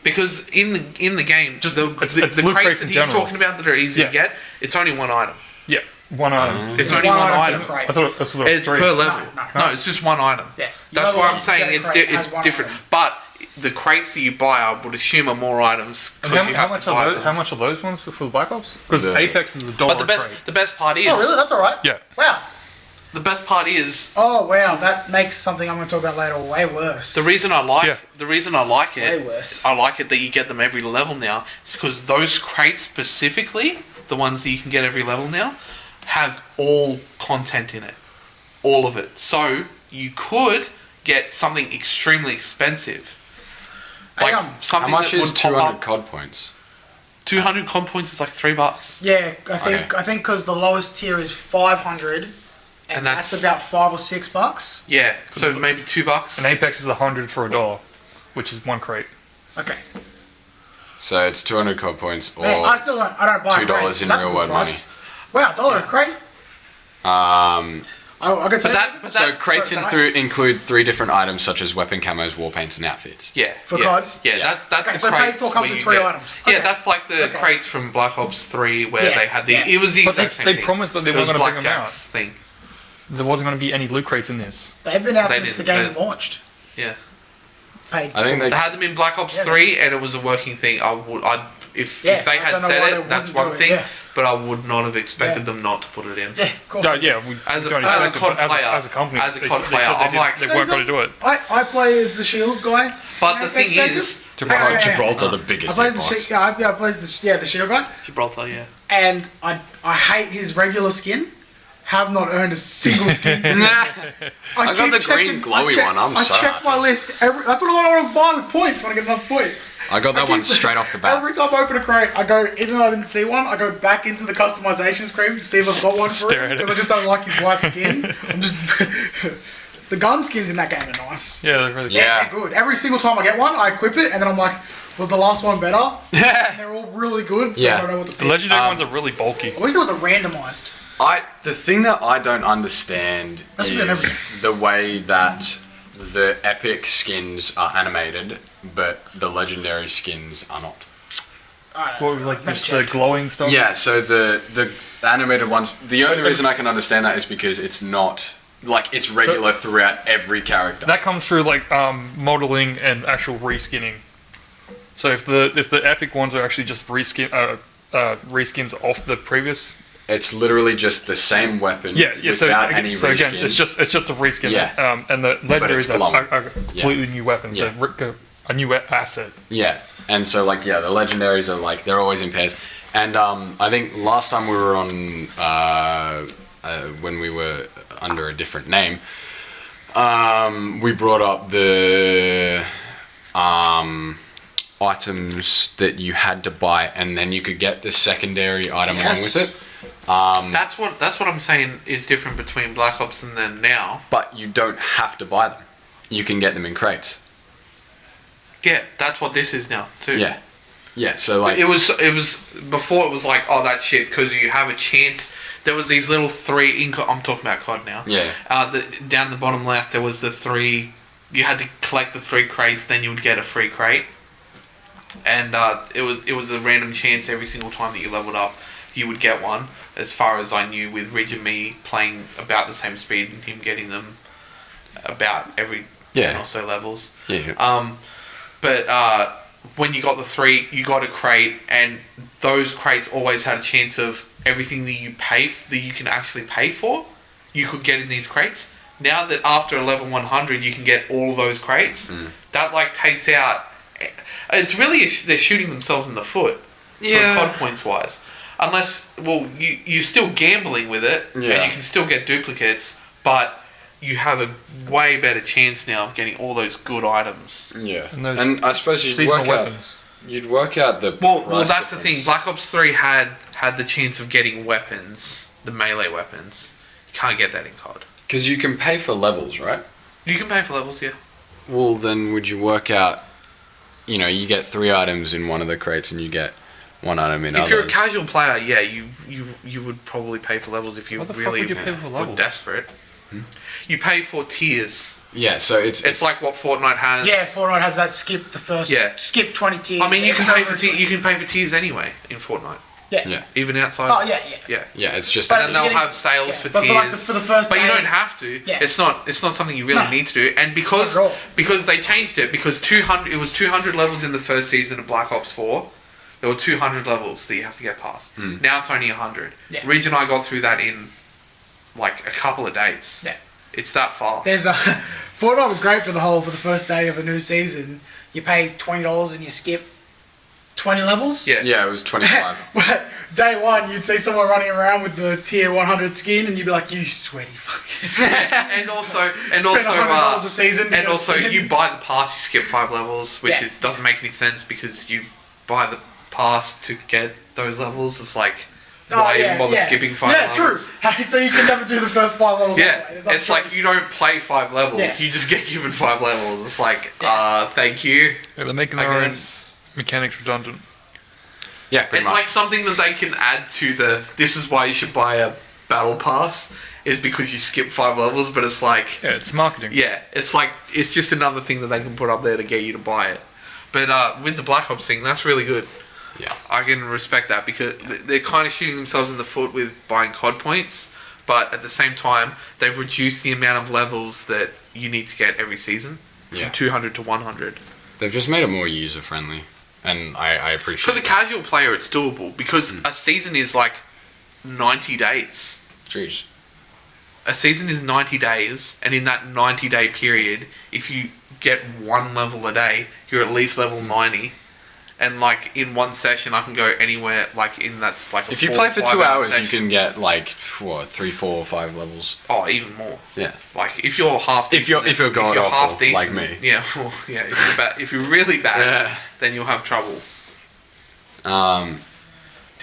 Speaker 2: Because in the game,
Speaker 4: Just-
Speaker 2: the
Speaker 4: it's
Speaker 2: crates
Speaker 4: loot
Speaker 2: that
Speaker 4: crates
Speaker 2: he's
Speaker 4: in general.
Speaker 2: talking about that are easy
Speaker 4: Yeah.
Speaker 2: to get, it's only one item.
Speaker 4: Yeah, one item.
Speaker 2: It's
Speaker 3: One
Speaker 2: only one
Speaker 3: item
Speaker 2: item.
Speaker 3: per crate.
Speaker 4: I thought it was
Speaker 2: It's
Speaker 4: three.
Speaker 2: per level.
Speaker 3: No.
Speaker 2: No, it's just one item.
Speaker 3: Yeah. You
Speaker 2: That's
Speaker 3: level
Speaker 2: why
Speaker 3: up,
Speaker 2: I'm
Speaker 3: you
Speaker 2: saying
Speaker 3: get a
Speaker 2: it's
Speaker 3: crate,
Speaker 2: it's
Speaker 3: has one
Speaker 2: different.
Speaker 3: item.
Speaker 2: But the crates that you buy, I would assume, are more items. 'Cause
Speaker 4: And
Speaker 2: you
Speaker 4: how
Speaker 2: have
Speaker 4: much
Speaker 2: to buy
Speaker 4: are those?
Speaker 2: them.
Speaker 4: How much are those ones for the Black Ops? Because
Speaker 1: The-
Speaker 4: Apex is $1
Speaker 2: But the
Speaker 4: a
Speaker 2: best
Speaker 4: crate.
Speaker 2: the best part is
Speaker 3: Oh, really? That's all right.
Speaker 4: Yeah.
Speaker 3: Wow.
Speaker 2: the best part is
Speaker 3: Oh, wow. That makes something I'm going to talk about later way worse.
Speaker 2: the reason I like
Speaker 4: Yeah.
Speaker 2: it.
Speaker 3: Way worse.
Speaker 2: I like it that you get them every level now. It's because those crates specifically, the ones that you can get every level now, have all content in it. All of it. So you could get something extremely expensive. Like
Speaker 3: Hey,
Speaker 1: How
Speaker 2: something
Speaker 1: much
Speaker 2: that
Speaker 1: is
Speaker 2: would pop
Speaker 1: 200
Speaker 2: up.
Speaker 1: COD points?
Speaker 2: 200 con points is like $3.
Speaker 3: Yeah, I think
Speaker 1: Okay.
Speaker 3: because the lowest tier is 500, and,
Speaker 2: And
Speaker 3: that's
Speaker 2: that's-
Speaker 3: about $5 or $6.
Speaker 2: Yeah, so maybe $2.
Speaker 4: And Apex is 100 for $1, which is one crate.
Speaker 3: Okay.
Speaker 1: So it's 200 COD points, or
Speaker 3: Man, I don't buy
Speaker 1: $2
Speaker 3: crates.
Speaker 1: in
Speaker 3: That's a
Speaker 1: real
Speaker 3: good
Speaker 1: world
Speaker 3: price. Wow, $1 a crate? I got to
Speaker 2: But
Speaker 1: so crates
Speaker 3: sorry,
Speaker 1: include 3 different items such as weapon camos, war paints, and outfits.
Speaker 2: Yeah.
Speaker 3: For
Speaker 2: yeah.
Speaker 3: COD?
Speaker 2: Yeah,
Speaker 1: Yeah.
Speaker 2: that's
Speaker 3: Okay,
Speaker 2: the
Speaker 3: so paid
Speaker 2: crates
Speaker 3: for comes
Speaker 2: where
Speaker 3: with
Speaker 2: you
Speaker 3: 3
Speaker 2: get-
Speaker 3: items.
Speaker 2: Yeah,
Speaker 3: Okay.
Speaker 2: that's like the
Speaker 3: Okay.
Speaker 2: crates from Black Ops 3 where
Speaker 3: Yeah,
Speaker 2: they had the.
Speaker 3: yeah.
Speaker 2: It was the
Speaker 4: But
Speaker 2: exact same
Speaker 4: they
Speaker 2: thing.
Speaker 4: promised that they
Speaker 2: It
Speaker 4: weren't
Speaker 2: was
Speaker 4: going to bring them out.
Speaker 2: Blackjack's thing.
Speaker 4: There wasn't going to be any loot crates in this.
Speaker 3: They've been out
Speaker 2: They
Speaker 3: since the
Speaker 2: didn't-
Speaker 3: game
Speaker 2: they-
Speaker 3: launched.
Speaker 2: Yeah.
Speaker 3: Paid.
Speaker 1: I think
Speaker 2: They had them in Black Ops
Speaker 3: Yeah.
Speaker 2: 3 and it was a working thing. If
Speaker 3: Yeah,
Speaker 2: they
Speaker 3: I
Speaker 2: had
Speaker 3: don't know
Speaker 2: said
Speaker 3: why
Speaker 2: it,
Speaker 3: they
Speaker 2: that's
Speaker 3: wouldn't
Speaker 2: one
Speaker 3: do it,
Speaker 2: thing.
Speaker 3: yeah.
Speaker 2: But I would not have expected
Speaker 3: Yeah.
Speaker 2: them not to put it in.
Speaker 3: Yeah, of course.
Speaker 4: No, yeah, we
Speaker 2: As a-
Speaker 4: don't
Speaker 2: as a
Speaker 4: expect it,
Speaker 2: COD
Speaker 4: but
Speaker 2: player-
Speaker 4: as a company,
Speaker 2: as a
Speaker 4: they
Speaker 2: COD
Speaker 4: said
Speaker 2: player,
Speaker 4: they
Speaker 2: I'm like-
Speaker 4: they weren't going to do it.
Speaker 3: I play as the shield guy.
Speaker 2: But the
Speaker 3: Apex
Speaker 2: thing
Speaker 3: Legends.
Speaker 2: is,
Speaker 4: Gibraltar-
Speaker 1: Gibraltar, the
Speaker 3: I
Speaker 1: biggest
Speaker 3: play
Speaker 1: hit
Speaker 3: the
Speaker 1: box.
Speaker 3: I play the shield guy,
Speaker 2: Gibraltar, yeah.
Speaker 3: and I hate his regular skin. Have not earned a single skin.
Speaker 1: Nah. I got
Speaker 3: keep
Speaker 1: the green glowy one, I'm
Speaker 3: I
Speaker 1: so
Speaker 3: check
Speaker 1: happy.
Speaker 3: my list that's what I want to buy with points when I get enough points.
Speaker 1: I got that one straight off the bat.
Speaker 3: Every time I open a crate, I go, even though I didn't see one, I go back into the customization screen to see if I've got one for
Speaker 4: Stare
Speaker 3: him,
Speaker 4: at it.
Speaker 3: because I just don't like his white skin. I'm just... the gun skins in that game are nice.
Speaker 4: Yeah, they're really
Speaker 1: Yeah.
Speaker 3: They're good. Every single time I get one, I equip it, and then I'm like, was the last one better? And they're all really good, so
Speaker 1: Yeah.
Speaker 3: I don't know what to
Speaker 4: The
Speaker 3: pick.
Speaker 4: legendary ones are really bulky.
Speaker 3: I wish there was a randomized.
Speaker 1: The thing that I don't understand
Speaker 3: That's been
Speaker 1: is
Speaker 3: everything.
Speaker 1: the way that the epic skins are animated, but the legendary skins are not.
Speaker 3: I don't
Speaker 4: What
Speaker 3: know.
Speaker 4: was like
Speaker 3: Never
Speaker 4: just the
Speaker 3: checked.
Speaker 4: glowing stuff?
Speaker 1: Yeah, so the animated ones. The only reason I can understand that is because it's not like it's regular throughout every character.
Speaker 4: That comes through like modeling and actual reskinning. So if the epic ones are actually just reskins off the previous.
Speaker 1: It's literally just the same weapon.
Speaker 4: Yeah.
Speaker 1: Without any
Speaker 4: so
Speaker 1: reskin.
Speaker 4: again, it's just a reskin.
Speaker 1: Yeah.
Speaker 4: And the legendaries are completely new weapons.
Speaker 1: Yeah.
Speaker 4: A new asset.
Speaker 1: Yeah, and so like the legendaries are like they're always in pairs, and I think last time we were on when we were under a different name, we brought up the items that you had to buy, and then you could get the secondary item along with it.
Speaker 2: That's what I'm saying is different between Black Ops and then now.
Speaker 1: But you don't have to buy them; you can get them in crates.
Speaker 2: Yeah, that's what this is now too.
Speaker 1: Yeah, yeah. So like
Speaker 2: it was before. It was like, oh, that shit, because you have a chance. There was these little three. I'm talking about COD now.
Speaker 1: Yeah.
Speaker 2: Down the bottom left, there was the three. You had to collect the 3 crates, then you would get a free crate. And it was a random chance every single time that you leveled up, you would get one. As far as I knew, with Ridge and me playing about the same speed and him getting them about every 10 or so levels.
Speaker 1: Yeah.
Speaker 2: But when you got the 3, you got a crate, and those crates always had a chance of everything that you can actually pay for, you could get in these crates. Now that after level 100 you can get all those crates, that like takes out. It's really they're shooting themselves in the foot. For COD points wise, unless you're still gambling with it, and you can still get duplicates, but you have a way better chance now of getting all those good items.
Speaker 1: Yeah, and I suppose you'd work out the
Speaker 2: well that's the thing. Black Ops 3 had the chance of getting weapons, the melee weapons. You can't get that in COD.
Speaker 1: Because you can pay for levels, right?
Speaker 2: You can pay for levels, yeah.
Speaker 1: Well, then would you work out, you get 3 items in one of the crates and you get 1 item in others?
Speaker 2: If you're a casual player, yeah, you would probably pay for levels if you really were desperate. You pay for tiers.
Speaker 1: Yeah, so it's
Speaker 2: like what Fortnite has.
Speaker 3: Yeah, Fortnite has that skip the first.
Speaker 2: Yeah.
Speaker 3: Skip 20 tiers.
Speaker 2: I mean, you can pay for tiers anyway in Fortnite.
Speaker 3: Yeah.
Speaker 2: Even outside.
Speaker 3: Oh yeah.
Speaker 1: Yeah, it's just.
Speaker 2: And then they'll have sales for tiers.
Speaker 3: For the first.
Speaker 2: But you don't have to.
Speaker 3: Yeah.
Speaker 2: It's not something you really need to do. And because they changed it, because it was 200 levels in the first season of Black Ops 4. There were 200 levels that you have to get past. Now it's only 100.
Speaker 3: Yeah.
Speaker 2: Ridge and I got through that in like a couple of days.
Speaker 3: Yeah.
Speaker 2: It's that fast.
Speaker 3: Fortnite was great for the first day of a new season. You pay $20 and you skip 20 levels.
Speaker 1: Yeah, it was 25.
Speaker 3: But day one, you'd see someone running around with the tier 100 skin, and you'd be like, "You sweaty fucking."
Speaker 2: and also,
Speaker 3: $100 a season.
Speaker 2: And also, you buy the pass, you skip 5 levels, which doesn't make any sense because you buy the pass to get those levels. It's like. Why even bother skipping 5 levels?
Speaker 3: Yeah, true. So you can never do the first 5 levels.
Speaker 2: Yeah,
Speaker 3: anyway.
Speaker 2: it's like you don't play 5 levels.
Speaker 3: Yeah.
Speaker 2: You just get given 5 levels. It's like, thank you.
Speaker 4: Yeah, they're making their own mechanics redundant.
Speaker 1: Yeah, pretty
Speaker 2: it's
Speaker 1: much.
Speaker 2: like something that they can add to this is why you should buy a battle pass, is because you skip 5 levels, but it's like...
Speaker 4: Yeah, it's marketing.
Speaker 2: Yeah, it's just another thing that they can put up there to get you to buy it. But with the Black Ops thing, that's really good.
Speaker 1: Yeah,
Speaker 2: I can respect that because they're kind of shooting themselves in the foot with buying COD points, but at the same time, they've reduced the amount of levels that you need to get every season from 200 to 100.
Speaker 1: They've just made it more user friendly, and I appreciate.
Speaker 2: For the casual player, it's doable because a season is like 90 days.
Speaker 1: Jeez.
Speaker 2: A season is 90 days, and in that 90-day period, if you get 1 level a day, you're at least level 90. And like in one session, I can go anywhere. Like that's like.
Speaker 1: If you play for 2 hours, you can get like 3, 4, or 5 levels.
Speaker 2: Oh, even more.
Speaker 1: Yeah.
Speaker 2: Like if you're half. Decent,
Speaker 1: if you're god awful like me.
Speaker 2: Yeah. Well, yeah. If you're really bad, then you'll have trouble. The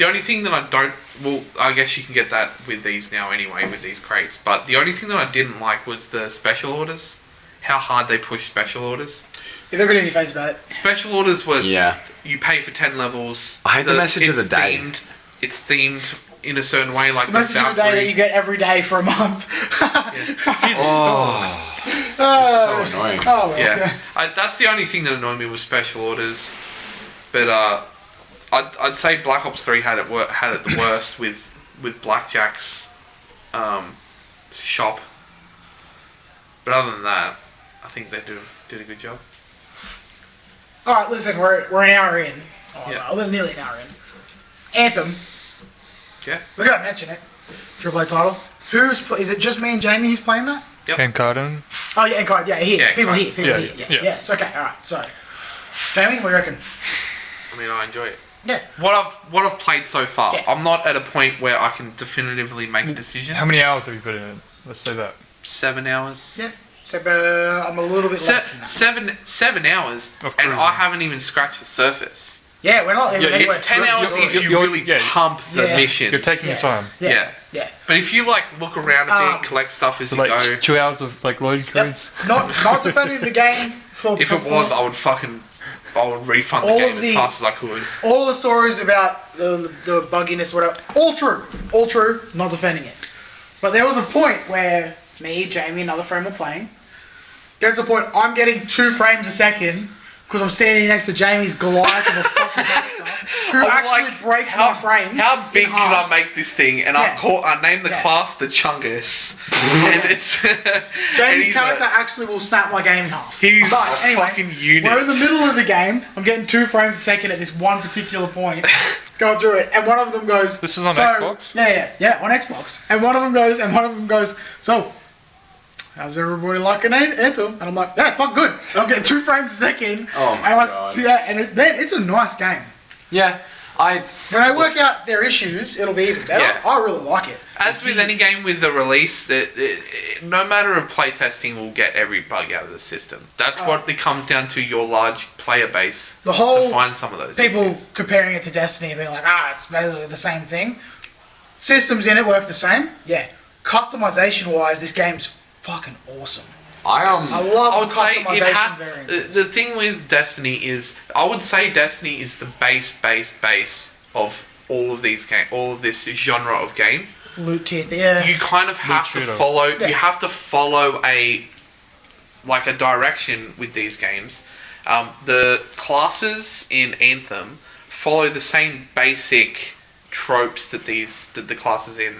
Speaker 2: only thing that I don't. Well, I guess you can get that with these now anyway with these crates. But the only thing that I didn't like was the special orders. How hard they push special orders.
Speaker 3: Yeah, they're in your face about it.
Speaker 2: Special orders were...
Speaker 1: Yeah.
Speaker 2: You pay for 10 levels.
Speaker 1: I hate the message of the day.
Speaker 2: It's themed in a certain way, like
Speaker 3: the message of the day that you get every day for a month.
Speaker 1: It's so annoying.
Speaker 3: Oh, well,
Speaker 2: yeah. That's the only thing that annoyed me was special orders. But I'd say Black Ops 3 had it the worst with Blackjack's shop. But other than that, I think they did a good job.
Speaker 3: All right, listen, we're an hour in.
Speaker 2: Yeah.
Speaker 3: Oh, nearly an hour in. Anthem.
Speaker 2: Yeah.
Speaker 3: We gotta mention it. Triple A title. Is it just me and Jamie who's playing that?
Speaker 2: Yep.
Speaker 4: And Carden.
Speaker 3: Oh yeah, and Card. Yeah, here.
Speaker 2: Yeah,
Speaker 3: People
Speaker 2: Card.
Speaker 3: here. People here. Yeah. Yes. Okay. All right. So, Jamie, what do you reckon?
Speaker 2: I mean, I enjoy it.
Speaker 3: Yeah.
Speaker 2: What I've played so far,
Speaker 3: Yeah.
Speaker 2: I'm not at a point where I can definitively make a decision.
Speaker 4: How many hours have you put in it? Let's say that.
Speaker 2: 7 hours.
Speaker 3: Yeah. So I'm a little bit less than that.
Speaker 2: 7 hours,
Speaker 4: Of
Speaker 2: and
Speaker 4: cruising.
Speaker 2: I haven't even scratched the surface.
Speaker 3: Yeah, we're not even
Speaker 4: Yeah,
Speaker 3: anywhere.
Speaker 2: It's 10 hours if you
Speaker 4: you're-
Speaker 2: really
Speaker 4: yeah.
Speaker 2: pump the
Speaker 3: Yeah.
Speaker 2: missions.
Speaker 4: You're taking your time.
Speaker 3: Yeah. Yeah.
Speaker 2: But if you like look around a bit, collect stuff as
Speaker 4: So
Speaker 2: you
Speaker 4: like
Speaker 2: go.
Speaker 4: 2 hours of like loading screens.
Speaker 3: Not defending the game for.
Speaker 2: If it was, I would refund the
Speaker 3: All
Speaker 2: game
Speaker 3: of
Speaker 2: as fast as I could.
Speaker 3: all the stories about the bugginess, whatever, all true. Not defending it, but there was a point where me, Jamie, another friend were playing. There's a point I'm getting 2 frames a second because I'm standing next to Jamie's Goliath of a fucking character who
Speaker 2: I'm
Speaker 3: actually
Speaker 2: like,
Speaker 3: breaks my frames.
Speaker 2: How big
Speaker 3: in
Speaker 2: can I
Speaker 3: half.
Speaker 2: make this thing? And
Speaker 3: Yeah.
Speaker 2: I named the
Speaker 3: Yeah.
Speaker 2: class the Chungus. And it's and
Speaker 3: Jamie's
Speaker 2: he's
Speaker 3: character
Speaker 2: a-
Speaker 3: actually will snap my game in half.
Speaker 2: He's
Speaker 3: But
Speaker 2: a
Speaker 3: anyway,
Speaker 2: fucking unit.
Speaker 3: We're in the middle of the game. I'm getting 2 frames a second at this one particular point, going through it, and one of them goes.
Speaker 4: This is on Xbox?
Speaker 3: Yeah, on Xbox. And one of them goes. So, how's everybody liking Anthem? And I'm like, yeah, fuck good. I'm getting 2 frames a second.
Speaker 1: Oh my
Speaker 3: and
Speaker 1: God.
Speaker 3: Man, it's a nice game.
Speaker 1: Yeah,
Speaker 3: When they work out their issues, it'll be even better.
Speaker 2: Yeah.
Speaker 3: I really like it.
Speaker 2: As with any game with the release, no matter of playtesting will get every bug out of the system. That's what it comes down to, your large player base
Speaker 3: The whole
Speaker 2: to find some of those
Speaker 3: people
Speaker 2: issues.
Speaker 3: comparing it to Destiny and being like, it's basically the same thing. Systems in it work the same. Yeah. Customization wise, this game's fucking awesome. I
Speaker 2: I
Speaker 3: love
Speaker 2: would
Speaker 3: the
Speaker 2: say it
Speaker 3: customization
Speaker 2: has.
Speaker 3: variances.
Speaker 2: The thing with Destiny is, I would say Destiny is the base of all of these all of this genre of game.
Speaker 3: Loot tier, yeah.
Speaker 2: You kind of have to
Speaker 4: shooter.
Speaker 2: follow.
Speaker 3: Yeah.
Speaker 2: You have to follow a direction with these games. The classes in Anthem follow the same basic tropes that the classes in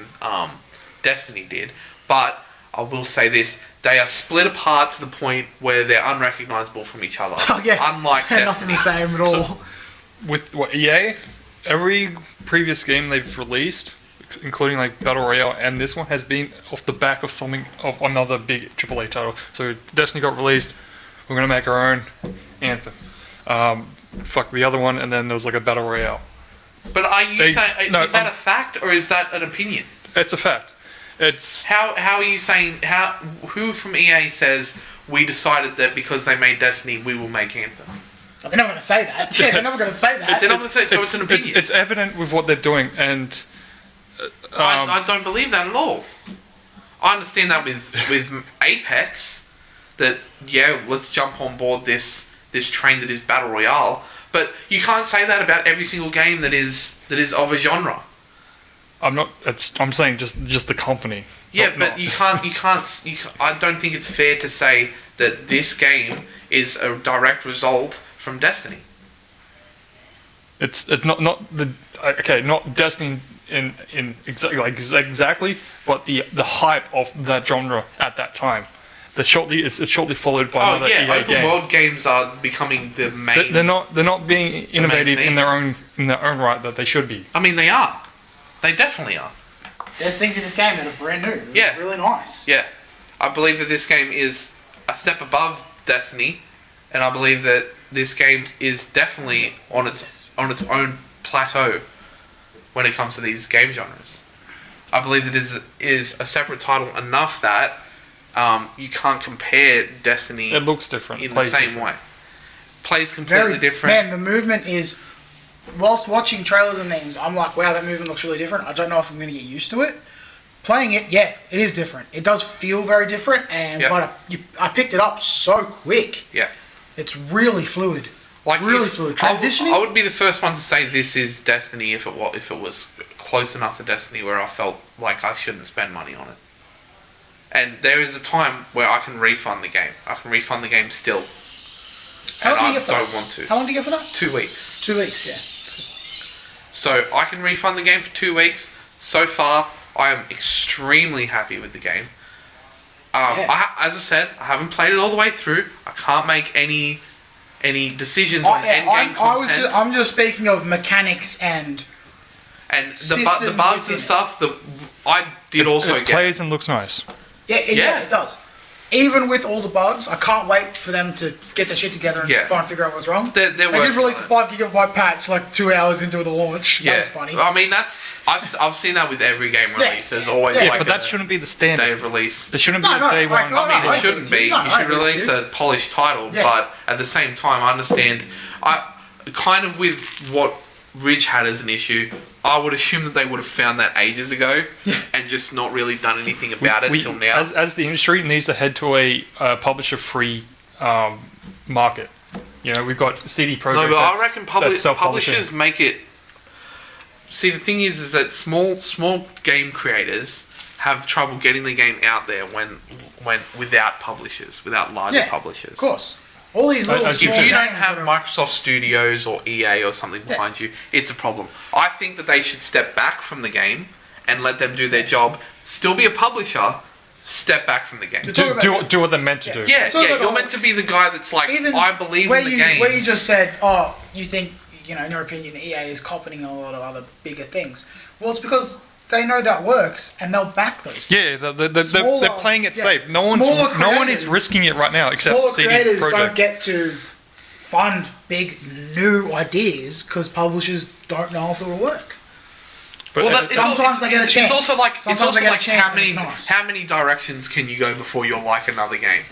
Speaker 2: Destiny did, but I will say this: they are split apart to the point where they're unrecognizable from each other.
Speaker 3: Oh, yeah.
Speaker 2: Unlike
Speaker 3: They're nothing the
Speaker 2: Destiny.
Speaker 3: same at all.
Speaker 4: With what EA, every previous game they've released, including like Battle Royale, and this one has been off the back of another big AAA title. So Destiny got released, we're gonna make our own Anthem. Fuck the other one, and then there was like a Battle Royale.
Speaker 2: But are you saying
Speaker 4: no,
Speaker 2: is that a fact or is that an opinion?
Speaker 4: It's a fact. It's
Speaker 2: How are you saying who from EA says we decided that because they made Destiny we will make Anthem?
Speaker 3: They're never going to say that. Yeah, they're never going to say that.
Speaker 2: It's an opinion.
Speaker 4: It's evident with what they're doing, and
Speaker 2: I don't believe that at all. I understand that with Apex, that let's jump on board this train that is Battle Royale, but you can't say that about every single game that is of a genre.
Speaker 4: I'm saying just the company.
Speaker 2: Yeah, but you can't. I don't think it's fair to say that this game is a direct result from Destiny.
Speaker 4: It's not Destiny in exactly, but the hype of that genre at that time. It's shortly followed by another EA
Speaker 2: open
Speaker 4: game.
Speaker 2: world games are becoming the main.
Speaker 4: They're not being innovative
Speaker 2: thing.
Speaker 4: in their own right that they should be.
Speaker 2: I mean, they are. They definitely are.
Speaker 3: There's things in this game that are brand new.
Speaker 2: Yeah.
Speaker 3: Really nice.
Speaker 2: Yeah, I believe that this game is a step above Destiny, and I believe that this game is definitely on its own plateau when it comes to these game genres. I believe that it is a separate title enough that you can't compare Destiny
Speaker 4: It looks different.
Speaker 2: in the
Speaker 4: plays
Speaker 2: same
Speaker 4: different.
Speaker 2: way. Plays completely different.
Speaker 3: Man, the movement is. Whilst watching trailers and things, I'm like, wow, that movement looks really different. I don't know if I'm going to get used to it. Playing it, yeah, it is different. It does feel very different, but I picked it up so quick.
Speaker 2: Yeah.
Speaker 3: It's really fluid.
Speaker 2: Really
Speaker 3: fluid.
Speaker 2: I would be the first one to say this is Destiny if it was close enough to Destiny where I felt like I shouldn't spend money on it. And there is a time where I can refund the game. I can refund the game still.
Speaker 3: How long do you
Speaker 2: And I
Speaker 3: get for that?
Speaker 2: don't want to.
Speaker 3: How long do you get for that?
Speaker 2: 2 weeks.
Speaker 3: 2 weeks, yeah.
Speaker 2: So I can refund the game for 2 weeks. So far, I am extremely happy with the game. As I said, I haven't played it all the way through. I can't make any decisions on end game content.
Speaker 3: I'm just speaking of mechanics and
Speaker 2: the bugs and stuff. I did also
Speaker 4: it
Speaker 2: get.
Speaker 4: plays and looks nice.
Speaker 3: Yeah, it does. Even with all the bugs, I can't wait for them to get their shit together and try and figure out what's wrong.
Speaker 2: They
Speaker 3: did release a 5 gigabyte patch like 2 hours into the launch.
Speaker 2: Yeah,
Speaker 3: that was funny.
Speaker 2: I mean, I've seen that with every game release. There's always
Speaker 4: Yeah,
Speaker 2: like
Speaker 4: but that shouldn't be the standard.
Speaker 2: day of release.
Speaker 4: There shouldn't be a day one.
Speaker 2: I mean, it shouldn't be. You should release a polished title, but at the same time, I understand. I kind of with what Ridge had as an issue. I would assume that they would have found that ages ago and just not really done anything about it till now.
Speaker 4: As the industry needs to head to a publisher-free market. You know, we've got CD Projekt.
Speaker 2: No, but I reckon
Speaker 4: publishers
Speaker 2: publishers make it. See, the thing is that small game creators have trouble getting the game out there when without publishers, without larger publishers.
Speaker 3: Of course. All these little
Speaker 2: If you
Speaker 3: small
Speaker 2: don't
Speaker 3: games
Speaker 2: have
Speaker 3: that are-
Speaker 2: Microsoft Studios or EA or something behind you, it's a problem. I think that they should step back from the game and let them do their job. Still be a publisher. Step back from the game.
Speaker 4: Do what they're meant to do.
Speaker 2: Yeah, you're meant to be the guy that's like, I believe in the game.
Speaker 3: Where you just said, oh, you think, in your opinion, EA is copying a lot of other bigger things. Well, it's because they know that works and they'll back those things.
Speaker 4: Yeah, they're playing it safe. No one is risking it right now except
Speaker 3: smaller
Speaker 4: CD
Speaker 3: creators
Speaker 4: Projekt.
Speaker 3: don't get to fund big new ideas because publishers don't know if it will work.
Speaker 4: But
Speaker 3: sometimes they get a chance.
Speaker 2: It's also like
Speaker 3: Sometimes they get a chance
Speaker 2: how many directions can you go before you're like another game?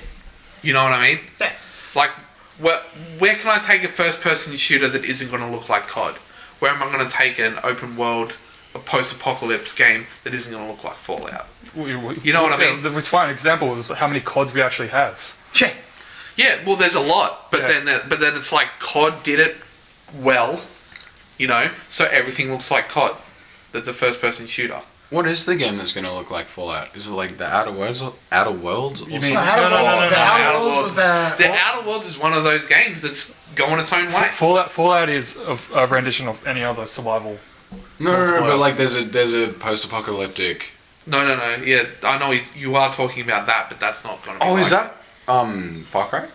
Speaker 2: You know what I mean?
Speaker 3: Yeah.
Speaker 2: Like, where can I take a first-person shooter that isn't going to look like COD? Where am I going to take an open world, a post-apocalypse game that isn't going to look like Fallout? You know what I mean?
Speaker 4: The fine example is how many CODs we actually have.
Speaker 3: Check.
Speaker 2: Yeah, well, there's a lot, but then it's like COD did it well, so everything looks like COD. That's a first-person shooter.
Speaker 1: What is the game that's going to look like Fallout? Is it like the Outer Worlds? Outer Worlds?
Speaker 4: You mean-
Speaker 3: The
Speaker 2: Outer Worlds is one of those games that's going its own way.
Speaker 4: Fallout is a rendition of any other survival.
Speaker 1: No, but like there's a post-apocalyptic.
Speaker 2: No. Yeah, I know you are talking about that, but that's not going to be.
Speaker 1: Oh,
Speaker 2: like
Speaker 1: is that Far Cry?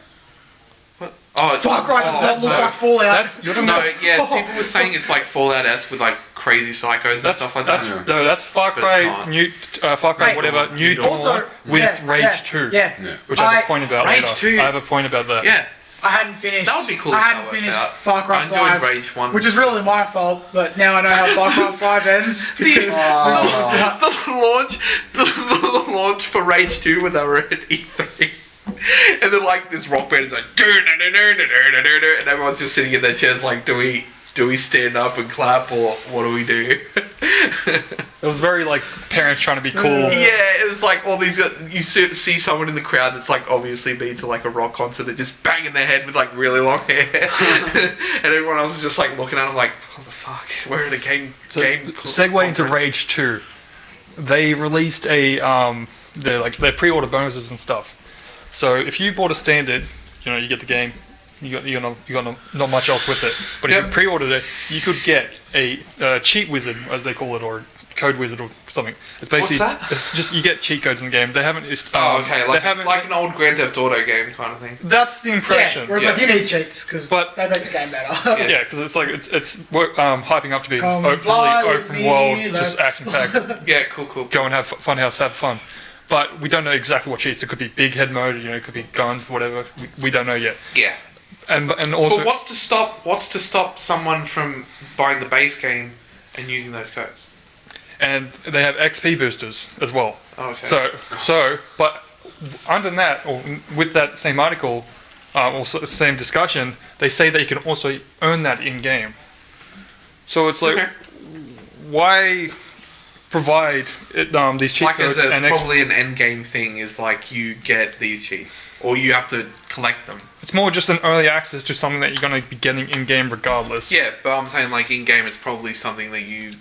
Speaker 2: What? Oh,
Speaker 3: Far Cry does not look like Fallout.
Speaker 2: People were saying it's like Fallout-esque with like crazy psychos and stuff like that.
Speaker 4: That's Far Cry, Far Cry, whatever, New Dawn
Speaker 3: Also,
Speaker 4: with Rage 2.
Speaker 3: Yeah.
Speaker 4: Which I have a point about
Speaker 2: Rage
Speaker 4: later.
Speaker 2: 2.
Speaker 4: I have a point about that.
Speaker 2: Yeah.
Speaker 3: I hadn't finished.
Speaker 2: That would be cool.
Speaker 3: I hadn't finished Far Cry
Speaker 2: I enjoyed
Speaker 3: 5,
Speaker 2: Rage 1.
Speaker 3: which is really my fault. But now I know how Far Cry 5 ends because
Speaker 2: the launch for Rage 2 when they were at E3. And then like this rock band is like and everyone's just sitting in their chairs like, do we stand up and clap or what do we do?
Speaker 4: It was very like parents trying to be cool.
Speaker 2: Yeah, it was like all these. You see someone in the crowd that's like obviously been to like a rock concert and just banging their head with like really long hair, and everyone else is just like looking at them like, what the fuck? We're in a game.
Speaker 4: Segue into Rage 2. They released their pre-order bonuses and stuff. So if you bought a standard, you get the game. You got not much else with it. But if you pre-ordered it, you could get a cheat wizard, as they call it, or code wizard or something. It's basically
Speaker 2: What's that?
Speaker 4: It's just you get cheat codes in the game. They haven't.
Speaker 2: Okay, like an old Grand Theft Auto game kind of thing.
Speaker 4: That's the impression.
Speaker 3: where it's like you need cheats because they make the game better.
Speaker 4: Yeah, because it's like it's hyping up to be this
Speaker 3: Come
Speaker 4: really
Speaker 3: fly with
Speaker 4: open
Speaker 3: me,
Speaker 4: world,
Speaker 3: let's
Speaker 4: just action packed.
Speaker 2: Yeah, cool.
Speaker 4: Go and have funhouse, have fun. But we don't know exactly what cheats. It could be big head mode. It could be guns, whatever. We don't know yet.
Speaker 2: Yeah.
Speaker 4: And also.
Speaker 2: But what's to stop someone from buying the base game and using those codes?
Speaker 4: And they have XP boosters as well.
Speaker 2: Oh, okay.
Speaker 4: But under that, or with that same article, also same discussion, they say that you can also earn that in game. So it's like, why provide these cheat codes?
Speaker 2: Like
Speaker 4: and
Speaker 2: probably an end game thing is like you get these cheats, or you have to collect them.
Speaker 4: It's more just an early access to something that you're going to be getting in game regardless.
Speaker 2: Yeah, but I'm saying like in game, it's probably something that you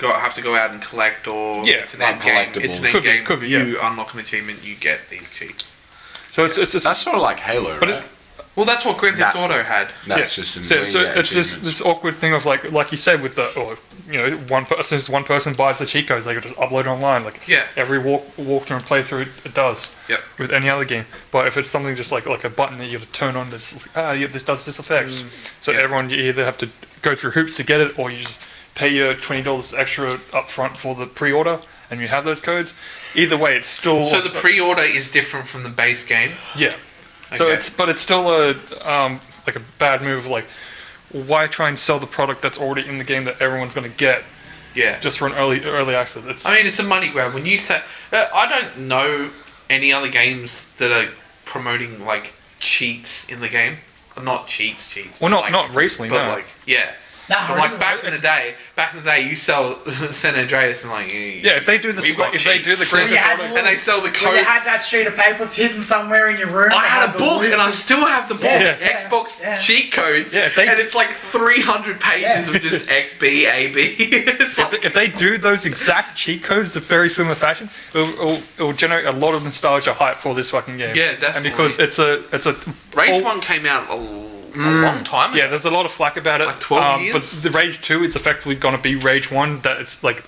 Speaker 2: have to go out and collect, or it's an end game. It's an end game.
Speaker 4: Could be,
Speaker 2: You unlock an achievement, you get these cheats.
Speaker 4: So it's
Speaker 1: that's sort of like Halo, right?
Speaker 2: Well, that's what Grand Theft Auto had.
Speaker 1: That's just
Speaker 4: it's just this awkward thing of like you said with the one person buys the cheat codes, they could just upload it online. Like
Speaker 2: Yeah.
Speaker 4: every walkthrough and playthrough it does.
Speaker 2: Yep.
Speaker 4: With any other game, but if it's something just like a button that you have to turn on, that's like, this does this effect. So
Speaker 2: Yeah.
Speaker 4: everyone, you either have to go through hoops to get it, or you just pay your $20 extra up front for the pre-order, and you have those codes. Either way, it's still
Speaker 2: So the pre-order is different from the base game.
Speaker 4: yeah. So
Speaker 2: Okay.
Speaker 4: it's still a like a bad move. Like, why try and sell the product that's already in the game that everyone's going to get
Speaker 2: Yeah.
Speaker 4: just for an early access?
Speaker 2: I mean, it's a money grab. When you say, I don't know any other games that are promoting like cheats in the game. Not cheats.
Speaker 4: well,
Speaker 2: but,
Speaker 4: not recently,
Speaker 2: but
Speaker 4: no.
Speaker 2: like yeah.
Speaker 3: Nah,
Speaker 2: But like back in the day, you sell San Andreas and like
Speaker 4: Yeah, if they do this,
Speaker 2: we've got
Speaker 4: if they do the
Speaker 2: cheats.
Speaker 4: Grand
Speaker 3: Yeah,
Speaker 4: Theft
Speaker 3: you
Speaker 4: Auto,
Speaker 3: had
Speaker 2: and they sell the
Speaker 3: When
Speaker 2: code.
Speaker 3: you had that sheet of papers hidden somewhere in your room.
Speaker 2: I
Speaker 3: that
Speaker 2: had a
Speaker 3: the
Speaker 2: book
Speaker 3: list
Speaker 2: and I
Speaker 3: of-
Speaker 2: still have the book.
Speaker 3: Yeah,
Speaker 2: Xbox
Speaker 3: yeah.
Speaker 2: cheat codes.
Speaker 4: Yeah, if they-
Speaker 2: and it's like 300 pages
Speaker 3: Yeah.
Speaker 2: of just XB, AB. It's like,
Speaker 4: if they do those exact cheat codes in very similar fashion, it'll generate a lot of nostalgia hype for this fucking game.
Speaker 2: Yeah,
Speaker 4: And
Speaker 2: definitely.
Speaker 4: because it's a
Speaker 2: Rage
Speaker 4: all-
Speaker 2: 1 came out a long time ago.
Speaker 4: Yeah, there's a lot of flack about it.
Speaker 2: Like 12 years?
Speaker 4: But the Rage 2 is effectively going to be Rage 1. That it's like,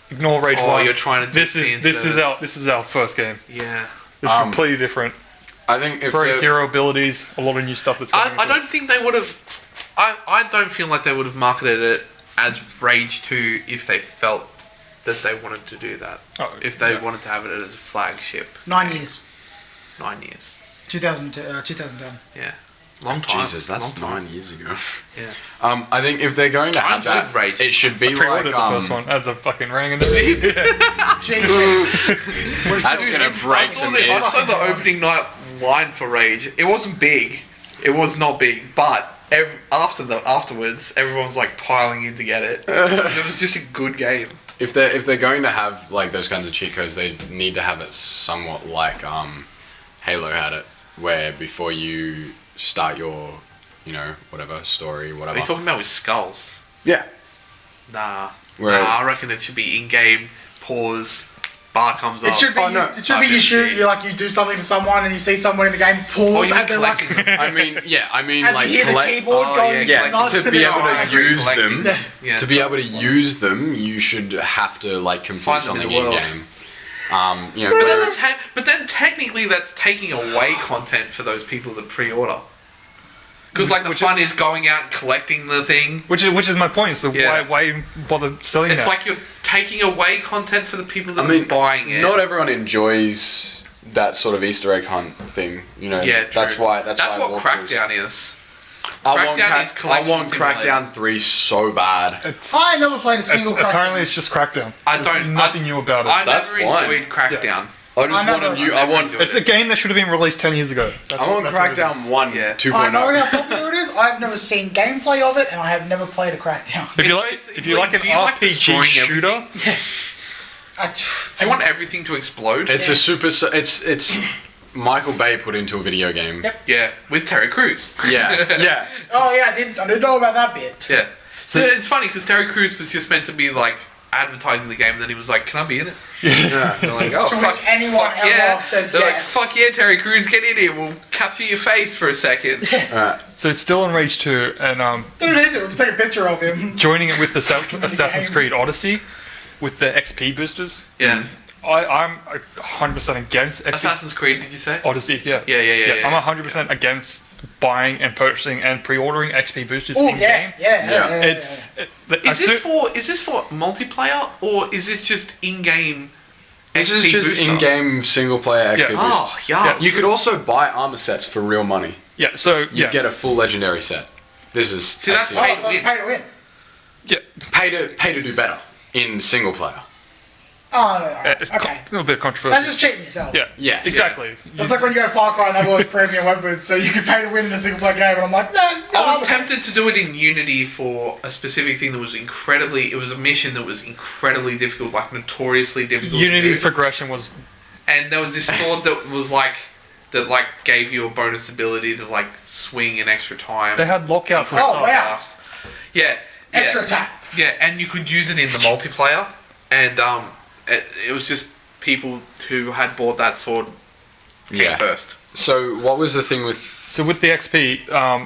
Speaker 4: ignore Rage
Speaker 2: Oh,
Speaker 4: 1.
Speaker 2: you're trying to do
Speaker 4: This is our first game.
Speaker 2: Yeah.
Speaker 4: It's completely different.
Speaker 1: I think if
Speaker 4: Very
Speaker 1: they're-
Speaker 4: hero abilities, a lot of new stuff that's coming.
Speaker 2: I don't think they would have. I don't feel like they would have marketed it as Rage 2 if they felt that they wanted to do that.
Speaker 4: Oh,
Speaker 2: If they
Speaker 4: yeah.
Speaker 2: wanted to have it as a flagship.
Speaker 3: 9 years.
Speaker 2: 9 years.
Speaker 3: 2010.
Speaker 2: Yeah. Long time.
Speaker 1: Jesus, that's
Speaker 2: Long time.
Speaker 1: 9 years ago.
Speaker 2: Yeah.
Speaker 1: I think if they're going to
Speaker 2: I
Speaker 1: have
Speaker 2: enjoyed
Speaker 1: that,
Speaker 2: Rage.
Speaker 1: it should be
Speaker 4: Pre-ordered
Speaker 1: like
Speaker 4: the first one. Had the fucking ring and everything.
Speaker 3: Jesus.
Speaker 1: That's gonna break some
Speaker 2: I
Speaker 1: ears.
Speaker 2: saw the opening night line for Rage. It wasn't big. It was not big, but afterwards, everyone was like piling in to get it. It was just a good game.
Speaker 1: If they're going to have like those kinds of cheat codes, they need to have it somewhat like Halo had it, where before you start your, whatever story,
Speaker 2: Are
Speaker 1: whatever.
Speaker 2: you talking about with skulls?
Speaker 1: Yeah.
Speaker 2: Nah.
Speaker 1: Where-
Speaker 2: I reckon it should be in-game, pause, bar comes up.
Speaker 3: It should be.
Speaker 1: Oh, no.
Speaker 3: It should be you shoot. You do something to someone and you see someone in the game pause
Speaker 2: you're
Speaker 3: and they're like,
Speaker 2: collecting them.
Speaker 1: I mean,
Speaker 3: as
Speaker 1: like
Speaker 3: you hear the
Speaker 1: collect.
Speaker 3: keyboard
Speaker 2: Oh,
Speaker 3: going
Speaker 2: yeah,
Speaker 3: nuts
Speaker 1: to
Speaker 3: and
Speaker 1: be
Speaker 3: they're
Speaker 1: able
Speaker 3: like-
Speaker 1: to use
Speaker 2: collecting.
Speaker 1: them.
Speaker 2: Yeah.
Speaker 1: To be able to use them, you should have to like complete
Speaker 2: Find them in
Speaker 1: something
Speaker 2: the
Speaker 1: in
Speaker 2: world.
Speaker 1: game.
Speaker 2: But then technically that's taking away content for those people that pre-order. Because like the fun is going out and collecting the thing.
Speaker 4: which is my point. So
Speaker 2: Yeah.
Speaker 4: why even bother selling
Speaker 2: It's
Speaker 4: that?
Speaker 2: like you're taking away content for the people that
Speaker 1: I mean,
Speaker 2: are buying it.
Speaker 1: not everyone enjoys that sort of Easter egg hunt thing.
Speaker 2: Yeah, true.
Speaker 1: That's why.
Speaker 2: That's what
Speaker 1: walkthroughs-
Speaker 2: Crackdown is.
Speaker 1: I want,
Speaker 2: Crackdown is
Speaker 1: I
Speaker 2: collection
Speaker 1: want
Speaker 2: simulator.
Speaker 1: Crackdown 3 so bad.
Speaker 4: It's,
Speaker 3: I never played a single Crackdown.
Speaker 4: apparently it's just Crackdown.
Speaker 2: I
Speaker 4: There's
Speaker 2: don't-
Speaker 4: nothing new about it.
Speaker 2: I
Speaker 1: That's
Speaker 2: never
Speaker 1: fine.
Speaker 2: enjoyed Crackdown.
Speaker 1: I just
Speaker 3: I
Speaker 1: want
Speaker 3: never-
Speaker 1: a new.
Speaker 2: I
Speaker 1: I
Speaker 2: never
Speaker 1: want.
Speaker 2: enjoyed
Speaker 4: It's a game that should have been released 10 years ago.
Speaker 1: I want
Speaker 4: that's what it
Speaker 1: Crackdown
Speaker 4: is.
Speaker 1: 1
Speaker 2: Yeah.
Speaker 1: 2.0.
Speaker 3: I know how popular it is. I've never seen gameplay of it, and I have never played a Crackdown.
Speaker 4: If you
Speaker 2: It's
Speaker 4: like, if you like an
Speaker 2: basically- do you like
Speaker 4: RPG
Speaker 2: destroying
Speaker 4: shooter,
Speaker 2: everything? Do you want everything to explode?
Speaker 1: It's a super. It's Michael Bay put into a video game.
Speaker 3: Yep.
Speaker 2: Yeah, with Terry Crews.
Speaker 1: Yeah.
Speaker 3: Oh yeah, I did know about that bit.
Speaker 2: Yeah. So it's funny because Terry Crews was just meant to be like advertising the game, and then he was like, "Can I be in it?"
Speaker 1: Yeah.
Speaker 2: They're like, "Oh,
Speaker 3: To
Speaker 2: fuck,
Speaker 3: which anyone
Speaker 2: fuck
Speaker 3: ever
Speaker 2: yeah."
Speaker 3: says
Speaker 2: They're
Speaker 3: yes.
Speaker 2: like, "Fuck yeah, Terry Crews, get in here. We'll capture your face for a second."
Speaker 1: Alright.
Speaker 4: so it's still in Rage 2, and
Speaker 3: Don't need to. Just take a picture of him.
Speaker 4: joining it with the Assassin's
Speaker 3: game.
Speaker 4: Creed Odyssey, with the XP boosters.
Speaker 2: Yeah.
Speaker 4: I'm 100% against XP
Speaker 2: Assassin's Creed, did you say?
Speaker 4: Odyssey. Yeah.
Speaker 2: Yeah.
Speaker 4: I'm 100% against buying and purchasing and pre-ordering XP boosters
Speaker 3: Oh
Speaker 4: in
Speaker 3: yeah,
Speaker 4: game.
Speaker 3: yeah.
Speaker 4: It's
Speaker 2: Is this for multiplayer or is this just in-game?
Speaker 1: This is
Speaker 2: XP
Speaker 1: just
Speaker 2: booster?
Speaker 1: in-game single-player XP
Speaker 4: Yeah.
Speaker 1: boost.
Speaker 2: Oh, yeah.
Speaker 1: You could also buy armor sets for real money.
Speaker 4: yeah. So
Speaker 1: You
Speaker 4: yeah,
Speaker 1: get a full legendary set. This is
Speaker 2: See, that's
Speaker 1: actually-
Speaker 3: Oh, so it's pay to win.
Speaker 4: yeah.
Speaker 1: pay to do better in single player.
Speaker 3: Oh, no.
Speaker 4: It's
Speaker 3: Okay.
Speaker 4: a little bit controversial.
Speaker 3: That's just cheating yourself.
Speaker 4: yeah.
Speaker 1: Yes.
Speaker 4: Exactly.
Speaker 3: It's like when you go to Far Cry and they have all these premium weapons, so you can pay to win in a single player game, and I'm like, no.
Speaker 2: I was tempted to do it in Unity for a specific thing that was it was a mission that was incredibly difficult, like notoriously difficult
Speaker 4: Unity's
Speaker 2: to do.
Speaker 4: progression was
Speaker 2: And there was this sword that was that gave you a bonus ability to like swing an extra time.
Speaker 4: they had lockout for
Speaker 3: Oh,
Speaker 4: stuff.
Speaker 3: wow.
Speaker 2: Fast. Yeah.
Speaker 3: Extra
Speaker 2: yeah.
Speaker 3: attack.
Speaker 2: Yeah, and you could use it in the multiplayer, and it was just people who had bought that sword came
Speaker 1: Yeah.
Speaker 2: first.
Speaker 1: So what was the thing with?
Speaker 4: So with the XP,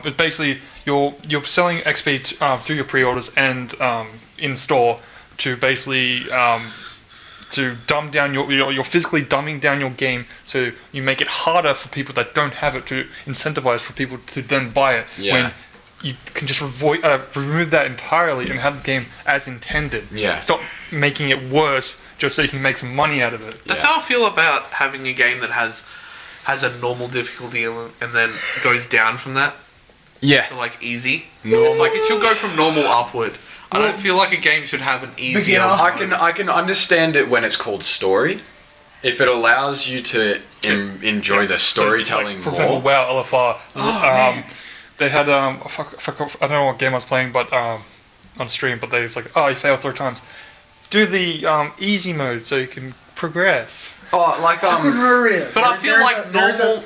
Speaker 4: it's basically you're selling XP through your pre-orders and in store to basically to dumb down you're physically dumbing down your game, so you make it harder for people that don't have it to incentivize for people to then buy it.
Speaker 1: Yeah.
Speaker 4: When you can just remove that entirely and have the game as intended.
Speaker 1: Yeah.
Speaker 4: Stop making it worse just so you can make some money out of it.
Speaker 2: That's
Speaker 1: Yeah.
Speaker 2: how I feel about having a game that has a normal difficulty and then goes down from that
Speaker 1: Yeah.
Speaker 2: to like easy. It's like it should go from normal upward. I don't feel like a game should have an easier.
Speaker 3: Beginner.
Speaker 1: I can understand it when it's called story. If it allows you to enjoy the storytelling
Speaker 4: for
Speaker 1: more.
Speaker 4: example, WoW LFR.
Speaker 3: man.
Speaker 4: They had I don't know what game I was playing, but on stream. But it's like, oh, you failed 3 times. Do the easy mode so you can progress.
Speaker 1: Oh, like
Speaker 3: I couldn't remember it.
Speaker 2: But I feel like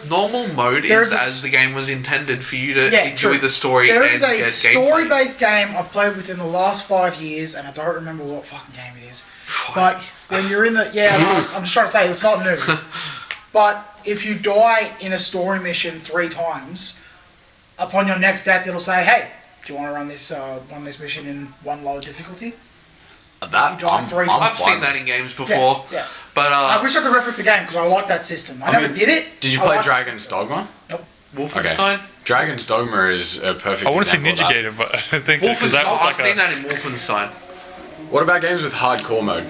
Speaker 2: normal mode
Speaker 3: there's
Speaker 2: is
Speaker 3: a-
Speaker 2: as the game was intended for you to
Speaker 3: Yeah,
Speaker 2: enjoy
Speaker 3: true.
Speaker 2: the story
Speaker 3: There
Speaker 2: and
Speaker 3: is a
Speaker 2: get gameplay.
Speaker 3: story-based game I've played within the last 5 years, and I don't remember what fucking game it is. But when you're in the I'm just trying to say it's not new. But if you die in a story mission 3 times, upon your next death, it'll say, "Hey, do you want to run this mission in 1 lower difficulty?"
Speaker 1: that.
Speaker 3: You die 3 times.
Speaker 2: I've seen that in games before.
Speaker 3: Yeah.
Speaker 2: But
Speaker 3: I wish I could reference the game because I like that system. I never
Speaker 1: mean,
Speaker 3: did it.
Speaker 1: Did you
Speaker 3: I
Speaker 1: play
Speaker 3: like that
Speaker 1: Dragon's
Speaker 3: system.
Speaker 1: Dogma?
Speaker 2: Wolfenstein.
Speaker 1: Dragon's Dogma is a perfect
Speaker 4: I want to see
Speaker 1: example of that.
Speaker 4: Ninja Gaiden, but I don't think because
Speaker 2: Wolfenstein.
Speaker 4: that was
Speaker 2: I've
Speaker 4: like
Speaker 2: seen that in Wolfenstein.
Speaker 1: What about games with hardcore mode?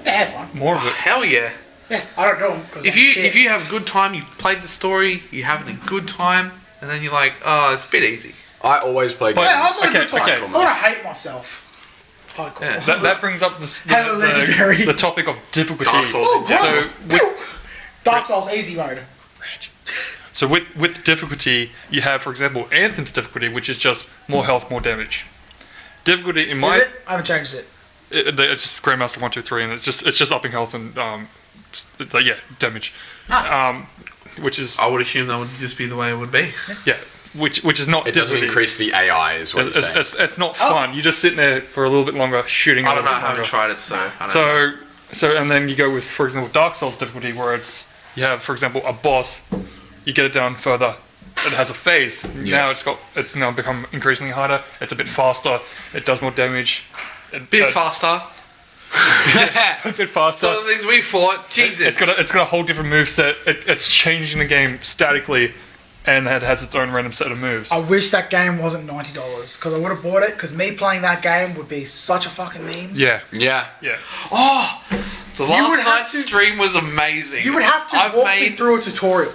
Speaker 3: Yeah, fun.
Speaker 4: more of it.
Speaker 2: Hell yeah!
Speaker 3: Yeah, I don't do them because
Speaker 2: If you have a good time, you played the story, you're having a good time, and then you're like, oh, it's a bit easy.
Speaker 1: I always play games.
Speaker 3: Yeah, I'm
Speaker 4: Okay,
Speaker 3: good time.
Speaker 4: okay.
Speaker 3: I want to hate myself. Hardcore.
Speaker 2: Yeah.
Speaker 4: That brings up
Speaker 3: Halo Legendary.
Speaker 4: the topic of difficulty.
Speaker 2: Dark Souls.
Speaker 3: Oh,
Speaker 2: Yeah.
Speaker 3: wow. Dark Souls easy mode.
Speaker 4: So with difficulty, you have, for example, Anthem's difficulty, which is just more health, more damage. Difficulty in
Speaker 3: Is
Speaker 4: my
Speaker 3: it? I haven't changed it.
Speaker 4: it's just Grandmaster 1, 2, 3, and it's just upping health and damage. Which is
Speaker 2: I would assume that would just be the way it would be.
Speaker 4: which is not
Speaker 1: It doesn't
Speaker 4: difficulty.
Speaker 1: increase the AI, is what you're saying.
Speaker 4: It's not fun. You're just sitting there for a little bit longer, shooting.
Speaker 2: I
Speaker 4: a
Speaker 2: don't know.
Speaker 4: little
Speaker 2: I
Speaker 4: bit
Speaker 2: haven't
Speaker 4: longer.
Speaker 2: tried it, so I don't know.
Speaker 4: So and then you go with, for example, Dark Souls difficulty, where you have, for example, a boss. You get it down further. It has a phase.
Speaker 1: Yeah.
Speaker 4: Now it's now become increasingly harder. It's a bit faster. It does more damage.
Speaker 2: Bit faster.
Speaker 4: A bit faster.
Speaker 2: So the things we fought, Jesus.
Speaker 4: It's got a whole different moveset. It's changing the game statically, and it has its own random set of moves.
Speaker 3: I wish that game wasn't $90 because I would have bought it because me playing that game would be such a fucking meme.
Speaker 4: Yeah.
Speaker 1: Yeah.
Speaker 4: Yeah.
Speaker 2: The
Speaker 3: would
Speaker 2: last
Speaker 3: have
Speaker 2: night's
Speaker 3: to-
Speaker 2: stream was amazing.
Speaker 3: You would have to
Speaker 2: I've
Speaker 3: walk me
Speaker 2: made.
Speaker 3: through a tutorial.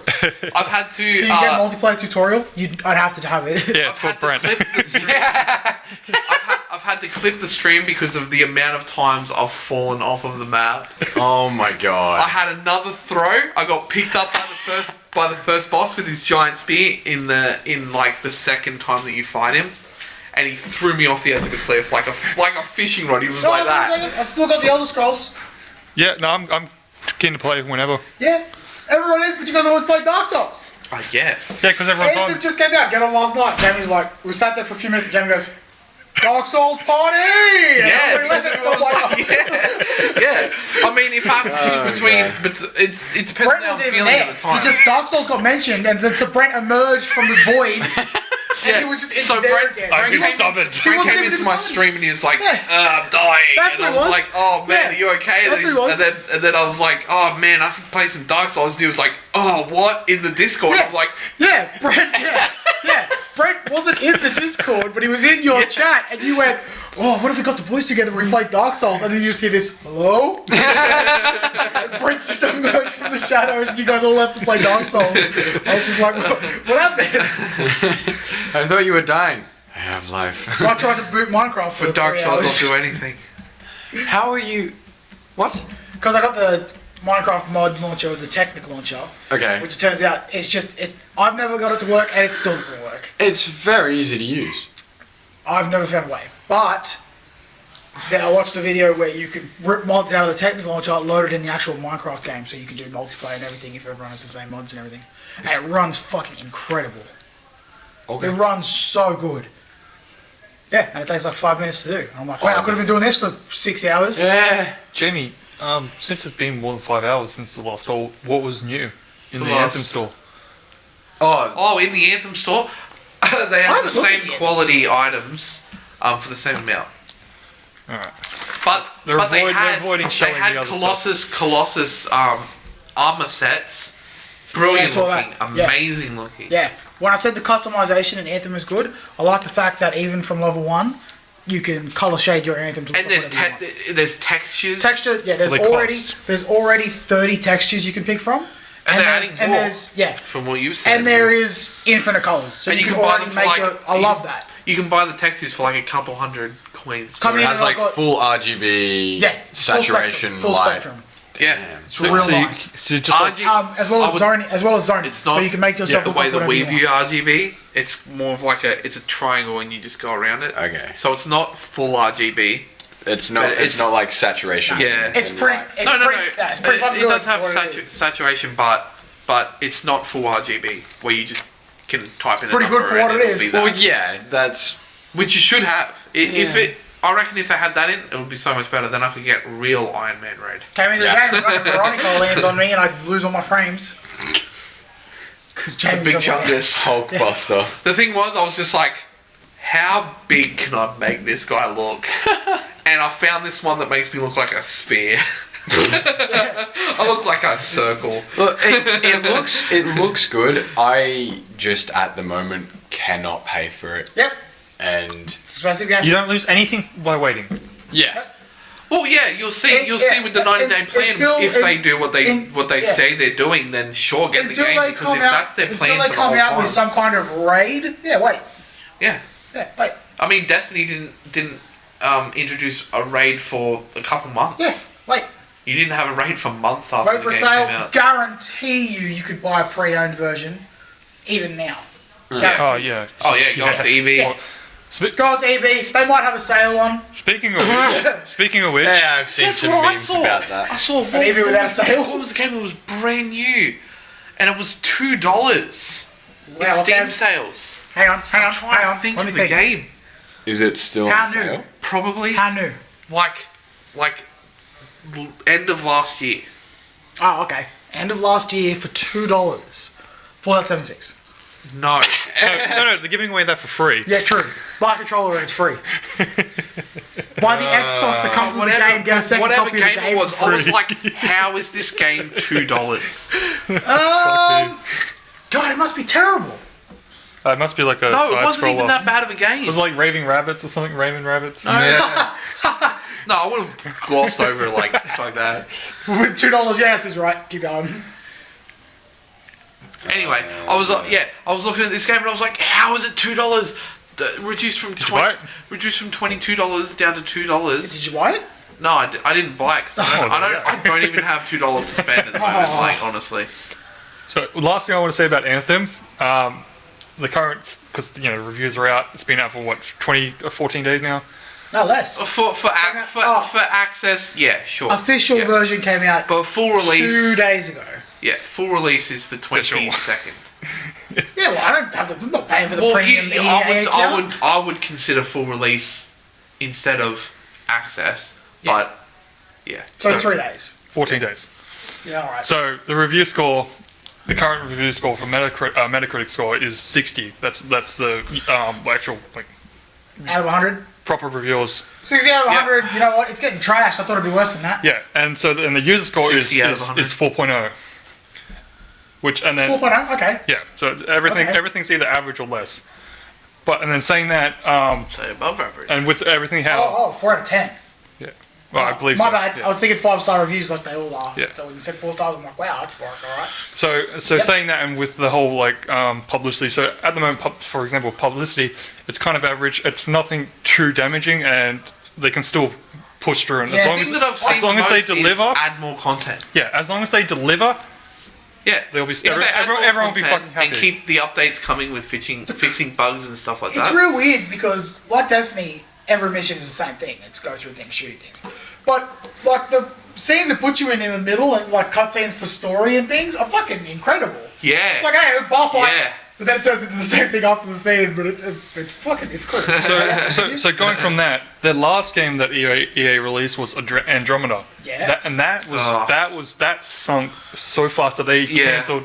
Speaker 2: I've had to.
Speaker 3: Can you get a multiplayer tutorial? I'd have to have it.
Speaker 4: Yeah,
Speaker 2: I've
Speaker 4: it's
Speaker 2: had
Speaker 4: called
Speaker 2: to
Speaker 4: Brent.
Speaker 2: clip the stream. I've had to clip the stream because of the amount of times I've fallen off of the map.
Speaker 1: Oh my
Speaker 2: I
Speaker 1: god.
Speaker 2: had another throw. I got picked up by the first boss with his giant spear in like the second time that you fight him, and he threw me off the edge of a cliff like a fishing rod. He was
Speaker 3: No,
Speaker 2: like
Speaker 3: that's what I'm
Speaker 2: that.
Speaker 3: saying. I still got the Elder Scrolls.
Speaker 4: Yeah, no, I'm keen to play whenever.
Speaker 3: Yeah, everyone is, but you guys always play Dark Souls.
Speaker 2: I get.
Speaker 4: Yeah, because everyone's
Speaker 3: Anthem
Speaker 4: on.
Speaker 3: just came out. Get on last night. Jamie's like, we sat there for a few minutes, and Jamie goes, Dark Souls party! And
Speaker 2: Yeah,
Speaker 3: everybody left.
Speaker 2: because
Speaker 3: I'm like,
Speaker 2: yeah. I mean, if I have to choose between,
Speaker 1: God.
Speaker 2: but it depends on
Speaker 3: Brent
Speaker 2: how I'm
Speaker 3: wasn't even
Speaker 2: feeling
Speaker 3: there.
Speaker 2: at the time.
Speaker 3: He just Dark Souls got mentioned, and then so Brent emerged from the void, and he was just in
Speaker 2: so
Speaker 3: there
Speaker 2: Brent,
Speaker 3: again.
Speaker 4: I've been
Speaker 2: Brent
Speaker 4: stubborn.
Speaker 2: Brent
Speaker 3: wasn't
Speaker 2: came
Speaker 3: even
Speaker 2: into
Speaker 3: in
Speaker 2: my
Speaker 3: the party.
Speaker 2: stream and he was like,
Speaker 3: Yeah.
Speaker 2: dying.
Speaker 3: That's
Speaker 2: And
Speaker 3: what
Speaker 2: I
Speaker 3: it
Speaker 2: was
Speaker 3: was.
Speaker 2: like, oh man,
Speaker 3: Yeah.
Speaker 2: are you okay?
Speaker 3: That's what it was.
Speaker 2: And then I was like, oh man, I can play some Dark Souls. And he was like, oh, what? In the Discord?
Speaker 3: Yeah.
Speaker 2: I'm like,
Speaker 3: Yeah, Brent. Yeah. Brent wasn't in the Discord, but he was in your chat, and you went, "Oh, what if we got the boys together and we played Dark Souls?" And then you just hear this, "Hello?" And Brent's just emerged from the shadows, and you guys all left to play Dark Souls. I was just like, "What happened?"
Speaker 1: I thought you were dying. I have life.
Speaker 3: So I tried to boot Minecraft for
Speaker 2: but Dark
Speaker 3: 3
Speaker 2: Souls
Speaker 3: hours.
Speaker 2: don't do anything.
Speaker 1: How are you? What?
Speaker 3: Because I got the Minecraft mod launcher, the Technic launcher,
Speaker 1: Okay.
Speaker 3: which it turns out I've never got it to work, and it still doesn't work.
Speaker 1: It's very easy to use.
Speaker 3: I've never found a way. But then I watched a video where you could rip mods out of the Technic launcher, load it in the actual Minecraft game, so you can do multiplayer and everything if everyone has the same mods and everything. And it runs fucking incredible.
Speaker 1: Okay.
Speaker 3: It runs so good. Yeah, and it takes like 5 minutes to do. And I'm like, wow, I could have been doing this for 6 hours.
Speaker 1: Yeah.
Speaker 4: Jamie, since it's been more than 5 hours since the last store, what was new in the
Speaker 2: last-
Speaker 4: Anthem store?
Speaker 2: Oh, in the Anthem store, they have the
Speaker 3: haven't looked
Speaker 2: same
Speaker 3: at it yet.
Speaker 2: quality items for the same amount. But
Speaker 4: They're
Speaker 2: but
Speaker 4: they're avoiding
Speaker 2: they
Speaker 4: showing
Speaker 2: had
Speaker 4: the other
Speaker 2: Colossus armor sets. Brilliant
Speaker 3: I saw
Speaker 2: looking,
Speaker 3: that. Yeah.
Speaker 2: amazing looking.
Speaker 3: Yeah. When I said the customization in Anthem is good, I like the fact that even from level 1, you can color shade your Anthem to
Speaker 2: And
Speaker 3: look
Speaker 2: there's
Speaker 3: whatever you want.
Speaker 2: there's textures.
Speaker 3: Texture, yeah.
Speaker 4: They cost.
Speaker 3: There's already 30 textures you can pick from,
Speaker 2: And they're
Speaker 3: there's-
Speaker 2: adding
Speaker 3: and
Speaker 2: more.
Speaker 3: there's yeah,
Speaker 2: From what you said.
Speaker 3: and there is infinite colors, so
Speaker 2: And
Speaker 3: you
Speaker 2: you
Speaker 3: can
Speaker 2: can buy
Speaker 3: already
Speaker 2: them for
Speaker 3: make
Speaker 2: like-
Speaker 3: your. I love that.
Speaker 2: You can buy the textures for like a couple hundred coins.
Speaker 3: Come
Speaker 1: It
Speaker 3: in
Speaker 1: has
Speaker 3: and
Speaker 1: like
Speaker 3: I've got-
Speaker 1: full RGB
Speaker 3: Yeah,
Speaker 1: saturation
Speaker 3: full
Speaker 1: light.
Speaker 3: spectrum.
Speaker 2: Yeah.
Speaker 3: It's real nice.
Speaker 4: So just like,
Speaker 2: RGB
Speaker 3: As well
Speaker 2: I
Speaker 3: as
Speaker 2: would-
Speaker 3: zoning,
Speaker 2: It's not
Speaker 3: so you can make yourself
Speaker 2: the
Speaker 3: look
Speaker 2: way
Speaker 3: like
Speaker 2: that
Speaker 3: whatever
Speaker 2: we
Speaker 3: you
Speaker 2: view
Speaker 3: want.
Speaker 2: RGB. It's more of like it's a triangle and you just go around it.
Speaker 1: Okay.
Speaker 2: So it's not full RGB.
Speaker 1: It's not.
Speaker 2: But
Speaker 1: It's not like saturation.
Speaker 2: Yeah.
Speaker 3: It's
Speaker 1: and
Speaker 3: pretty.
Speaker 1: light.
Speaker 3: It's
Speaker 2: No.
Speaker 3: pretty, yeah, it's pretty fucking
Speaker 2: It
Speaker 3: good
Speaker 2: does have
Speaker 3: for what it is.
Speaker 2: saturation, but it's not full RGB where you just can type in.
Speaker 3: pretty
Speaker 2: a number
Speaker 3: good for
Speaker 2: and
Speaker 3: what it
Speaker 2: it'll
Speaker 3: is.
Speaker 2: be that.
Speaker 1: Well, yeah, that's.
Speaker 2: Which you should have. If
Speaker 3: Yeah.
Speaker 2: it, I reckon if they had that in, it would be so much better. Then I could get real Iron Man raid.
Speaker 3: Came into the
Speaker 1: Yeah.
Speaker 3: game, fucking Veronica lands on me, and I lose all my frames. Because James
Speaker 2: Big
Speaker 3: is like,
Speaker 2: chungus.
Speaker 1: Hulkbuster.
Speaker 2: The thing was, I was just like, how big can I make this guy look? And I found this one that makes me look like a sphere. I look like a circle.
Speaker 1: Look, it looks good. I just at the moment cannot pay for it,
Speaker 3: Yep,
Speaker 1: and
Speaker 3: it's a expensive game.
Speaker 4: you don't lose anything by waiting.
Speaker 1: yeah,
Speaker 2: Well, yeah, you'll see. You'll see with the 90-day plan if they do what they
Speaker 3: yeah.
Speaker 2: say they're doing. Then sure, get the
Speaker 3: Until
Speaker 2: game
Speaker 3: they
Speaker 2: because
Speaker 3: come
Speaker 2: if
Speaker 3: out,
Speaker 2: that's their plan
Speaker 3: until they
Speaker 2: for
Speaker 3: come
Speaker 2: the whole
Speaker 3: out with
Speaker 2: time,
Speaker 3: some kind of raid. Yeah, wait.
Speaker 2: yeah.
Speaker 3: Yeah, wait.
Speaker 2: I mean, Destiny didn't introduce a raid for a couple months.
Speaker 3: Yeah, wait.
Speaker 2: You didn't have a raid for months after
Speaker 3: Wait
Speaker 2: the
Speaker 3: for a
Speaker 2: game
Speaker 3: sale.
Speaker 2: came out.
Speaker 3: Guarantee you could buy a pre-owned version, even now.
Speaker 4: Oh
Speaker 3: Guarantee.
Speaker 4: yeah.
Speaker 2: Oh yeah, go up to EV.
Speaker 3: Yeah.
Speaker 4: Spe-
Speaker 3: Go to EB. They might have a sale on.
Speaker 4: speaking of which,
Speaker 1: yeah. I've seen
Speaker 2: That's
Speaker 1: some
Speaker 2: what I
Speaker 1: memes
Speaker 2: saw.
Speaker 1: about
Speaker 2: I
Speaker 1: that.
Speaker 2: saw
Speaker 3: An EV without a sale.
Speaker 2: What was the game? It was brand new, and it was $2 in
Speaker 3: Wow,
Speaker 2: Steam
Speaker 3: okay.
Speaker 2: sales.
Speaker 3: Hang on,
Speaker 2: I'm
Speaker 3: hang
Speaker 2: trying
Speaker 3: on.
Speaker 2: to think
Speaker 3: Let me
Speaker 2: of the
Speaker 3: think.
Speaker 2: game.
Speaker 1: Is it still
Speaker 3: How
Speaker 1: on
Speaker 3: new?
Speaker 1: sale?
Speaker 2: Probably
Speaker 3: How new?
Speaker 2: like end of last year.
Speaker 3: Oh, okay. End of last year for $2. Fallout 76.
Speaker 2: No.
Speaker 4: no, they're giving away that for free.
Speaker 3: Yeah, true. Buy a controller and it's free. Buy the Xbox that comes with the game, get a second
Speaker 2: whatever
Speaker 3: copy of the
Speaker 2: game
Speaker 3: game
Speaker 2: it was,
Speaker 3: for
Speaker 2: I
Speaker 3: free.
Speaker 2: was like, how is this game $2?
Speaker 3: God, it must be terrible.
Speaker 4: It must be like a
Speaker 2: No, it
Speaker 4: side
Speaker 2: wasn't even
Speaker 4: scroller.
Speaker 2: that bad of a game.
Speaker 4: Was it like Raving Rabbits or something? Raving Rabbits?
Speaker 2: Yeah. No, I would have glossed over it like that.
Speaker 3: With $2, yes, is right. Keep going.
Speaker 2: Anyway, I was looking at this game and I was like, how is it $2? Reduced from
Speaker 4: you buy it?
Speaker 2: $22 down to $2.
Speaker 3: Did you buy it?
Speaker 2: No, I didn't buy it because I don't even have $2 to spend at the moment.
Speaker 3: Oh.
Speaker 2: Like honestly,
Speaker 4: So last thing I want to say about Anthem, the current, because reviews are out. It's been out for what 20 or 14 days now.
Speaker 3: No, less.
Speaker 2: for access, yeah, sure.
Speaker 3: Official
Speaker 2: Yeah.
Speaker 3: version came out
Speaker 2: But full release,
Speaker 3: 2 days ago.
Speaker 2: yeah, full release is the 22nd.
Speaker 3: Yeah, well, I don't have the. I'm not paying for the
Speaker 2: Well,
Speaker 3: premium EA account.
Speaker 2: I would consider full release instead of access,
Speaker 3: Yeah.
Speaker 2: but yeah.
Speaker 3: So 3 days.
Speaker 4: 14 days.
Speaker 3: Yeah, all right.
Speaker 4: So the review score, the current review score for Metacritic score is 60. That's the actual
Speaker 3: Out of 100.
Speaker 4: proper reviewers.
Speaker 3: 60 out of
Speaker 2: Yeah.
Speaker 3: 100. You know what? It's getting trashed. I thought it'd be worse than that.
Speaker 4: Yeah, and so the user score is
Speaker 2: 60 out of 100.
Speaker 4: 4.0. Which and then
Speaker 3: 4.0. Okay.
Speaker 4: yeah, so everything
Speaker 3: Okay.
Speaker 4: everything's either average or less. But and then saying that
Speaker 2: So above average.
Speaker 4: and with everything how
Speaker 3: Oh, 4 out of 10.
Speaker 4: well, I believe
Speaker 3: My
Speaker 4: so,
Speaker 3: bad.
Speaker 4: yeah.
Speaker 3: I was thinking 5-star reviews like they all are.
Speaker 4: Yeah.
Speaker 3: So when you said 4 stars, I'm like, wow, that's all right.
Speaker 4: So
Speaker 3: Yep.
Speaker 4: saying that and with the whole publicity, so at the moment, for example, publicity, it's kind of average. It's nothing too damaging, and they can still push through. And
Speaker 3: Yeah,
Speaker 4: as
Speaker 3: the
Speaker 4: long
Speaker 2: The
Speaker 4: as
Speaker 2: thing that I've seen
Speaker 4: as long
Speaker 2: the
Speaker 4: as they
Speaker 2: most
Speaker 4: deliver,
Speaker 2: is add more content.
Speaker 4: yeah, as long as they deliver,
Speaker 2: Yeah,
Speaker 4: they'll be
Speaker 2: If they add more
Speaker 4: everyone will be
Speaker 2: content
Speaker 4: fucking happy.
Speaker 2: and keep the updates coming with fixing bugs and stuff like
Speaker 3: It's
Speaker 2: that.
Speaker 3: real weird because, like Destiny, every mission is the same thing. It's go through things, shooting things. But, like, the scenes that put you in the middle and, like, cutscenes for story and things are fucking incredible.
Speaker 2: Yeah.
Speaker 3: It's like, hey, bar fight.
Speaker 2: Yeah.
Speaker 3: But then it turns into the same thing after the scene, but it's fucking, it's good.
Speaker 4: So going from that, the last game that EA released was Andromeda.
Speaker 3: Yeah.
Speaker 4: That sunk so fast that they
Speaker 2: Yeah.
Speaker 4: cancelled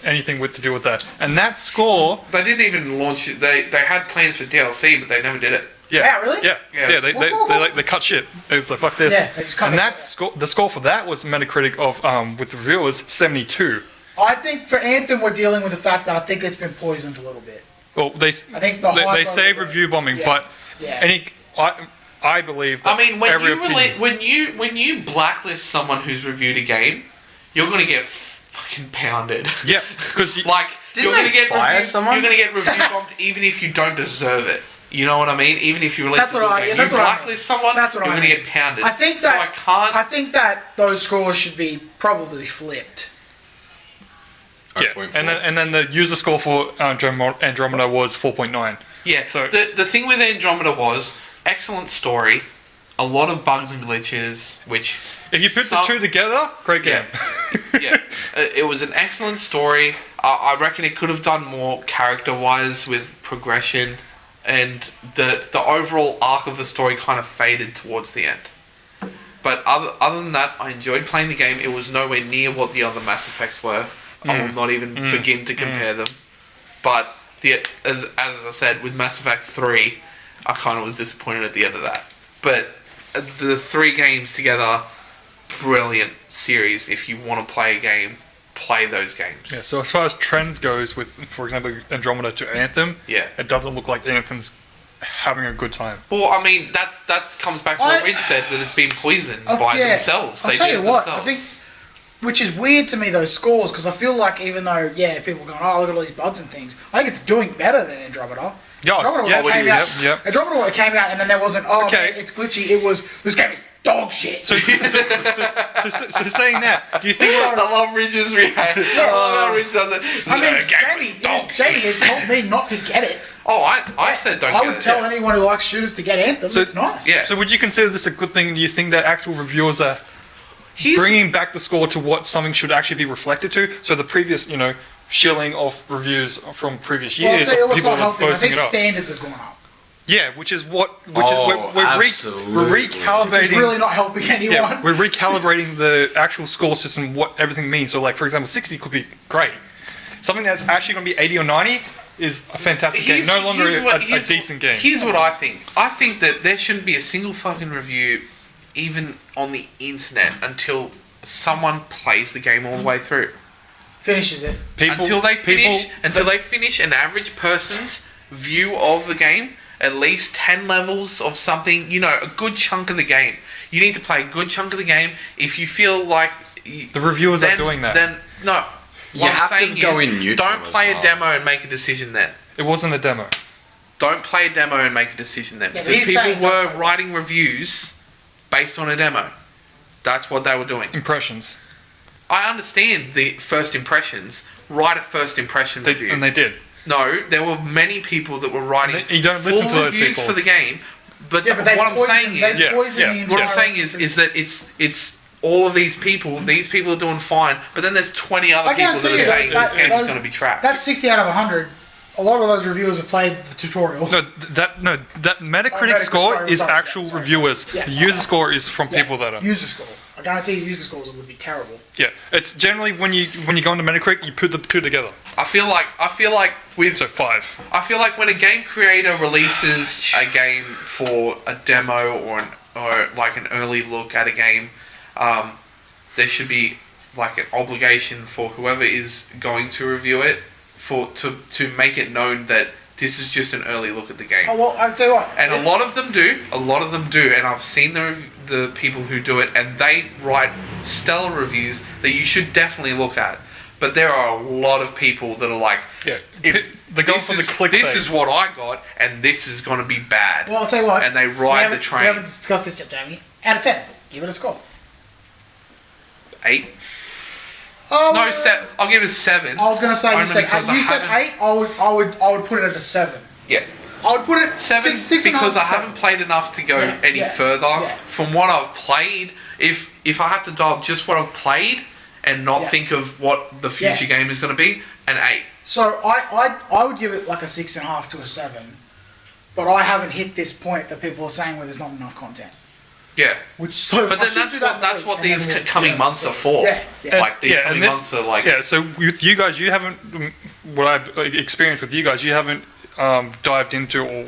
Speaker 4: anything to do with that. And that score,
Speaker 2: They didn't even launch it. They had plans for DLC, but they never did it.
Speaker 4: Yeah.
Speaker 3: Yeah, really?
Speaker 4: Yeah.
Speaker 2: Yeah.
Speaker 4: Yeah. They cut shit. It's like fuck this.
Speaker 3: Yeah, they just cut
Speaker 4: and
Speaker 3: it.
Speaker 4: that's the score for that was Metacritic of with the reviewers 72.
Speaker 3: I think for Anthem, we're dealing with the fact that I think it's been poisoned a little bit.
Speaker 4: Well,
Speaker 3: I think the
Speaker 4: they
Speaker 3: hype
Speaker 4: say
Speaker 3: over
Speaker 4: review bombing,
Speaker 3: yeah.
Speaker 4: but
Speaker 3: Yeah.
Speaker 4: I believe that
Speaker 2: I mean, when
Speaker 4: every
Speaker 2: you
Speaker 4: opinion.
Speaker 2: when you blacklist someone who's reviewed a game, you're gonna get fucking pounded.
Speaker 4: Yeah, because
Speaker 2: Like
Speaker 1: Didn't
Speaker 2: you're gonna
Speaker 1: they
Speaker 2: get
Speaker 1: fire
Speaker 2: review,
Speaker 1: someone?
Speaker 2: you're gonna get review bombed even if you don't deserve it. You know what I mean? Even if you release
Speaker 3: That's
Speaker 2: a
Speaker 3: what
Speaker 2: good
Speaker 3: I-
Speaker 2: game,
Speaker 3: yeah, that's
Speaker 2: you
Speaker 3: what I
Speaker 2: blacklist someone,
Speaker 3: That's what
Speaker 2: you're
Speaker 3: I
Speaker 2: gonna
Speaker 3: mean.
Speaker 2: get pounded.
Speaker 3: I think
Speaker 2: so
Speaker 3: that
Speaker 2: I can't.
Speaker 3: I think that those scores should be probably flipped.
Speaker 4: yeah, and then the user score for Andromeda was 4.9.
Speaker 2: Yeah.
Speaker 4: So-
Speaker 2: the thing with Andromeda was excellent story, a lot of bugs and glitches, which
Speaker 4: If you put the two together, great game.
Speaker 2: yeah, it was an excellent story. I reckon it could have done more character-wise with progression, and the overall arc of the story kind of faded towards the end. But other than that, I enjoyed playing the game. It was nowhere near what the other Mass Effects were. I will not even begin to compare them. But as I said, with Mass Effect 3, I kind of was disappointed at the end of that. But the 3 games together, brilliant series. If you want to play a game, play those games.
Speaker 4: Yeah, so as far as trends goes with, for example, Andromeda to Anthem,
Speaker 2: Yeah.
Speaker 4: it doesn't look like Anthem's having a good time.
Speaker 2: Well, I mean, that comes back to what Rich said, that it's been poisoned by themselves.
Speaker 3: I'll
Speaker 2: They
Speaker 3: tell
Speaker 2: did
Speaker 3: you
Speaker 2: it
Speaker 3: what,
Speaker 2: themselves.
Speaker 3: I think, which is weird to me, those scores, because I feel like even though, people are going, oh, look at all these bugs and things, I think it's doing better than Andromeda.
Speaker 4: Yeah,
Speaker 3: Andromeda
Speaker 4: yeah,
Speaker 3: came out,
Speaker 4: yep.
Speaker 3: Andromeda when it came out, and then there wasn't,
Speaker 4: Okay.
Speaker 3: man, it's glitchy, it was, this game is dog shit.
Speaker 4: So saying that, do you think
Speaker 2: I love Rich's reaction. I love how Rich does it.
Speaker 3: I mean,
Speaker 2: Game
Speaker 3: Jamie has told me not to get it.
Speaker 2: Oh, I said don't
Speaker 3: I
Speaker 2: get
Speaker 3: would
Speaker 2: it.
Speaker 3: tell
Speaker 2: yeah.
Speaker 3: anyone who likes shooters to get Anthem,
Speaker 4: So
Speaker 3: it's nice.
Speaker 2: Yeah.
Speaker 4: So would you consider this a good thing? Do you think that actual reviewers are
Speaker 2: He's-
Speaker 4: bringing back the score to what something should actually be reflected to? So the previous, shilling of reviews from previous
Speaker 3: Well, I'll
Speaker 4: years,
Speaker 3: tell you
Speaker 4: of
Speaker 3: what's
Speaker 4: people
Speaker 3: not helping, I
Speaker 4: posting
Speaker 3: think
Speaker 4: it up.
Speaker 3: standards have gone up.
Speaker 4: Yeah, which is we're
Speaker 1: absolutely.
Speaker 4: recalibrating.
Speaker 3: It's really not helping anyone.
Speaker 4: Yeah, we're recalibrating the actual score system, what everything means. So, like, for example, 60 could be great. Something that's actually going to be 80 or 90 is a fantastic game, no longer a decent game.
Speaker 2: Here's what I think. I think that there shouldn't be a single fucking review, even on the internet, until someone plays the game all the way through.
Speaker 3: Finishes it.
Speaker 2: Until they finish an average person's view of the game, at least 10 levels of something, a good chunk of the game. You need to play a good chunk of the game. If you feel like
Speaker 4: The reviewers are doing that.
Speaker 2: Then no.
Speaker 1: You
Speaker 2: What
Speaker 1: have
Speaker 2: I'm
Speaker 1: to
Speaker 2: saying
Speaker 1: go
Speaker 2: is,
Speaker 1: in neutral
Speaker 2: don't
Speaker 1: as
Speaker 2: play
Speaker 1: well.
Speaker 2: a demo and make a decision then.
Speaker 4: It wasn't a demo.
Speaker 2: Don't play a demo and make a decision then.
Speaker 3: Yeah, but
Speaker 2: Because
Speaker 3: he's saying
Speaker 2: people
Speaker 3: don't
Speaker 2: were
Speaker 3: play
Speaker 2: writing reviews based on a demo. That's what they were doing.
Speaker 4: Impressions.
Speaker 2: I understand the first impressions. Write a first impression review.
Speaker 4: And they did.
Speaker 2: No, there were many people that were writing
Speaker 4: You don't
Speaker 2: full
Speaker 4: listen to those
Speaker 2: reviews
Speaker 4: people.
Speaker 2: for the game. But
Speaker 3: Yeah, but they
Speaker 2: what I'm
Speaker 3: poison,
Speaker 2: saying
Speaker 3: they
Speaker 2: is,
Speaker 3: poison
Speaker 4: yeah.
Speaker 3: the entire
Speaker 2: what I'm saying
Speaker 3: rest of
Speaker 2: is that it's all of these people. These people are doing fine, but then there's 20 other
Speaker 3: I
Speaker 2: people that
Speaker 3: guarantee
Speaker 2: are
Speaker 3: you
Speaker 2: saying
Speaker 3: that-
Speaker 2: this game's
Speaker 3: those-
Speaker 2: going to be trapped.
Speaker 3: That's 60 out of 100. A lot of those reviewers have played the tutorials.
Speaker 4: That Metacritic
Speaker 3: Metacritic,
Speaker 4: score
Speaker 3: sorry,
Speaker 4: is
Speaker 3: sorry,
Speaker 4: actual
Speaker 3: yeah, sorry,
Speaker 4: reviewers.
Speaker 3: Yeah.
Speaker 4: The user score is from
Speaker 3: Yeah,
Speaker 4: people that are.
Speaker 3: user score. I guarantee you, user scores would be terrible.
Speaker 4: Yeah, it's generally when you go into Metacritic, you put the two together.
Speaker 2: I feel like with
Speaker 4: So 5.
Speaker 2: I feel like when a game creator releases a game for a demo or like an early look at a game, there should be like an obligation for whoever is going to review it to make it known that this is just an early look at the game.
Speaker 3: Oh, well, I'll tell you what.
Speaker 2: And a lot of them do, and I've seen the people who do it, and they write stellar reviews that you should definitely look at. But there are a lot of people that are like,
Speaker 4: Yeah,
Speaker 2: if
Speaker 4: they go
Speaker 2: this
Speaker 4: for the
Speaker 2: is,
Speaker 4: clickbait.
Speaker 2: this is what I got, and this is going to be bad.
Speaker 3: Well, I'll tell you what.
Speaker 2: And they
Speaker 3: we
Speaker 2: ride
Speaker 3: haven't-
Speaker 2: the train.
Speaker 3: We haven't discussed this yet, Jamie. Out of 10, give it a score.
Speaker 2: 8?
Speaker 3: Oh,
Speaker 2: No, 7. I'll give it a 7.
Speaker 3: I was going to say, you
Speaker 2: Only
Speaker 3: said
Speaker 2: because
Speaker 3: 8. You
Speaker 2: I
Speaker 3: said
Speaker 2: haven't-
Speaker 3: 8. I would put it at a 7.
Speaker 2: Yeah.
Speaker 3: I would put it
Speaker 2: 7
Speaker 3: six and a half
Speaker 2: because I
Speaker 3: to 7.
Speaker 2: haven't played enough to go
Speaker 3: Yeah,
Speaker 2: any
Speaker 3: yeah,
Speaker 2: further.
Speaker 3: yeah.
Speaker 2: From what I've played, if I have to dial just what I've played and not
Speaker 3: Yeah.
Speaker 2: think of what the future game is going to be, an 8.
Speaker 3: So I would give it like a 6.5 to a 7. But I haven't hit this point that people are saying where there's not enough content.
Speaker 2: Yeah.
Speaker 3: Which so
Speaker 2: But
Speaker 3: I
Speaker 2: then
Speaker 3: should
Speaker 2: that's
Speaker 3: do that
Speaker 2: what that's
Speaker 3: next
Speaker 2: what
Speaker 3: week, and
Speaker 2: these
Speaker 3: then we'll-
Speaker 2: coming
Speaker 3: yeah,
Speaker 2: months
Speaker 3: so-
Speaker 2: are for.
Speaker 3: Yeah, yeah.
Speaker 2: Like these coming months are like
Speaker 4: Yeah, so with you guys, you haven't. What I've experienced with you guys, you haven't dived into or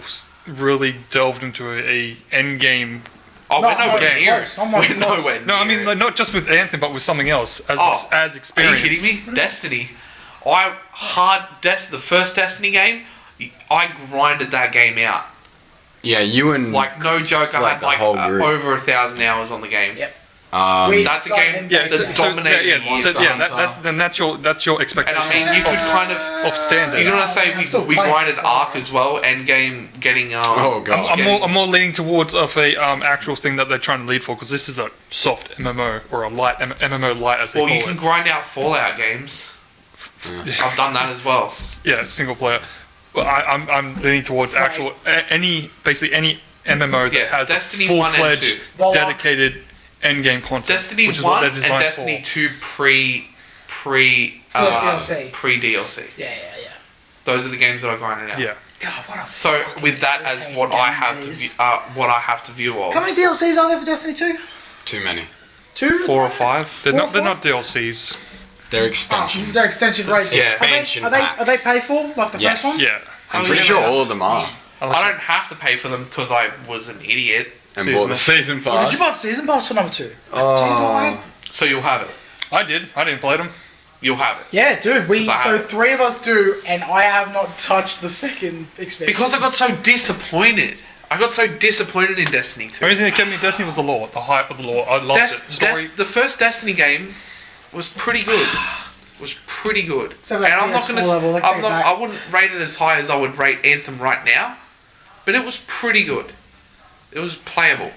Speaker 4: really delved into a end game.
Speaker 2: Oh,
Speaker 3: No,
Speaker 2: we're nowhere
Speaker 3: I'm
Speaker 2: near
Speaker 3: close.
Speaker 2: it.
Speaker 3: I'm
Speaker 2: We're
Speaker 3: close.
Speaker 2: nowhere
Speaker 4: No, I
Speaker 2: near
Speaker 4: mean
Speaker 2: it.
Speaker 4: like, not just with Anthem, but with something else as
Speaker 2: Are you
Speaker 4: experience.
Speaker 2: kidding me? Destiny. The first Destiny game, I grinded that game out.
Speaker 1: Yeah, you and
Speaker 2: Like, no joke, I
Speaker 1: Like
Speaker 2: had
Speaker 1: the
Speaker 2: like
Speaker 1: whole group.
Speaker 2: over 1,000 hours on the game.
Speaker 3: Yep.
Speaker 2: That's a game
Speaker 4: Yeah,
Speaker 2: that dominated years.
Speaker 4: then that's your expectation.
Speaker 2: And I mean, you could kind
Speaker 4: of standard.
Speaker 2: You're gonna say
Speaker 3: I'm still
Speaker 2: we
Speaker 3: playing,
Speaker 2: grinded
Speaker 3: so-
Speaker 2: Arc as well, Endgame getting
Speaker 1: Oh, God.
Speaker 4: I'm more leaning towards of a actual thing that they're trying to lead for, because this is a soft MMO or a light MMO light as they
Speaker 2: Well,
Speaker 4: call
Speaker 2: you can
Speaker 4: it.
Speaker 2: grind out Fallout games. I've done that as well.
Speaker 4: Yeah, single player. Well, I'm leaning towards actual any MMO that
Speaker 2: Yeah,
Speaker 4: has
Speaker 2: Destiny
Speaker 4: a
Speaker 2: 1 and
Speaker 4: full-fledged
Speaker 3: 2.
Speaker 4: dedicated end game content.
Speaker 2: Destiny
Speaker 4: which is what
Speaker 2: 1
Speaker 4: they're
Speaker 2: and
Speaker 4: designed
Speaker 2: Destiny
Speaker 4: for.
Speaker 2: 2 pre
Speaker 3: DLC.
Speaker 2: DLC.
Speaker 3: Yeah.
Speaker 2: Those are the games that I grinded out.
Speaker 4: Yeah.
Speaker 3: God, what a
Speaker 2: So
Speaker 3: fucking
Speaker 2: with that as
Speaker 3: irritating
Speaker 2: what I
Speaker 3: game
Speaker 2: have
Speaker 3: that
Speaker 2: to
Speaker 3: is.
Speaker 2: what I have to view of.
Speaker 3: How many DLCs are there for Destiny 2?
Speaker 1: too many.
Speaker 3: 2?
Speaker 2: 4 or 5?
Speaker 4: They're
Speaker 3: Four,
Speaker 4: not
Speaker 3: four?
Speaker 4: DLCs.
Speaker 1: They're
Speaker 3: Oh,
Speaker 1: extensions.
Speaker 3: they're extension rates.
Speaker 2: Yeah.
Speaker 1: Expansion
Speaker 3: are they
Speaker 1: packs.
Speaker 3: pay for like the
Speaker 1: Yes.
Speaker 3: first one?
Speaker 4: Yeah.
Speaker 1: I'm
Speaker 2: Oh,
Speaker 1: pretty
Speaker 2: yeah.
Speaker 1: sure all of them are.
Speaker 2: I don't have to pay for them because I was an idiot.
Speaker 1: And bought the season
Speaker 3: Or
Speaker 1: pass.
Speaker 3: did you buy the season pass for number 2?
Speaker 1: Oh.
Speaker 2: So you'll have it.
Speaker 4: I did. I didn't play them.
Speaker 2: You'll have it.
Speaker 3: Yeah, dude.
Speaker 2: I have
Speaker 3: So
Speaker 2: it.
Speaker 3: 3 of us do, and I have not touched the second expansion.
Speaker 2: Because I got so disappointed. I got so disappointed in Destiny 2.
Speaker 4: The only thing that kept me in Destiny was the lore, the hype of the lore. I loved it. Story.
Speaker 2: The first Destiny game was pretty good. Was pretty good.
Speaker 3: So that
Speaker 2: and I'm not
Speaker 3: PS4
Speaker 2: gonna.
Speaker 3: level, they
Speaker 2: I'm
Speaker 3: take
Speaker 2: not.
Speaker 3: it back.
Speaker 2: I wouldn't rate it as high as I would rate Anthem right now, but it was pretty good. It was playable.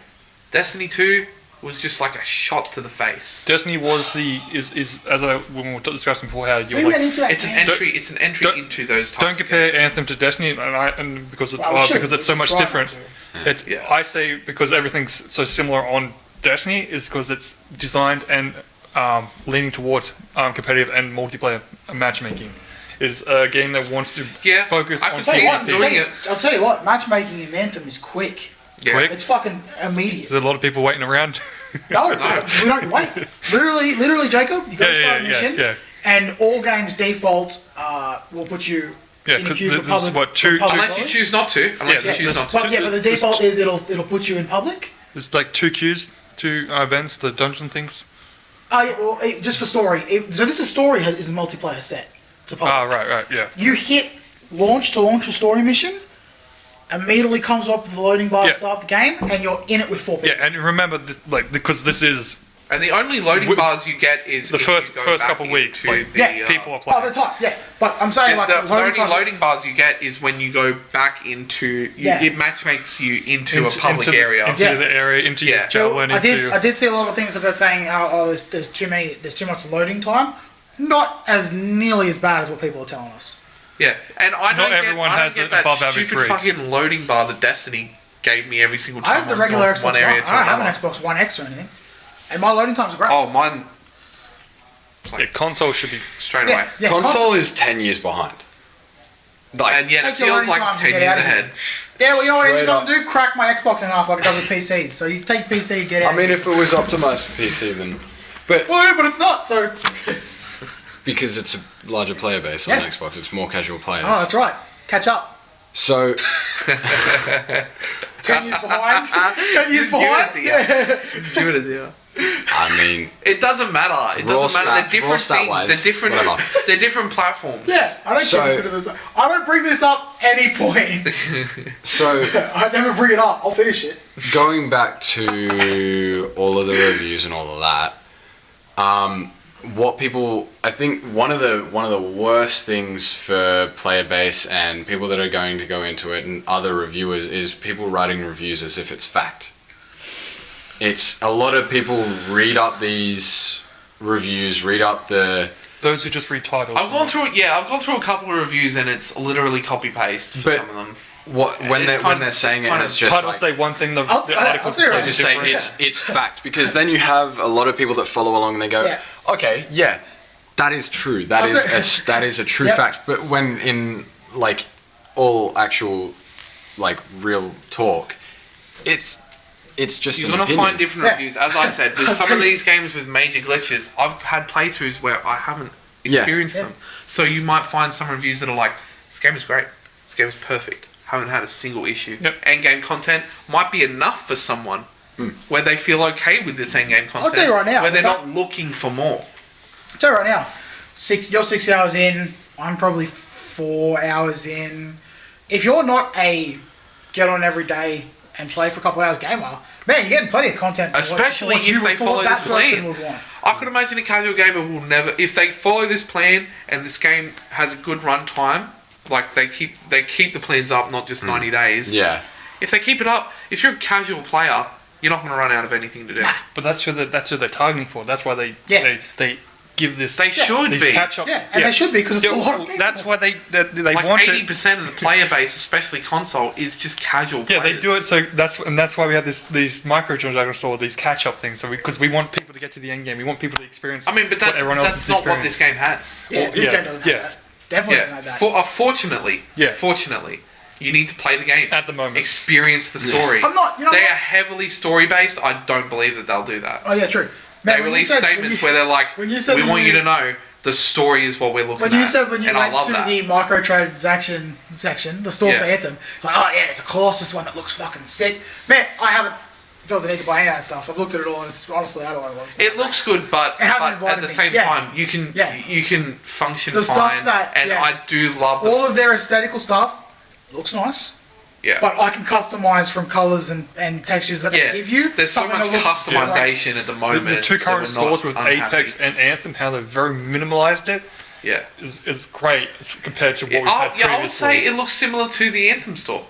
Speaker 2: Destiny 2 was just like a shot to the face.
Speaker 4: Destiny was is as when we were discussing before how you
Speaker 3: we
Speaker 4: like,
Speaker 3: went into that
Speaker 2: It's an
Speaker 3: game.
Speaker 2: entry. It's an entry
Speaker 4: don't-
Speaker 2: into those types.
Speaker 4: don't
Speaker 2: of
Speaker 4: compare
Speaker 2: games.
Speaker 4: Anthem to Destiny, and because it's
Speaker 3: Well, we should.
Speaker 4: because it's so much
Speaker 3: Try
Speaker 4: different.
Speaker 3: not to.
Speaker 4: It's
Speaker 2: Yeah.
Speaker 4: I say because everything's so similar on Destiny is because it's designed and leaning towards competitive and multiplayer matchmaking. It's a game that wants to
Speaker 2: Yeah,
Speaker 4: focus
Speaker 2: I
Speaker 4: on
Speaker 2: could see them
Speaker 4: PvP.
Speaker 2: doing it.
Speaker 3: I'll tell you what, matchmaking in Anthem is quick.
Speaker 2: Yeah.
Speaker 4: Quick.
Speaker 3: It's fucking immediate.
Speaker 4: There's a lot of people waiting around.
Speaker 3: No, we don't wait. Literally, Jacob, you go to start a mission,
Speaker 4: yeah.
Speaker 3: and all games default will put you
Speaker 4: Yeah,
Speaker 3: in a
Speaker 4: 'cause
Speaker 3: queue for
Speaker 4: there's
Speaker 3: public.
Speaker 4: what, two-
Speaker 3: for public
Speaker 2: Unless you
Speaker 3: knowledge.
Speaker 2: choose not to. Unless
Speaker 4: Yeah,
Speaker 2: you choose not to.
Speaker 3: But the default is it'll put you in public.
Speaker 4: There's like two queues, two events, the dungeon things.
Speaker 3: Yeah, well, just for story. So this is story is a multiplayer set to public.
Speaker 4: Right, yeah.
Speaker 3: You hit launch to launch a story mission. Immediately comes up with the loading bar
Speaker 4: Yeah.
Speaker 3: to start the game, and you're in it with 4 people.
Speaker 4: Yeah, and remember, because this is
Speaker 2: And the only loading
Speaker 4: We-
Speaker 2: bars you get is
Speaker 4: the
Speaker 2: if
Speaker 4: first-
Speaker 2: you go
Speaker 4: first
Speaker 2: back
Speaker 4: couple weeks,
Speaker 2: into
Speaker 4: like,
Speaker 2: the,
Speaker 4: people are
Speaker 3: Oh,
Speaker 4: playing.
Speaker 3: that's right. Yeah, but I'm saying like
Speaker 2: the only
Speaker 3: times-
Speaker 2: loading bars you get is when you go back into.
Speaker 3: Yeah.
Speaker 2: It match makes you into a public
Speaker 4: into
Speaker 2: area.
Speaker 4: into
Speaker 3: Yeah.
Speaker 4: the area, into
Speaker 2: Yeah.
Speaker 4: your javelin,
Speaker 3: I
Speaker 4: into
Speaker 3: did see a lot of things about saying how there's too much loading time. Not as nearly as bad as what people are telling us.
Speaker 2: Yeah, and I don't
Speaker 4: Not
Speaker 2: get,
Speaker 4: everyone
Speaker 2: I don't
Speaker 4: has
Speaker 2: get
Speaker 4: an
Speaker 2: that
Speaker 4: above average
Speaker 2: stupid
Speaker 4: rate.
Speaker 2: fucking loading bar that Destiny gave me every single time.
Speaker 3: I have the
Speaker 2: was
Speaker 3: regular
Speaker 2: going from
Speaker 3: Xbox
Speaker 2: one
Speaker 3: One.
Speaker 2: area
Speaker 3: I
Speaker 2: to
Speaker 3: don't have an
Speaker 2: another.
Speaker 3: Xbox One X or anything, and my loading times are great.
Speaker 2: Oh, mine
Speaker 4: yeah, console should be.
Speaker 2: straight
Speaker 3: yeah,
Speaker 2: away.
Speaker 3: yeah.
Speaker 1: Console is 10 years behind. Like,
Speaker 2: And yet it
Speaker 3: Take your
Speaker 2: feels
Speaker 3: loading
Speaker 2: like
Speaker 3: times to
Speaker 2: 10
Speaker 3: get
Speaker 2: years
Speaker 3: out of here.
Speaker 2: ahead.
Speaker 3: Yeah, well, you know what I need
Speaker 1: Straight
Speaker 3: to
Speaker 1: up.
Speaker 3: do? Crack my Xbox in half like it does with PCs. So you take PC, get out.
Speaker 1: I mean, if it was optimized for PC, then. But
Speaker 3: well, yeah, but it's not. So.
Speaker 1: because it's a larger player base on
Speaker 3: Yeah.
Speaker 1: Xbox, it's more casual players.
Speaker 3: Oh, that's right. Catch up.
Speaker 1: So
Speaker 3: 10 years behind. 10 years
Speaker 2: Just give it
Speaker 3: behind.
Speaker 2: to you.
Speaker 3: Yeah.
Speaker 2: Just give it a deal.
Speaker 1: I mean,
Speaker 2: It doesn't matter. It
Speaker 1: Raw
Speaker 2: doesn't matter.
Speaker 1: stat-
Speaker 2: They're
Speaker 1: raw
Speaker 2: different
Speaker 1: stat
Speaker 2: things.
Speaker 1: wise,
Speaker 2: They're different.
Speaker 1: whatever.
Speaker 2: They're different platforms.
Speaker 3: Yeah, I don't
Speaker 1: So-
Speaker 3: consider this. I don't bring this up any point.
Speaker 1: so
Speaker 3: I never bring it up. I'll finish it.
Speaker 1: going back to all of the reviews and all of that, what people, I think one of the worst things for player base and people that are going to go into it and other reviewers is people writing reviews as if it's fact. It's a lot of people read up these reviews, read up the.
Speaker 4: Those who just read titles.
Speaker 2: I've gone through. Yeah, I've gone through a couple of reviews and it's literally copy paste for
Speaker 1: But-
Speaker 2: some of them.
Speaker 1: What when
Speaker 2: It's
Speaker 1: they're
Speaker 2: kind
Speaker 1: when
Speaker 2: of-
Speaker 1: they're saying
Speaker 2: it's
Speaker 1: it,
Speaker 2: kind
Speaker 1: and
Speaker 2: of-
Speaker 1: it's just
Speaker 4: Titles
Speaker 1: like,
Speaker 4: say one thing, the
Speaker 3: I'll
Speaker 4: articles
Speaker 3: say it
Speaker 4: say
Speaker 3: right.
Speaker 1: they just say
Speaker 4: different.
Speaker 1: it's fact, because then you have a lot of people that follow along and they go,
Speaker 3: Yeah.
Speaker 1: okay, yeah, that is true. That
Speaker 3: I'll
Speaker 1: is
Speaker 3: say-
Speaker 1: that is a true
Speaker 3: Yep.
Speaker 1: fact. But when in like all actual like real talk, it's just
Speaker 2: You're
Speaker 1: an
Speaker 2: gonna
Speaker 1: opinion.
Speaker 2: find different
Speaker 3: Yeah.
Speaker 2: reviews. As I said, with some of these games with major glitches, I've had playthroughs where I haven't
Speaker 1: Yeah.
Speaker 2: experienced
Speaker 3: Yeah.
Speaker 2: them. So you might find some reviews that are like, "This game is great. This game is perfect. haven't had a single issue.
Speaker 4: Yep.
Speaker 2: End-game content might be enough for someone where they feel okay with this end-game content.
Speaker 3: tell you right now,
Speaker 2: where they're
Speaker 3: if
Speaker 2: not looking for more.
Speaker 3: I'll tell you right now, you're 6 hours in, I'm probably 4 hours in. If you're not a get on every day and play for a couple hours gamer, man, you're getting plenty of content.
Speaker 2: Especially if they follow this plan. I could imagine a casual gamer will never, if they follow this plan and this game has a good run time, like they keep the plans up, not just 90 days.
Speaker 1: Yeah.
Speaker 2: If they keep it up, if you're a casual player, you're not going to run out of anything to do.
Speaker 3: Nah.
Speaker 4: But that's who they're targeting for. That's why they give this.
Speaker 2: They should
Speaker 4: these
Speaker 2: be.
Speaker 4: catch up.
Speaker 3: Yeah, and they should be because it's a lot of people.
Speaker 4: That's why they
Speaker 2: Like
Speaker 4: want
Speaker 2: 80% of the player base, especially console, is just casual
Speaker 4: Yeah,
Speaker 2: players.
Speaker 4: they do it. So that's why we have these microtransactions or these catch up things. So because we want people to get to the end game, we want people to experience.
Speaker 2: I mean, but
Speaker 4: what everyone else
Speaker 2: that's
Speaker 4: is
Speaker 2: not what
Speaker 4: experiencing.
Speaker 2: this game has.
Speaker 3: Yeah, this game doesn't have that. Definitely doesn't have that.
Speaker 2: Fortunately, you need to play the game.
Speaker 4: At the moment.
Speaker 2: Experience the story.
Speaker 3: I'm not- you know
Speaker 2: they
Speaker 3: what?
Speaker 2: are heavily story-based. I don't believe that they'll do that.
Speaker 3: Oh yeah, true. Man,
Speaker 2: They
Speaker 3: when you
Speaker 2: release
Speaker 3: said-
Speaker 2: statements where they're like,
Speaker 3: when you said
Speaker 2: we
Speaker 3: that
Speaker 2: want you to know the story is what we're looking
Speaker 3: When
Speaker 2: at.
Speaker 3: you said when you
Speaker 2: and I
Speaker 3: went
Speaker 2: love
Speaker 3: to
Speaker 2: that.
Speaker 3: the microtransaction section, the store
Speaker 2: Yeah.
Speaker 3: for Anthem, like, oh yeah, it's a Colossus one that looks fucking sick. Man, I haven't felt the need to buy any of that stuff. I've looked at it all, and it's honestly, I don't know what's.
Speaker 2: It looks good, but,
Speaker 3: It hasn't
Speaker 2: but at
Speaker 3: invited
Speaker 2: the
Speaker 3: me.
Speaker 2: same
Speaker 3: Yeah.
Speaker 2: time, you can
Speaker 3: Yeah.
Speaker 2: you can function
Speaker 3: The
Speaker 2: fine.
Speaker 3: stuff that-
Speaker 2: and
Speaker 3: yeah.
Speaker 2: I do love
Speaker 3: All of their aesthetical stuff looks nice,
Speaker 2: yeah.
Speaker 3: but I can customize from colors and textures that
Speaker 2: yeah.
Speaker 3: they give you.
Speaker 2: There's so
Speaker 3: something
Speaker 2: much
Speaker 3: that looks
Speaker 2: customization at the moment.
Speaker 4: The two
Speaker 2: so
Speaker 4: current
Speaker 2: we're not
Speaker 4: stores with
Speaker 2: unhappy.
Speaker 4: Apex and Anthem, how they've very minimalized it,
Speaker 2: Yeah.
Speaker 4: is great compared to what we've had
Speaker 2: I would
Speaker 4: previously.
Speaker 2: say it looks similar to the Anthem store.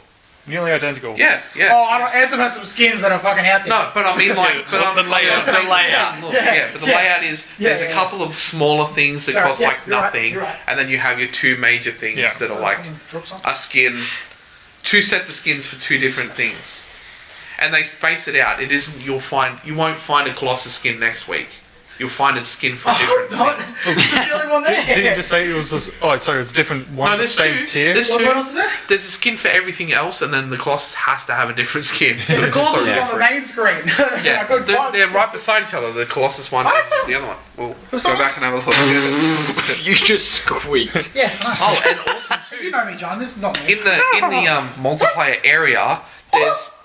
Speaker 4: Nearly identical.
Speaker 2: Yeah, yeah.
Speaker 3: Oh, I don't, Anthem has some skins that are fucking out there.
Speaker 2: No, but I mean like, but
Speaker 4: The layout.
Speaker 2: I'm saying
Speaker 4: The layout.
Speaker 2: look,
Speaker 3: Yeah,
Speaker 2: but the
Speaker 3: yeah.
Speaker 2: layout is
Speaker 3: Yeah,
Speaker 2: there's a
Speaker 3: yeah.
Speaker 2: couple of smaller things that
Speaker 3: Sorry,
Speaker 2: cost
Speaker 3: yeah,
Speaker 2: like
Speaker 3: you're right,
Speaker 2: nothing,
Speaker 3: you're right.
Speaker 2: and then you have your two major things
Speaker 4: Yeah.
Speaker 2: that are like
Speaker 3: Drop some.
Speaker 2: a skin, two sets of skins for two different things, and they space it out. It isn't you won't find a Colossus skin next week. You'll find a skin for a different
Speaker 3: Not,
Speaker 2: thing.
Speaker 3: this is the only one there.
Speaker 4: Did you just say it was just? Oh, sorry, it's different one.
Speaker 2: No,
Speaker 4: the
Speaker 2: there's
Speaker 4: same
Speaker 2: two.
Speaker 4: tier.
Speaker 2: There's
Speaker 3: What
Speaker 2: two.
Speaker 3: else is there?
Speaker 2: There's a skin for everything else, and then the Colossus has to have a different skin.
Speaker 3: The Colossus is
Speaker 1: Yeah.
Speaker 3: on the main screen.
Speaker 2: Yeah,
Speaker 3: I couldn't find
Speaker 2: they're
Speaker 3: it.
Speaker 2: right beside each other. The Colossus one
Speaker 3: Oh,
Speaker 2: and
Speaker 3: that's a-
Speaker 2: the other one. We'll
Speaker 3: There's
Speaker 2: go
Speaker 3: someone
Speaker 2: back and have a look.
Speaker 1: You just squeaked.
Speaker 3: Yeah, nice.
Speaker 2: Oh, and also
Speaker 3: You
Speaker 2: too,
Speaker 3: know me, John. This is not me.
Speaker 2: in the multiplayer area,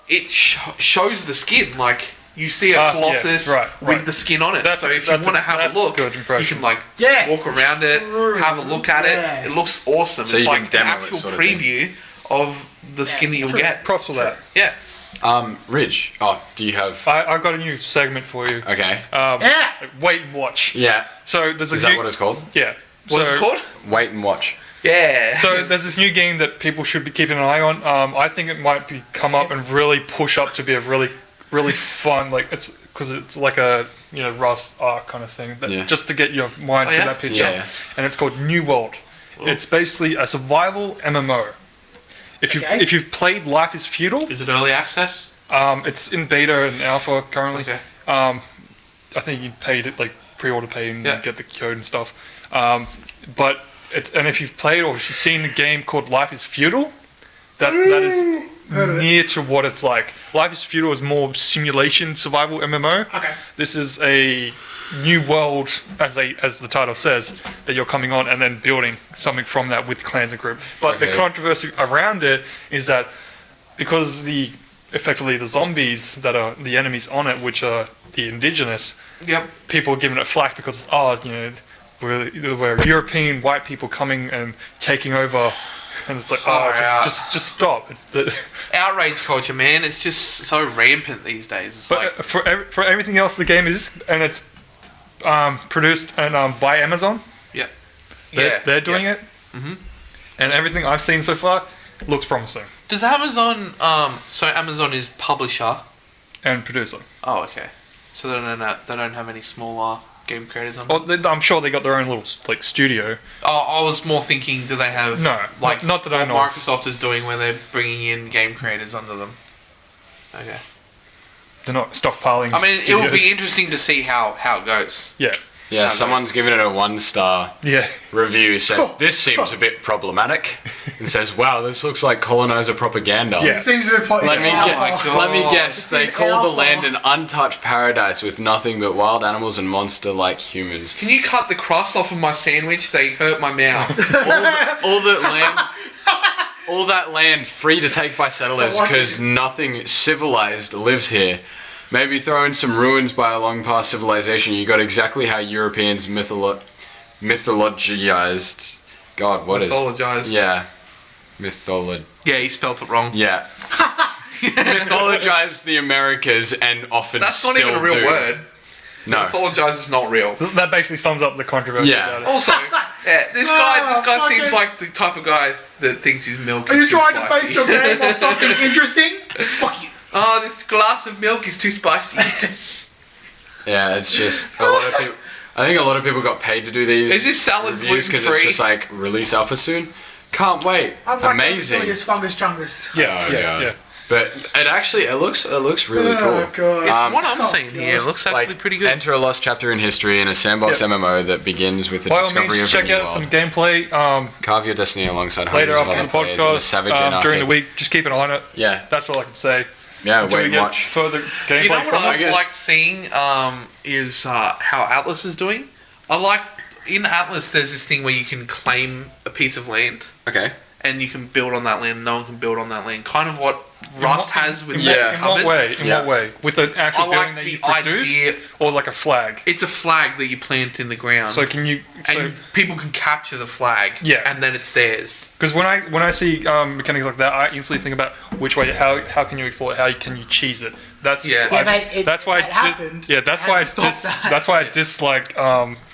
Speaker 2: it shows the skin. Like you see a
Speaker 4: Yeah,
Speaker 2: Colossus
Speaker 4: right,
Speaker 2: with
Speaker 4: right.
Speaker 2: the skin on it.
Speaker 4: That's-
Speaker 2: So if you
Speaker 4: that's
Speaker 2: want to
Speaker 4: a-
Speaker 2: have a
Speaker 4: that's
Speaker 2: look,
Speaker 4: good
Speaker 2: you
Speaker 4: impression.
Speaker 2: can like
Speaker 3: Yeah.
Speaker 2: walk around it, have a look at
Speaker 3: Yeah.
Speaker 2: it. It looks awesome.
Speaker 1: So
Speaker 2: it's
Speaker 1: you
Speaker 2: like
Speaker 1: can
Speaker 2: an
Speaker 1: demo it
Speaker 2: actual
Speaker 1: sort of thing.
Speaker 2: preview of the skin that you'll
Speaker 3: true.
Speaker 2: get.
Speaker 4: Props for that.
Speaker 2: Yeah.
Speaker 1: Ridge. Oh, do you have?
Speaker 4: I've got a new segment for you.
Speaker 1: Okay.
Speaker 3: Yeah.
Speaker 4: Wait and watch.
Speaker 1: Yeah.
Speaker 4: So there's
Speaker 1: Is
Speaker 4: a
Speaker 1: that
Speaker 4: new,
Speaker 1: what it's called?
Speaker 4: yeah.
Speaker 2: What's
Speaker 4: so,
Speaker 2: it called?
Speaker 1: Wait and watch.
Speaker 2: Yeah.
Speaker 4: So there's this new game that people should be keeping an eye on. I think it might be come up and really push up to be a really, really fun. Like it's because it's like a Rust Ark kind of thing. That,
Speaker 1: Yeah.
Speaker 4: Just to get your mind
Speaker 2: Oh,
Speaker 4: to
Speaker 2: yeah?
Speaker 4: that picture.
Speaker 1: Yeah.
Speaker 4: And it's called New World.
Speaker 2: Ooh.
Speaker 4: It's basically a survival MMO.
Speaker 3: Okay.
Speaker 4: If you've played Life is Feudal,
Speaker 2: Is it early access?
Speaker 4: it's in beta and alpha currently.
Speaker 2: Okay.
Speaker 4: I think you paid it like pre-order pay and
Speaker 2: Yeah.
Speaker 4: get the code and stuff. But if you've played or if you've seen the game called Life is Feudal, that is
Speaker 3: Heard of it.
Speaker 4: near to what it's like. Life is Feudal is more simulation survival MMO.
Speaker 3: Okay.
Speaker 4: This is a new world, as the title says, that you're coming on and then building something from that with clans and group. But the
Speaker 1: Okay.
Speaker 4: controversy around it is that because effectively the zombies that are the enemies on it, which are the indigenous,
Speaker 2: Yep.
Speaker 4: people are giving it flack because we're European white people coming and taking over, and it's like
Speaker 2: Far out.
Speaker 4: just stop. It's the,
Speaker 2: Outrage culture, man. It's just so rampant these days. It's
Speaker 4: but
Speaker 2: like
Speaker 4: for everything else, the game is, and it's produced and by Amazon.
Speaker 2: yeah.
Speaker 4: They're doing
Speaker 2: yeah.
Speaker 4: it, and everything I've seen so far looks promising.
Speaker 2: Does Amazon? So Amazon is publisher.
Speaker 4: And producer.
Speaker 2: Oh, okay. So they don't have any smaller game creators on.
Speaker 4: Oh, I'm sure they got their own little like studio.
Speaker 2: Oh, I was more thinking, do they have
Speaker 4: No,
Speaker 2: like
Speaker 4: not that I
Speaker 2: what
Speaker 4: know of.
Speaker 2: Microsoft is doing, where they're bringing in game creators under them? Okay.
Speaker 4: They're not stockpiling.
Speaker 2: I mean, it will be
Speaker 4: studios.
Speaker 2: interesting to see how it goes.
Speaker 4: Yeah,
Speaker 1: Yeah,
Speaker 2: How
Speaker 1: someone's given it a 1-star
Speaker 4: yeah.
Speaker 1: review. Says this seems a bit problematic, and says, "Wow, this looks like colonizer propaganda."
Speaker 4: Yeah.
Speaker 3: It seems a bit
Speaker 1: Let me,
Speaker 2: Oh my God.
Speaker 1: let me guess. They
Speaker 3: It's
Speaker 1: call the
Speaker 3: alpha.
Speaker 1: land an untouched paradise with nothing but wild animals and monster-like humans.
Speaker 2: Can you cut the crust off of my sandwich? They hurt my mouth.
Speaker 1: All that land, all that land free to take by settlers because nothing civilized lives here. Maybe throw in some ruins by a long past civilization. You got exactly how Europeans mythologized. God, what is?
Speaker 2: Mythologized.
Speaker 1: Yeah.
Speaker 2: Yeah, he spelt it wrong.
Speaker 1: Yeah. Mythologized the Americas and often
Speaker 2: That's
Speaker 1: still
Speaker 2: not even a real
Speaker 1: do.
Speaker 2: word.
Speaker 1: No.
Speaker 2: Mythologize is not real.
Speaker 4: That basically sums up the controversy
Speaker 1: Yeah.
Speaker 4: about it.
Speaker 2: Also, yeah, this guy
Speaker 3: fucking-
Speaker 2: seems like the type of guy that thinks his milk
Speaker 3: Are
Speaker 2: is
Speaker 3: you
Speaker 2: too
Speaker 3: trying to
Speaker 2: spicy.
Speaker 3: base your game on something interesting? Fuck you.
Speaker 2: Oh, this glass of milk is too spicy.
Speaker 1: Yeah, it's just a lot of people. I think a lot of people got paid to do these
Speaker 2: Is this salad
Speaker 1: reviews because it's
Speaker 2: gluten-free?
Speaker 1: just like release alpha soon. Can't wait.
Speaker 3: I'm like
Speaker 1: Amazing.
Speaker 3: This fungus chungus.
Speaker 4: Yeah,
Speaker 1: Oh,
Speaker 4: yeah,
Speaker 1: God.
Speaker 4: yeah.
Speaker 1: But it looks really
Speaker 3: Oh,
Speaker 1: cool.
Speaker 3: God.
Speaker 2: What I'm
Speaker 3: Oh,
Speaker 2: seeing
Speaker 3: God.
Speaker 2: here looks actually
Speaker 1: Like
Speaker 2: pretty good.
Speaker 1: enter a lost chapter in history in a sandbox
Speaker 4: Yeah.
Speaker 1: MMO that begins with the
Speaker 4: By all
Speaker 1: discovery
Speaker 4: means,
Speaker 1: of a
Speaker 4: check
Speaker 1: new
Speaker 4: out
Speaker 1: world.
Speaker 4: some gameplay
Speaker 1: Carve your destiny alongside
Speaker 4: later
Speaker 1: hundreds of
Speaker 4: after
Speaker 1: other
Speaker 4: the
Speaker 1: players in a savage
Speaker 4: podcast
Speaker 1: anarchic.
Speaker 4: during the week. Just keep an eye on it.
Speaker 1: Yeah,
Speaker 4: That's all I can say.
Speaker 1: yeah.
Speaker 4: Until
Speaker 1: Wait
Speaker 4: we
Speaker 1: and
Speaker 4: get
Speaker 1: watch.
Speaker 4: further gameplay
Speaker 2: You know what
Speaker 4: from
Speaker 2: I
Speaker 4: it.
Speaker 1: guess.
Speaker 2: like seeing is how Atlas is doing. I like in Atlas. There's this thing where you can claim a piece of land
Speaker 1: Okay.
Speaker 2: and you can build on that land. No one can build on that land. Kind of what Rust has with
Speaker 1: Yeah.
Speaker 4: In
Speaker 2: cupboards.
Speaker 4: what way? In
Speaker 1: Yeah.
Speaker 4: what way? With the actual
Speaker 2: I like
Speaker 4: building that
Speaker 2: the
Speaker 4: you produce,
Speaker 2: idea-
Speaker 4: or like a flag?
Speaker 2: It's a flag that you plant in the ground.
Speaker 4: So can you? So
Speaker 2: and people can capture the flag.
Speaker 4: Yeah.
Speaker 2: And then it's theirs.
Speaker 4: because when I see mechanics like that, I instantly think about which way how can you exploit? How can you cheese it? That's
Speaker 2: Yeah.
Speaker 3: Yeah,
Speaker 4: I- that's why
Speaker 3: it happened.
Speaker 4: Yeah, that's
Speaker 3: Had
Speaker 4: why
Speaker 3: to stop that.
Speaker 4: that's why I dislike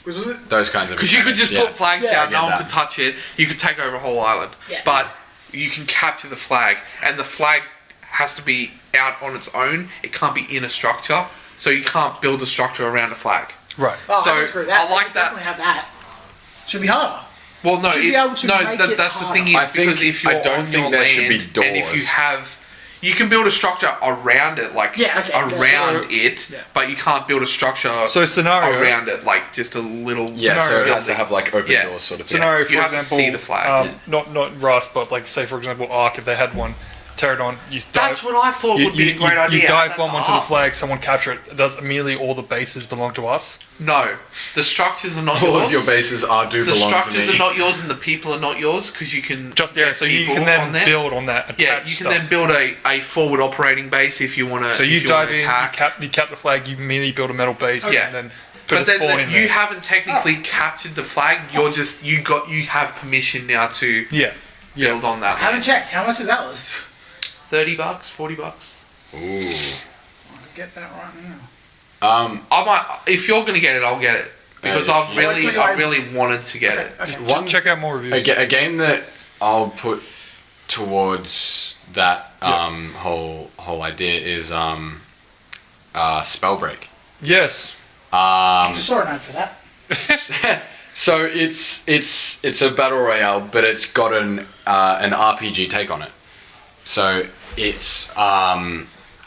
Speaker 3: Was it?
Speaker 1: Those kinds of.
Speaker 2: Because you could just
Speaker 1: mechanics,
Speaker 2: put flags
Speaker 3: Yeah,
Speaker 2: down,
Speaker 1: I
Speaker 2: no
Speaker 1: get
Speaker 2: one
Speaker 1: that.
Speaker 2: could touch it. You could take over a whole island.
Speaker 3: Yeah.
Speaker 2: But you can capture the flag, and the flag has to be out on its own. It can't be in a structure, so you can't build a structure around a flag.
Speaker 4: right.
Speaker 3: Oh,
Speaker 2: So,
Speaker 3: I disagree with that.
Speaker 2: I like
Speaker 3: They should
Speaker 2: that.
Speaker 3: Definitely have that. Should be harder.
Speaker 2: Well, no,
Speaker 3: Should be able to make it
Speaker 2: that's the thing
Speaker 3: harder.
Speaker 2: is
Speaker 1: I think-
Speaker 2: because if you're
Speaker 1: I don't
Speaker 2: on
Speaker 1: think
Speaker 2: your
Speaker 1: there
Speaker 2: land,
Speaker 1: should be
Speaker 2: and if you
Speaker 1: doors.
Speaker 2: have, you can build a structure around it, like
Speaker 3: Yeah, okay,
Speaker 2: around
Speaker 3: yeah.
Speaker 2: it,
Speaker 3: Yeah.
Speaker 2: but you can't build a structure
Speaker 4: So scenario
Speaker 2: around it, like just a little.
Speaker 1: Yeah, so
Speaker 4: Scenario.
Speaker 1: it has to have like open
Speaker 2: Yeah.
Speaker 1: doors sort of thing.
Speaker 4: scenario for
Speaker 2: you have to
Speaker 4: example,
Speaker 2: see the flag.
Speaker 4: not Rust, but like say for example Ark, if they had one, Pterodon, you
Speaker 2: That's
Speaker 4: dive,
Speaker 2: what I thought would be a great idea.
Speaker 4: You dive
Speaker 2: That's
Speaker 4: bomb onto the
Speaker 2: Ark.
Speaker 4: flag, someone capture it. Does immediately all the bases belong to us?
Speaker 2: No, the structures are not
Speaker 1: All
Speaker 2: yours.
Speaker 1: of your bases do
Speaker 2: The
Speaker 1: belong to
Speaker 2: structures
Speaker 1: me.
Speaker 2: are not yours, and the people are not yours because you can
Speaker 4: Just yeah,
Speaker 2: get
Speaker 4: so you
Speaker 2: people
Speaker 4: can
Speaker 2: on
Speaker 4: then
Speaker 2: there.
Speaker 4: build on that.
Speaker 2: Yeah,
Speaker 4: attach
Speaker 2: you can
Speaker 4: stuff.
Speaker 2: then build a forward operating base if you want to.
Speaker 4: So you dive in,
Speaker 2: attack.
Speaker 4: you cap the flag, you immediately build a metal base,
Speaker 2: Yeah.
Speaker 4: and then put
Speaker 2: But
Speaker 4: a spawn
Speaker 2: then
Speaker 4: in
Speaker 2: you
Speaker 4: there.
Speaker 2: haven't technically captured the flag. You're just you have permission now to
Speaker 4: Yeah,
Speaker 2: build on that.
Speaker 3: I haven't
Speaker 2: land.
Speaker 3: checked. How much is Atlas?
Speaker 2: $30, $40.
Speaker 1: Ooh.
Speaker 3: I could get that right now.
Speaker 2: I might. If you're gonna get it, I'll get it because
Speaker 1: if
Speaker 2: I've
Speaker 1: you-
Speaker 2: I really wanted to get it.
Speaker 3: Okay.
Speaker 1: One
Speaker 4: check out more reviews.
Speaker 1: a game that I'll put towards that whole idea is Spellbreak.
Speaker 4: Yes,
Speaker 3: I just saw an ad for that.
Speaker 1: So it's a battle royale, but it's got an RPG take on it. So it's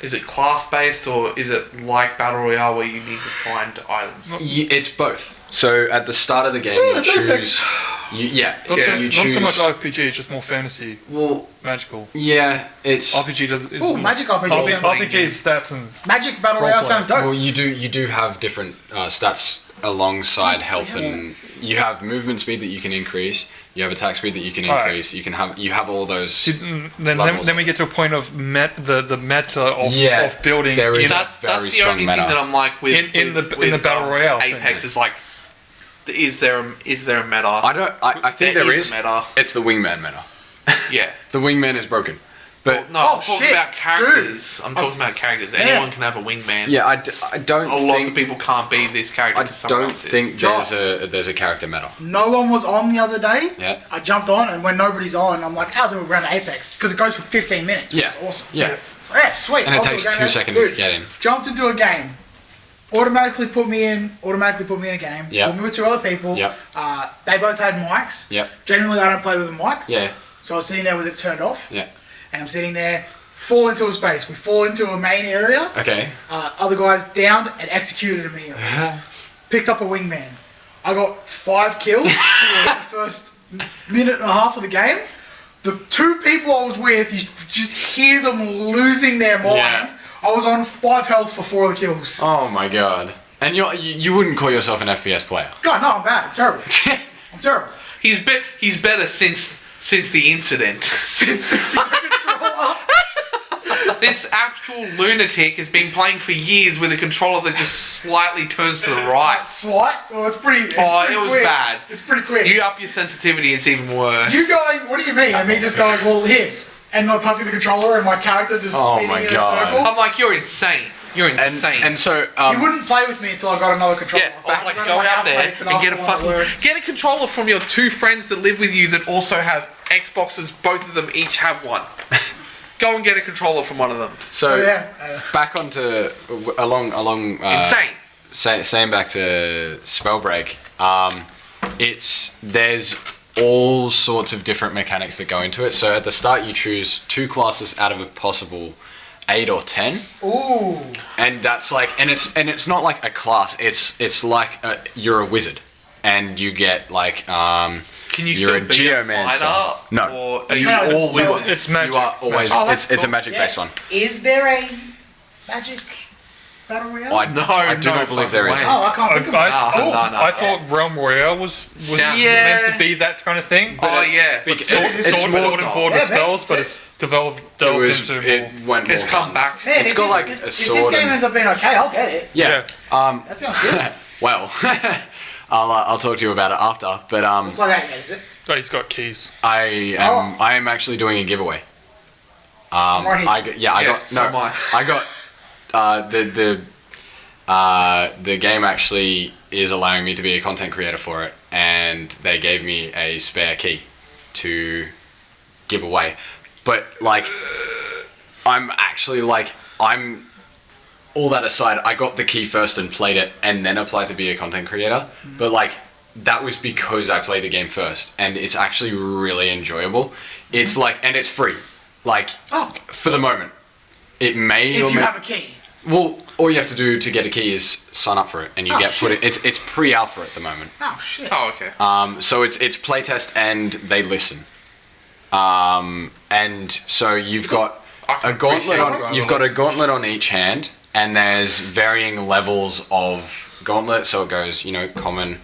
Speaker 2: Is it class based or is it like battle royale where you need to find items?
Speaker 1: it's both. So at the start of the game, you choose.
Speaker 4: not,
Speaker 1: You
Speaker 4: not
Speaker 1: choose.
Speaker 4: so much RPG, it's just more fantasy,
Speaker 1: Well,
Speaker 4: magical.
Speaker 1: yeah, it's.
Speaker 4: RPG does.
Speaker 3: Ooh, Magic RPG sounds
Speaker 4: RPG is stats and
Speaker 3: Magic Battle Royale
Speaker 4: Roleplay.
Speaker 3: sounds dope.
Speaker 1: Well, you do have different stats alongside health, and you have movement speed that you can increase. You have attack speed that you can
Speaker 4: Alright.
Speaker 1: increase. You have all those.
Speaker 4: see, then
Speaker 1: levels.
Speaker 4: we get to a point of the meta of,
Speaker 1: Yeah,
Speaker 4: of building.
Speaker 1: there is
Speaker 4: in,
Speaker 2: That's
Speaker 1: very
Speaker 2: the
Speaker 1: strong
Speaker 2: only
Speaker 1: meta.
Speaker 2: thing that I'm like with
Speaker 4: In the Battle Royale thing.
Speaker 2: Apex is like, is there a meta?
Speaker 1: I think there is.
Speaker 2: a meta.
Speaker 1: It's the wingman meta.
Speaker 2: Yeah.
Speaker 1: The wingman is broken, but
Speaker 2: No,
Speaker 3: Oh,
Speaker 2: I'm talking
Speaker 3: shit,
Speaker 2: about characters. I'm talking about characters. Anyone can have a wingman.
Speaker 1: yeah, I don't
Speaker 2: Lots
Speaker 1: think.
Speaker 2: of people can't be this character
Speaker 1: I
Speaker 2: because someone
Speaker 1: don't
Speaker 2: else
Speaker 1: think
Speaker 2: is.
Speaker 1: there's a character meta.
Speaker 3: No one was on the other day.
Speaker 1: Yeah.
Speaker 3: I jumped on, and when nobody's on, I'm like, I'll do a round of Apex because it goes for 15 minutes. Which
Speaker 1: Yeah.
Speaker 3: is awesome.
Speaker 1: Yeah.
Speaker 3: So, yeah, sweet.
Speaker 1: And it
Speaker 3: I'll do
Speaker 1: takes
Speaker 3: a game
Speaker 1: 2
Speaker 3: of-
Speaker 1: seconds
Speaker 3: Dude,
Speaker 1: to get in.
Speaker 3: Jumped into a game. Automatically put me in a game.
Speaker 1: Yeah.
Speaker 3: Put me with 2 other people.
Speaker 1: Yep.
Speaker 3: They both had mics.
Speaker 1: Yep.
Speaker 3: Generally, I don't play with a mic.
Speaker 1: Yeah.
Speaker 3: So I was sitting there with it turned off.
Speaker 1: Yeah.
Speaker 3: And I'm sitting there, fall into a space. We fall into a main area.
Speaker 1: Okay.
Speaker 3: Other guys downed and executed immediately. Picked up a wingman. I got 5 kills in the first minute and a half of the game. The 2 people I was with, you just hear them losing their mind.
Speaker 1: Yeah.
Speaker 3: I was on 5 health for 4 of the kills.
Speaker 1: Oh my god. And you wouldn't call yourself an FPS player.
Speaker 3: God, no, I'm bad. I'm terrible. I'm terrible.
Speaker 2: He's better since since the incident.
Speaker 3: Since fixing the controller.
Speaker 2: This actual lunatic has been playing for years with a controller that just slightly turns to the right.
Speaker 3: Slight? Oh, it's pretty. It's
Speaker 2: Oh,
Speaker 3: pretty
Speaker 2: it was
Speaker 3: quick.
Speaker 2: bad.
Speaker 3: It's pretty quick.
Speaker 2: You up your sensitivity, it's even worse.
Speaker 3: You going? What do you mean? And me just going, well, here, and not touching the controller, and my character just
Speaker 1: Oh
Speaker 3: spinning
Speaker 1: my
Speaker 3: in
Speaker 1: God.
Speaker 3: a circle.
Speaker 2: I'm like, you're insane. You're insane.
Speaker 1: And so
Speaker 3: You wouldn't play with me until I got another controller.
Speaker 2: yeah,
Speaker 3: So I
Speaker 2: I
Speaker 3: had
Speaker 2: was
Speaker 3: to
Speaker 2: like,
Speaker 3: to
Speaker 2: go
Speaker 3: my
Speaker 2: out there
Speaker 3: housemates
Speaker 2: and
Speaker 3: ask
Speaker 2: get a
Speaker 3: them what it worked.
Speaker 2: fucking get a controller from your 2 friends that live with you that also have Xboxes. Both of them each have one. Go and get a controller from one of them.
Speaker 3: So yeah,
Speaker 1: back onto along
Speaker 2: Insane.
Speaker 1: Saying back to Spellbreak, there's all sorts of different mechanics that go into it. So at the start you choose 2 classes out of a possible 8 or 10.
Speaker 3: ooh,
Speaker 1: And that's like, and it's not like a class. It's like you're a wizard, and you get like
Speaker 2: Can you
Speaker 1: you're
Speaker 2: still be a
Speaker 1: geomancer.
Speaker 2: fighter?
Speaker 1: No.
Speaker 2: Or are
Speaker 3: You
Speaker 2: you
Speaker 3: know,
Speaker 2: all
Speaker 3: it's
Speaker 2: wizards?
Speaker 4: It's magic.
Speaker 1: You are always
Speaker 2: Oh, that's
Speaker 1: it's a
Speaker 2: cool.
Speaker 1: magic based one.
Speaker 3: Is there a magic battle royale?
Speaker 1: I,
Speaker 2: No,
Speaker 1: I do
Speaker 2: no
Speaker 1: not believe there
Speaker 2: fucking
Speaker 1: is.
Speaker 2: way.
Speaker 3: Oh, I can't think of it.
Speaker 4: I thought Realm Royale was
Speaker 2: Sound-
Speaker 4: meant to be that kind of thing. But
Speaker 2: Oh yeah.
Speaker 4: But
Speaker 1: It's-
Speaker 4: sword,
Speaker 1: it's
Speaker 4: sword,
Speaker 1: more-
Speaker 4: sword and board
Speaker 3: Yeah,
Speaker 4: with spells,
Speaker 3: man.
Speaker 4: but it's delved
Speaker 1: It was
Speaker 4: into more.
Speaker 1: it went
Speaker 2: It's
Speaker 1: more
Speaker 2: come
Speaker 1: guns.
Speaker 2: back.
Speaker 3: Man,
Speaker 1: It's
Speaker 3: if
Speaker 1: got
Speaker 3: this-
Speaker 1: like
Speaker 3: if
Speaker 1: a
Speaker 3: this
Speaker 1: sword
Speaker 3: game
Speaker 1: and-
Speaker 3: ends up being okay, I'll get it.
Speaker 1: Yeah.
Speaker 3: That sounds good.
Speaker 1: Well, I'll talk to you about it after. But
Speaker 3: It's not out yet, is it?
Speaker 4: Oh, he's got keys.
Speaker 1: I am actually doing a giveaway.
Speaker 3: Right here.
Speaker 1: I got
Speaker 2: so am I.
Speaker 1: got the game actually is allowing me to be a content creator for it, and they gave me a spare key to give away. But like, I'm all that aside, I got the key first and played it, and then applied to be a content creator. But like, that was because I played the game first, and it's actually really enjoyable. It's like, and it's free, like
Speaker 3: Oh,
Speaker 1: for the moment. It may or
Speaker 3: if you
Speaker 1: may,
Speaker 3: have a key.
Speaker 1: well, all you have to do to get a key is sign up for it, and you
Speaker 3: Oh,
Speaker 1: get put
Speaker 3: shit.
Speaker 1: it. It's pre-alpha at the moment.
Speaker 3: Oh shit.
Speaker 2: Oh okay.
Speaker 1: So it's playtest and they listen. And so you've got
Speaker 2: I can
Speaker 1: a gauntlet
Speaker 2: appreciate
Speaker 1: on.
Speaker 2: it.
Speaker 1: You've got a gauntlet on each hand, and there's varying levels of gauntlet. So it goes, common,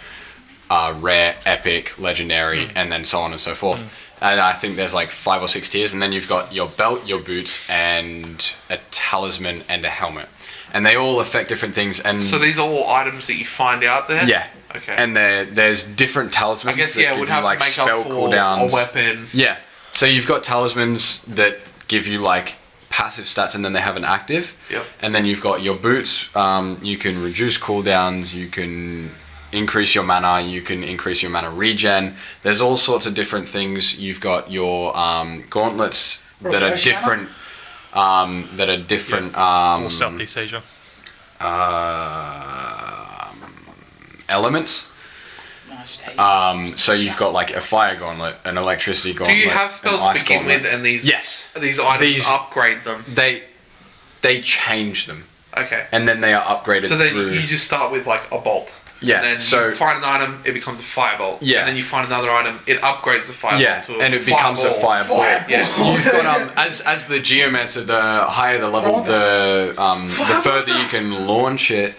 Speaker 1: rare, epic, legendary, and then so on and so forth. And I think there's like 5 or 6 tiers, and then you've got your belt, your boots, and a talisman and a helmet, and they all affect different things. And
Speaker 2: So these are all items that you find out there?
Speaker 1: yeah.
Speaker 2: Okay.
Speaker 1: And there's different talismans.
Speaker 2: I guess
Speaker 1: that
Speaker 2: yeah,
Speaker 1: give
Speaker 2: would
Speaker 1: you,
Speaker 2: have
Speaker 1: like,
Speaker 2: to make
Speaker 1: spell
Speaker 2: up for
Speaker 1: cooldowns.
Speaker 2: a weapon.
Speaker 1: Yeah. So you've got talismans that give you like passive stats, and then they have an active.
Speaker 2: Yep.
Speaker 1: And then you've got your boots. You can reduce cooldowns. You can increase your mana. You can increase your mana regen. There's all sorts of different things. You've got your gauntlets that are
Speaker 3: Refresh
Speaker 1: different.
Speaker 4: More Southeast Asia.
Speaker 1: Elements.
Speaker 3: No, it's just eight.
Speaker 1: So you've got like a fire gauntlet, an electricity
Speaker 2: Do
Speaker 1: gauntlet.
Speaker 2: you have
Speaker 1: an
Speaker 2: spells
Speaker 1: ice
Speaker 2: to begin
Speaker 1: gauntlet.
Speaker 2: with, and these
Speaker 1: Yes.
Speaker 2: these items
Speaker 1: These-
Speaker 2: upgrade them?
Speaker 1: They change them,
Speaker 2: Okay.
Speaker 1: and then they are upgraded
Speaker 2: So then
Speaker 1: through.
Speaker 2: you just start with like a bolt.
Speaker 1: Yeah,
Speaker 2: And then
Speaker 1: so-
Speaker 2: you find an item, it becomes a firebolt.
Speaker 1: Yeah.
Speaker 2: And then you find another item, it upgrades the firebolt
Speaker 1: yeah,
Speaker 2: to a
Speaker 1: and it becomes a
Speaker 2: fireball.
Speaker 1: fireball.
Speaker 2: Yeah.
Speaker 1: You've got as the geomancer, the higher the level, the further you can launch it,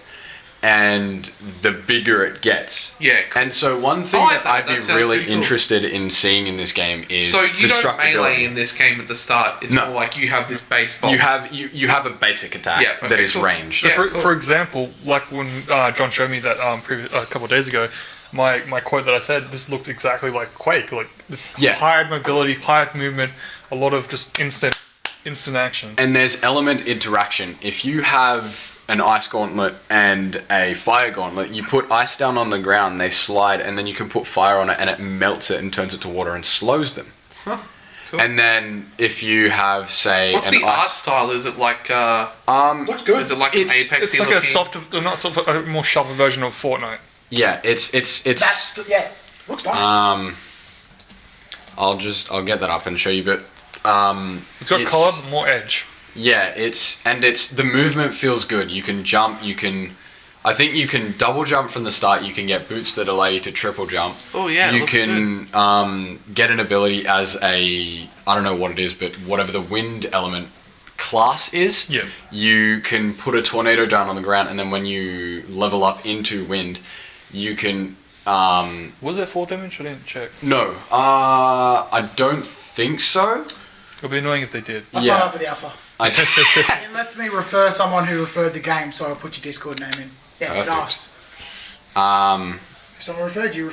Speaker 1: and the bigger it gets.
Speaker 2: Yeah. Cool.
Speaker 1: And so one thing
Speaker 2: I like
Speaker 1: that I'd
Speaker 2: that.
Speaker 1: be
Speaker 2: That sounds
Speaker 1: really
Speaker 2: pretty cool.
Speaker 1: interested in seeing in this game is
Speaker 2: So you don't melee
Speaker 1: destructibility.
Speaker 2: in this game at the start. It's
Speaker 1: No.
Speaker 2: more like you have this base bolt.
Speaker 1: You have a basic attack
Speaker 2: Yeah, okay,
Speaker 1: that is
Speaker 2: cool.
Speaker 1: ranged.
Speaker 4: So
Speaker 2: Yeah,
Speaker 4: for,
Speaker 2: cool.
Speaker 4: for example, like when John showed me that a couple of days ago, my quote that I said, this looks exactly like Quake, like
Speaker 1: Yeah.
Speaker 4: high mobility, high movement, a lot of just instant action.
Speaker 1: And there's element interaction. If you have an ice gauntlet and a fire gauntlet, you put ice down on the ground, they slide, and then you can put fire on it, and it melts it and turns it to water and slows them.
Speaker 2: Huh. Cool.
Speaker 1: And then if you have, say,
Speaker 2: What's
Speaker 1: an
Speaker 2: the
Speaker 1: ice,
Speaker 2: art style? Is it like
Speaker 3: Looks good.
Speaker 2: is it like an
Speaker 1: It's-
Speaker 2: Apex?
Speaker 4: It's like a soft, not soft, a more sharper version of Fortnite.
Speaker 1: yeah, it's
Speaker 3: That's looks nice.
Speaker 1: I'll get that up and show you, but
Speaker 4: It's got color, but more edge.
Speaker 1: yeah, it's the movement feels good. You can jump, I think you can double jump from the start. You can get boots that allow you to triple jump.
Speaker 2: Oh yeah, it
Speaker 1: You
Speaker 2: looks
Speaker 1: can get an ability as I don't know what it is, but whatever the wind element class is,
Speaker 4: Yeah.
Speaker 1: you can put a tornado down on the ground, and then when you level up into wind, you can
Speaker 4: Was there 4 damage? I didn't check.
Speaker 1: No, I don't think so.
Speaker 4: It'll be annoying if they did.
Speaker 3: I signed up for the alpha.
Speaker 1: I
Speaker 3: It lets me refer someone who referred the game, so I'll put your Discord name in. Yeah, it
Speaker 1: Perfect.
Speaker 3: asks. If someone referred you,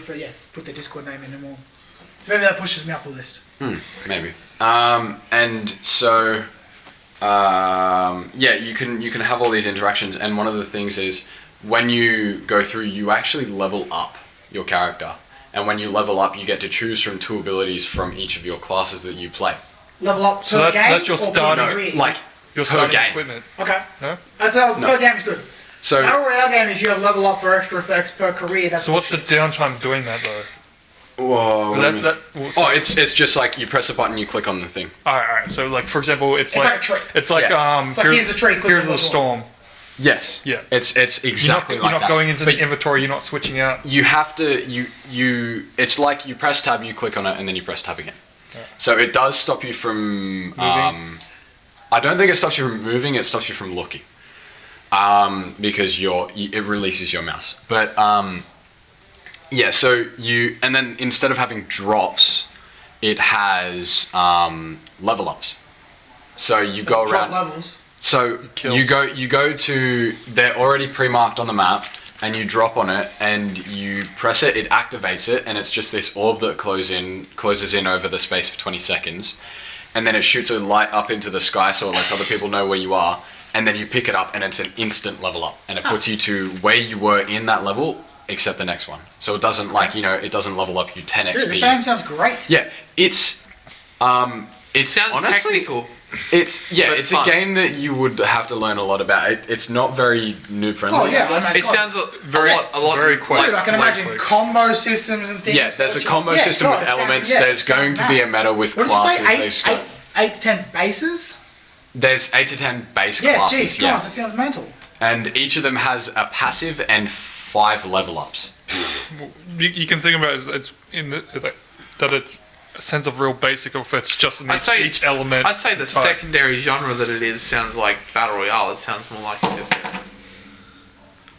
Speaker 3: put their Discord name in and we'll... Maybe that pushes me up the list.
Speaker 1: Maybe. And so, yeah, you can have all these interactions, and one of the things is when you go through, you actually level up your character, and when you level up, you get to choose from 2 abilities from each of your classes that you play.
Speaker 3: Level up
Speaker 4: So
Speaker 3: per
Speaker 4: that's-
Speaker 3: game
Speaker 4: that's your
Speaker 3: or per
Speaker 4: starting-
Speaker 3: career?
Speaker 1: Like
Speaker 4: Your
Speaker 1: per
Speaker 4: starting
Speaker 1: game.
Speaker 4: equipment.
Speaker 3: Okay.
Speaker 4: No?
Speaker 3: That's how
Speaker 1: No.
Speaker 3: per game is good.
Speaker 1: So
Speaker 3: Battle Royale game, if you have level up for extra effects per career, that's
Speaker 4: So what's the
Speaker 3: bullshit.
Speaker 4: downtime doing that though?
Speaker 1: whoa, what do you mean?
Speaker 4: So-
Speaker 1: It's just like you press a button, you click on the thing.
Speaker 4: Alright. So like for example, it's
Speaker 3: like a tree.
Speaker 4: It's like
Speaker 1: Yeah.
Speaker 3: It's like, here's the tree, click
Speaker 4: here's
Speaker 3: on
Speaker 4: the
Speaker 3: the
Speaker 4: storm.
Speaker 1: Yes.
Speaker 4: Yeah.
Speaker 1: It's exactly
Speaker 4: You're
Speaker 1: like
Speaker 4: not
Speaker 1: that.
Speaker 4: going into
Speaker 1: But
Speaker 4: the inventory. You're not switching out.
Speaker 1: you have to you it's like you press tab, you click on it, and then you press tab again. So it does stop you from
Speaker 4: Moving?
Speaker 1: I don't think it stops you from moving, it stops you from looking, because it releases your mouse. But yeah, so and then instead of having drops, it has level ups. So you go
Speaker 3: Drop
Speaker 1: around.
Speaker 3: levels.
Speaker 1: So
Speaker 4: Kills.
Speaker 1: you go to, they're already pre-marked on the map, and you drop on it and you press it, it activates it, and it's just this orb that closes in over the space of 20 seconds, and then it shoots a light up into the sky so it lets other people know where you are, and then you pick it up and it's an instant level up, and it puts you to where you were in that level except the next one. So it doesn't it doesn't level up you 10 XP.
Speaker 3: Dude, the game sounds great.
Speaker 1: Yeah, it
Speaker 2: Sounds
Speaker 1: honestly,
Speaker 2: technical.
Speaker 1: It's
Speaker 2: But
Speaker 1: it's
Speaker 2: fun.
Speaker 1: a game that you would have to learn a lot about. It's not very noob friendly.
Speaker 3: Oh, yeah,
Speaker 1: I guess.
Speaker 3: I mean,
Speaker 2: It sounds
Speaker 4: Very-
Speaker 2: a lot
Speaker 4: very quick.
Speaker 3: Dude, I can imagine
Speaker 4: quick.
Speaker 3: combo systems and things.
Speaker 1: Yeah, there's a combo
Speaker 3: Yeah,
Speaker 1: system
Speaker 3: God,
Speaker 1: with
Speaker 3: it sounds-
Speaker 1: elements.
Speaker 3: yeah,
Speaker 1: There's
Speaker 3: it sounds
Speaker 1: going to be a
Speaker 3: mad.
Speaker 1: meta with
Speaker 3: What did
Speaker 1: classes.
Speaker 3: you say?
Speaker 1: There's got-
Speaker 3: 8 to 10 bases?
Speaker 1: There's 8 to 10 base
Speaker 3: Yeah,
Speaker 1: classes.
Speaker 3: geez, God, that sounds mental.
Speaker 1: And each of them has a passive and 5 level ups.
Speaker 4: You can think about it as it's that it's a sense of real basic of it's just in
Speaker 2: I'd say
Speaker 4: each element.
Speaker 2: I'd say the
Speaker 4: type.
Speaker 2: secondary genre that it is sounds like battle royale. It sounds more like it's just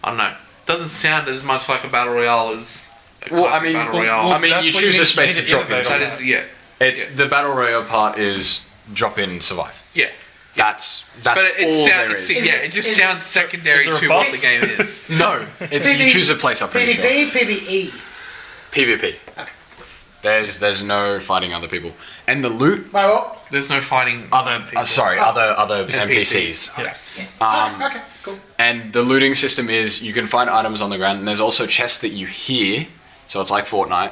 Speaker 2: I don't know. It doesn't sound as much like a battle royale as a
Speaker 1: Well, I
Speaker 2: classic
Speaker 1: mean-
Speaker 2: battle
Speaker 1: well,
Speaker 2: royale.
Speaker 1: I mean,
Speaker 4: that's
Speaker 1: you
Speaker 4: what
Speaker 1: choose
Speaker 4: need-
Speaker 1: a space
Speaker 4: you
Speaker 1: to
Speaker 4: need
Speaker 1: drop
Speaker 4: innovate
Speaker 1: into.
Speaker 2: that
Speaker 4: on
Speaker 2: is yeah.
Speaker 1: It's
Speaker 2: Yeah.
Speaker 1: the battle royale part is drop in, survive.
Speaker 2: Yeah.
Speaker 1: That's
Speaker 2: But it
Speaker 1: all there
Speaker 2: sounds
Speaker 1: is.
Speaker 2: yeah, it just sounds secondary
Speaker 4: is there a
Speaker 2: to what
Speaker 4: boss?
Speaker 2: the game is.
Speaker 1: No, it's you choose a place. I'm pretty sure.
Speaker 3: PvP, PvE.
Speaker 1: PvP.
Speaker 3: Okay.
Speaker 1: There's no fighting other people, and the loot.
Speaker 3: Wait, what?
Speaker 2: There's no fighting
Speaker 1: Other
Speaker 2: people.
Speaker 1: other
Speaker 2: NPCs.
Speaker 1: NPCs.
Speaker 3: Okay. Yeah. Okay, cool.
Speaker 1: And the looting system is you can find items on the ground, and there's also chests that you hear, so it's like Fortnite.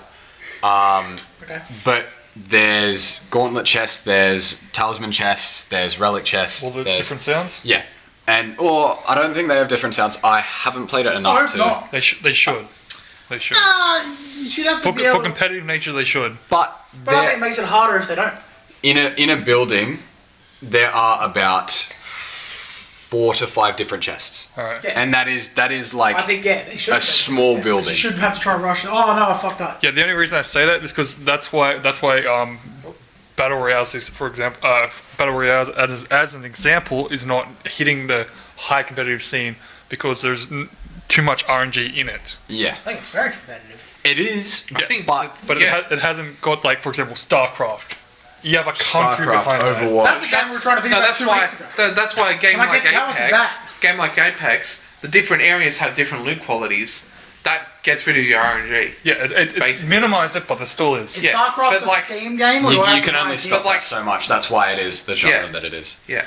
Speaker 3: Okay.
Speaker 1: But there's gauntlet chests, there's talisman chests, there's relic chests.
Speaker 4: All the
Speaker 1: there's,
Speaker 4: different sounds.
Speaker 1: Yeah, or I don't think they have different sounds. I haven't played it
Speaker 3: I
Speaker 1: enough
Speaker 3: hope
Speaker 1: to.
Speaker 3: not.
Speaker 4: They should. They should.
Speaker 3: You should have to
Speaker 4: For,
Speaker 3: be able
Speaker 4: for
Speaker 3: to...
Speaker 4: competitive nature, they should.
Speaker 1: But
Speaker 3: But I think
Speaker 1: there-
Speaker 3: it makes it harder if they don't.
Speaker 1: in a building, there are about 4 to 5 different chests,
Speaker 4: All right.
Speaker 3: Yeah.
Speaker 1: and that is like
Speaker 3: I think, yeah, they should.
Speaker 1: a small building.
Speaker 3: You shouldn't have to try and rush it. Oh, no, I fucked up.
Speaker 4: Yeah, the only reason I say that is because that's why battle royales, for example, battle royales as an example is not hitting the high competitive scene because there's too much RNG in it.
Speaker 1: Yeah,
Speaker 3: I think it's very competitive.
Speaker 1: it is.
Speaker 2: I think
Speaker 1: but
Speaker 4: But
Speaker 2: Yeah.
Speaker 4: it hasn't got like, for example, StarCraft. You have a country
Speaker 1: StarCraft,
Speaker 4: behind that.
Speaker 1: Overwatch.
Speaker 3: That's the game we were trying to think
Speaker 2: No,
Speaker 3: about
Speaker 2: that's
Speaker 3: 2
Speaker 2: why.
Speaker 3: weeks ago.
Speaker 2: That's why a game
Speaker 3: Can I
Speaker 2: like
Speaker 3: get- how much is
Speaker 2: Apex, the different areas have different loot qualities. That gets rid of your RNG.
Speaker 4: Yeah, it's
Speaker 2: Basically.
Speaker 4: minimized it, but there still is.
Speaker 3: Is
Speaker 2: Yeah,
Speaker 3: StarCraft
Speaker 2: but
Speaker 3: a
Speaker 2: like-
Speaker 3: Steam game? Or do
Speaker 1: You,
Speaker 3: I have
Speaker 1: you
Speaker 3: to
Speaker 1: can
Speaker 3: buy
Speaker 1: only
Speaker 3: a
Speaker 1: stop
Speaker 3: DS?
Speaker 1: that so much. That's why it is the genre
Speaker 2: Yeah.
Speaker 1: that it is.
Speaker 2: Yeah.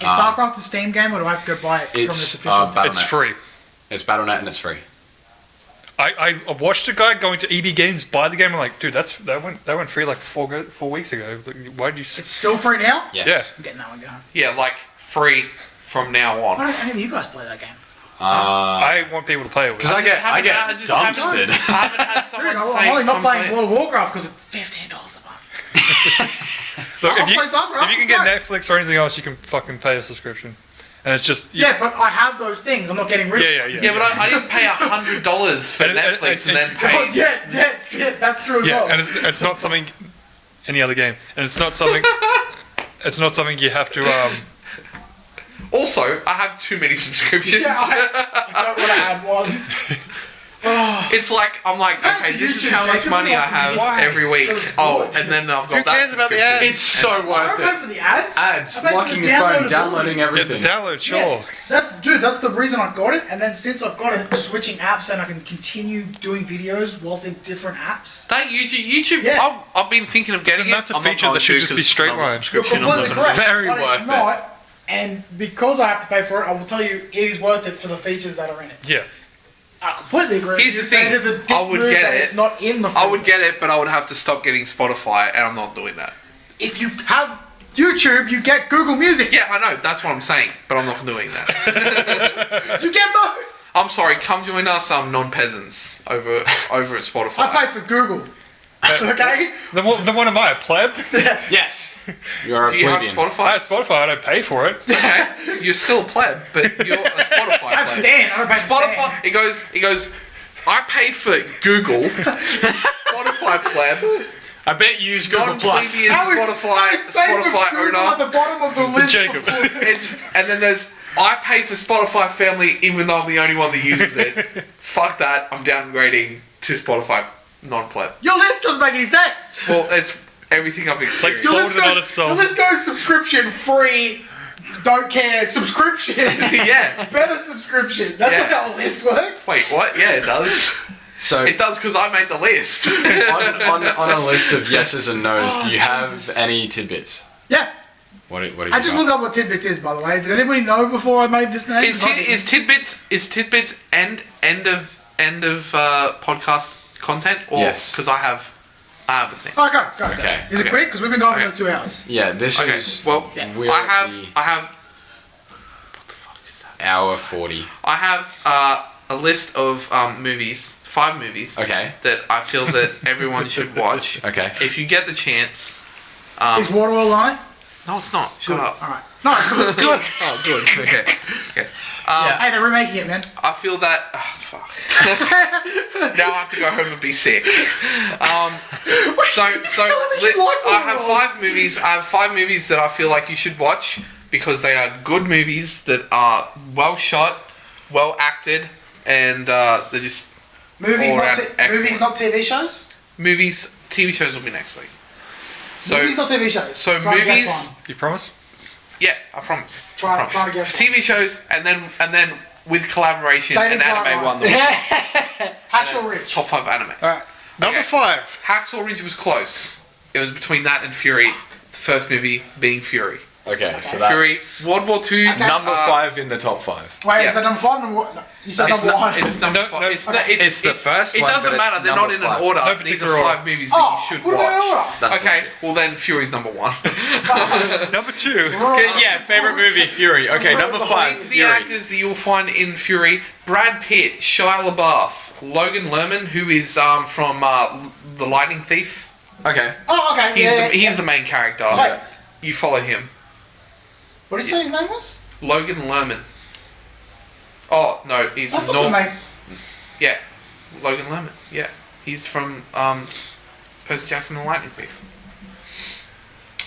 Speaker 3: Is StarCraft a Steam game or do I have to go buy it from its
Speaker 1: It's
Speaker 3: official thing?
Speaker 1: Battle.net.
Speaker 4: It's free.
Speaker 1: It's Battle.net and it's free.
Speaker 4: I watched a guy going to EB Games buy the game. I'm like, dude, that went free like 4 weeks ago. Like, why did you?
Speaker 3: It's still free now?
Speaker 1: Yes.
Speaker 4: Yeah.
Speaker 3: I'm getting that one going.
Speaker 2: Yeah, like free from now on.
Speaker 3: Why don't any of you guys play that game?
Speaker 4: I want people to play it with.
Speaker 1: Because I get
Speaker 2: just haven't-
Speaker 1: dumpstered.
Speaker 2: I haven't had
Speaker 3: Dude,
Speaker 2: someone
Speaker 3: I'm
Speaker 2: say
Speaker 3: only not
Speaker 2: come
Speaker 3: playing
Speaker 2: play it.
Speaker 3: World of Warcraft because it's $15 a month.
Speaker 4: So
Speaker 3: I'll
Speaker 4: if you,
Speaker 3: play StarCraft,
Speaker 4: if you can
Speaker 3: it's
Speaker 4: get
Speaker 3: great.
Speaker 4: Netflix or anything else, you can fucking pay a subscription. And it's just
Speaker 3: Yeah, but I have those things. I'm not getting rid of
Speaker 4: yeah,
Speaker 3: them.
Speaker 4: yeah,
Speaker 2: Yeah, but I didn't pay $100 for
Speaker 4: And- and-
Speaker 2: Netflix and,
Speaker 4: and-
Speaker 2: then
Speaker 3: Oh,
Speaker 2: pay.
Speaker 3: yeah, that's true as
Speaker 4: yeah,
Speaker 3: well.
Speaker 4: and it's not something any other game, and it's not something you have to
Speaker 2: Also, I have too many subscriptions.
Speaker 3: Yeah, I don't want to add one.
Speaker 2: It's like I'm like,
Speaker 3: Go
Speaker 2: okay,
Speaker 3: to
Speaker 2: this is
Speaker 3: YouTube,
Speaker 2: how much
Speaker 3: Jacob,
Speaker 2: money I
Speaker 3: off
Speaker 2: have
Speaker 3: of Why?
Speaker 2: every week.
Speaker 3: Because it's
Speaker 2: Oh,
Speaker 3: good.
Speaker 2: and then I've got
Speaker 5: Who
Speaker 2: that
Speaker 5: cares about the
Speaker 2: subscription.
Speaker 5: ads?
Speaker 1: It's so
Speaker 3: I
Speaker 1: worth
Speaker 3: don't pay
Speaker 1: it.
Speaker 3: for the ads.
Speaker 1: Ads,
Speaker 3: I pay for
Speaker 1: locking
Speaker 3: the
Speaker 1: your phone,
Speaker 3: downloadability.
Speaker 1: downloading
Speaker 4: Yeah, the
Speaker 1: everything.
Speaker 4: download, sure.
Speaker 3: Yeah, that's the reason I got it. And then since I've got it, switching apps and I can continue doing videos whilst in different apps.
Speaker 2: That YouTube.
Speaker 3: Yeah.
Speaker 2: I've been thinking of getting
Speaker 4: And that's
Speaker 2: it.
Speaker 4: a
Speaker 2: I'm not
Speaker 4: feature
Speaker 2: going
Speaker 4: that should
Speaker 2: to
Speaker 4: just be
Speaker 2: 'cause
Speaker 4: straight
Speaker 2: another
Speaker 4: line.
Speaker 3: You're
Speaker 2: subscription, I'm not
Speaker 3: completely
Speaker 2: gonna do
Speaker 3: correct.
Speaker 1: Very
Speaker 3: but
Speaker 1: worth
Speaker 3: it's
Speaker 1: it.
Speaker 3: not. And because I have to pay for it, I will tell you it is worth it for the features that are in it.
Speaker 4: Yeah.
Speaker 3: I completely agree.
Speaker 2: Here's
Speaker 3: with
Speaker 2: the
Speaker 3: you,
Speaker 2: thing,
Speaker 3: but It is a dick
Speaker 2: I would
Speaker 3: move
Speaker 2: get
Speaker 3: that
Speaker 2: it.
Speaker 3: It's not in the.
Speaker 2: I would
Speaker 3: framework.
Speaker 2: get it, but I would have to stop getting Spotify, and I'm not doing that.
Speaker 3: If you have YouTube, you get Google Music.
Speaker 2: Yeah, I know. That's what I'm saying, but I'm not doing that.
Speaker 3: You get both.
Speaker 2: I'm sorry. Come join us, non-peasants over at Spotify.
Speaker 3: I pay for Google. Okay.
Speaker 4: Then what am I, a pleb?
Speaker 1: Yes. You're a
Speaker 2: Do you have
Speaker 1: plebeian.
Speaker 4: I
Speaker 2: Spotify?
Speaker 4: have Spotify, I don't pay for it.
Speaker 2: Okay, you're still a pleb, but you're a Spotify
Speaker 3: I have
Speaker 2: pleb.
Speaker 3: Stan. I don't pay for Stan.
Speaker 2: Spotify. He goes. I pay for Google. Spotify pleb.
Speaker 1: I bet you use Google Plus.
Speaker 2: Non-plebeian
Speaker 3: How is-
Speaker 2: Spotify
Speaker 3: how is paying for
Speaker 2: Spotify
Speaker 3: Google at
Speaker 2: owner.
Speaker 3: the bottom of the list.
Speaker 4: Jacob.
Speaker 2: And then there's I pay for Spotify Family even though I'm the only one that uses it. Fuck that. I'm downgrading to Spotify non-pleb.
Speaker 3: Your list doesn't make any sense.
Speaker 2: Well, it's everything I've experienced.
Speaker 3: Your
Speaker 4: Fold
Speaker 3: list
Speaker 4: it on
Speaker 3: goes,
Speaker 4: itself.
Speaker 3: your list goes subscription free, don't care, subscription,
Speaker 2: Yeah.
Speaker 3: better subscription. That's
Speaker 2: Yeah.
Speaker 3: not how a list works.
Speaker 2: Wait, what? Yeah, it does.
Speaker 1: So,
Speaker 2: It does because I made the list.
Speaker 1: on a list of yeses and nos,
Speaker 3: Oh,
Speaker 1: do you have
Speaker 3: Jesus.
Speaker 1: any tidbits?
Speaker 3: Yeah,
Speaker 1: What have you
Speaker 3: I just
Speaker 1: got?
Speaker 3: looked up what tidbits is, by the way. Did anybody know before I made this name?
Speaker 2: Is tidbits end of podcast content or
Speaker 1: Yes.
Speaker 2: because I have a thing.
Speaker 3: Oh, go.
Speaker 1: Okay,
Speaker 3: Is it
Speaker 2: okay.
Speaker 3: quick? Because we've been going
Speaker 2: Okay.
Speaker 3: for 2 hours.
Speaker 1: Yeah, this
Speaker 2: Okay,
Speaker 1: is
Speaker 2: well,
Speaker 1: will
Speaker 2: I have
Speaker 1: be
Speaker 2: that?
Speaker 1: hour 40.
Speaker 2: I have a list of movies, 5 movies.
Speaker 1: Okay.
Speaker 2: That I feel that everyone should watch.
Speaker 1: Okay.
Speaker 2: If you get the chance.
Speaker 3: Is Waterworld on it?
Speaker 2: No, it's not. Shut up.
Speaker 3: Alright. No, good.
Speaker 2: Oh, good. Okay. Okay.
Speaker 3: Hey, they're remaking it, man.
Speaker 2: I feel that. Oh, fuck. Now I have to go home and be sick. So
Speaker 3: telling me you like
Speaker 2: I have
Speaker 3: Waterworld?
Speaker 2: 5 movies. I have 5 movies that I feel like you should watch because they are good movies that are well shot, well acted, and they're just
Speaker 3: Movies,
Speaker 2: all
Speaker 3: not,
Speaker 2: around excellent.
Speaker 3: movies, not TV shows?
Speaker 2: movies. TV shows will be next week. So
Speaker 3: Movies, not TV shows.
Speaker 2: so
Speaker 3: Try and guess
Speaker 2: movies-
Speaker 3: one.
Speaker 4: You promise?
Speaker 2: yeah, I promise.
Speaker 3: Try
Speaker 2: I promise.
Speaker 3: to guess one.
Speaker 2: TV shows and then with collaboration
Speaker 3: Saving
Speaker 2: and anime
Speaker 3: Private
Speaker 2: won the
Speaker 3: Ryan. Hacksaw Ridge.
Speaker 2: top 5 anime.
Speaker 3: Alright.
Speaker 5: Number
Speaker 2: Okay.
Speaker 5: 5.
Speaker 2: Hacksaw Ridge was close. It was between that and Fury. The first movie being Fury.
Speaker 1: Okay, so that's
Speaker 2: Fury, World War II.
Speaker 3: Okay.
Speaker 1: number 5 in the top 5.
Speaker 3: Wait,
Speaker 2: Yeah.
Speaker 3: is that number 5? Number what? No, you said
Speaker 2: It's,
Speaker 3: number 1.
Speaker 2: it's number
Speaker 4: No,
Speaker 2: 5.
Speaker 4: no,
Speaker 2: It's,
Speaker 3: okay.
Speaker 1: It's the first
Speaker 2: It
Speaker 1: one,
Speaker 2: doesn't
Speaker 1: but it's
Speaker 2: matter. They're not
Speaker 1: number
Speaker 2: in an
Speaker 1: 5.
Speaker 2: order.
Speaker 4: No
Speaker 2: These are
Speaker 4: particular
Speaker 2: 5
Speaker 4: order.
Speaker 2: movies that
Speaker 3: Oh,
Speaker 2: you should
Speaker 3: put them in
Speaker 2: watch.
Speaker 3: order.
Speaker 1: That's
Speaker 2: Okay,
Speaker 1: bullshit.
Speaker 2: well then Fury's number 1.
Speaker 4: Number 2.
Speaker 1: Okay, yeah, favorite movie, Fury. Okay, number 5,
Speaker 2: These are the
Speaker 1: Fury.
Speaker 2: actors that you'll find in Fury: Brad Pitt, Shia LaBeouf, Logan Lerman, who is from The Lightning Thief.
Speaker 1: Okay.
Speaker 3: Oh, okay.
Speaker 2: He's the main character.
Speaker 3: Right.
Speaker 2: You follow him.
Speaker 3: What did you say his name was?
Speaker 2: Logan Lerman. Oh no, he's
Speaker 3: That's not the main.
Speaker 2: Yeah, Logan Lerman. Yeah, he's from Percy Jackson and the Lightning Thief.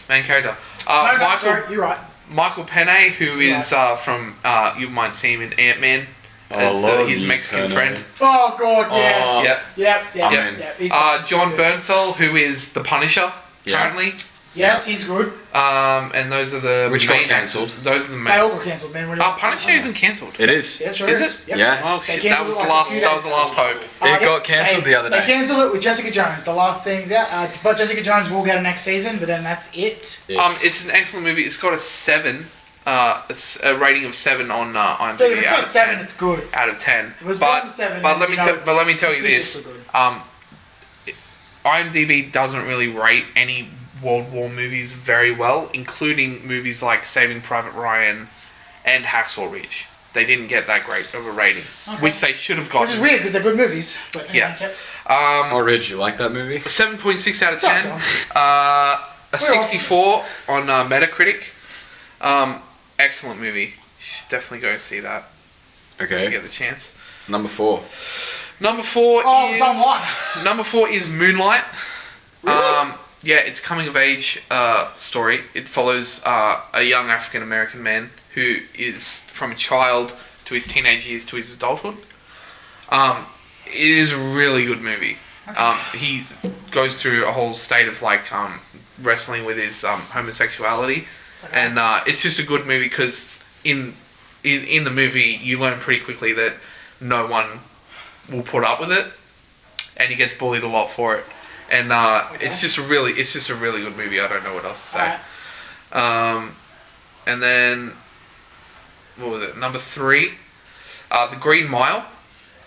Speaker 2: Main character.
Speaker 3: No,
Speaker 2: Michael
Speaker 3: sorry, you're right.
Speaker 2: Michael Penne, who is from you might see him in Ant-Man as
Speaker 1: Lord,
Speaker 2: his
Speaker 1: you
Speaker 2: Mexican
Speaker 1: Penne.
Speaker 2: friend.
Speaker 3: Oh, God, yeah.
Speaker 1: Oh.
Speaker 2: Yep.
Speaker 3: Yep.
Speaker 1: Yeah.
Speaker 3: He's good.
Speaker 2: John
Speaker 3: He's good.
Speaker 2: Bernthal, who is the Punisher
Speaker 1: Yeah.
Speaker 2: currently.
Speaker 3: Yes, he's good.
Speaker 2: And those are the
Speaker 1: Which got
Speaker 2: main
Speaker 1: cancelled.
Speaker 2: Those are the
Speaker 3: They
Speaker 2: main.
Speaker 3: all got cancelled, man. What do you-
Speaker 2: Punisher isn't cancelled.
Speaker 1: It is.
Speaker 3: Yeah, it sure
Speaker 2: Is
Speaker 3: is.
Speaker 2: it?
Speaker 3: Yep.
Speaker 1: Yes.
Speaker 2: Oh
Speaker 3: They
Speaker 2: shit! That
Speaker 3: cancelled
Speaker 2: was
Speaker 3: it
Speaker 2: the
Speaker 3: like a
Speaker 2: last.
Speaker 3: few
Speaker 2: That was the
Speaker 3: days
Speaker 2: last
Speaker 3: ago.
Speaker 2: hope.
Speaker 1: It got cancelled the other
Speaker 3: They
Speaker 1: day.
Speaker 3: cancelled it with Jessica Jones. The last thing's out. But Jessica Jones will get a next season, but then that's it.
Speaker 2: It's an excellent movie. It's got a 7, a rating of 7 on IMDb.
Speaker 3: Dude, if it's
Speaker 2: out
Speaker 3: got a
Speaker 2: of
Speaker 3: 7,
Speaker 2: 10.
Speaker 3: it's good.
Speaker 2: Out of 10.
Speaker 3: If it was
Speaker 2: but,
Speaker 3: 1 to 7,
Speaker 2: but
Speaker 3: then,
Speaker 2: let me
Speaker 3: you know,
Speaker 2: but let me tell you this.
Speaker 3: suspiciously good.
Speaker 2: IMDb doesn't really rate any World War movies very well, including movies like Saving Private Ryan and Hacksaw Ridge. They didn't get that great of a rating,
Speaker 3: Okay.
Speaker 2: which they should have
Speaker 3: Which
Speaker 2: gotten.
Speaker 3: is weird because they're good movies. But anyway,
Speaker 2: Yeah.
Speaker 3: yep.
Speaker 1: Oh, Ridge, you like that movie?
Speaker 2: 7.6 out of
Speaker 3: Sorry,
Speaker 2: 10.
Speaker 3: Tom.
Speaker 2: A
Speaker 3: We're
Speaker 2: 64 on Metacritic. Excellent movie. You should definitely go see that if you
Speaker 1: Okay.
Speaker 2: get the chance.
Speaker 1: Number 4.
Speaker 2: Number 4
Speaker 3: Oh,
Speaker 2: is
Speaker 3: we've done one.
Speaker 2: Number 4 is Moonlight.
Speaker 3: Really?
Speaker 2: Yeah, it's coming of age story. It follows a young African American man who is from a child to his teenage years to his adulthood. it is a really good movie. He goes through a whole state of like wrestling with his homosexuality, and it's just a good movie because in the movie you learn pretty quickly that no one will put up with it, and he gets bullied a lot for it, and it's just a really good movie. I don't know what else to say. And then what was it? Number 3, The Green Mile.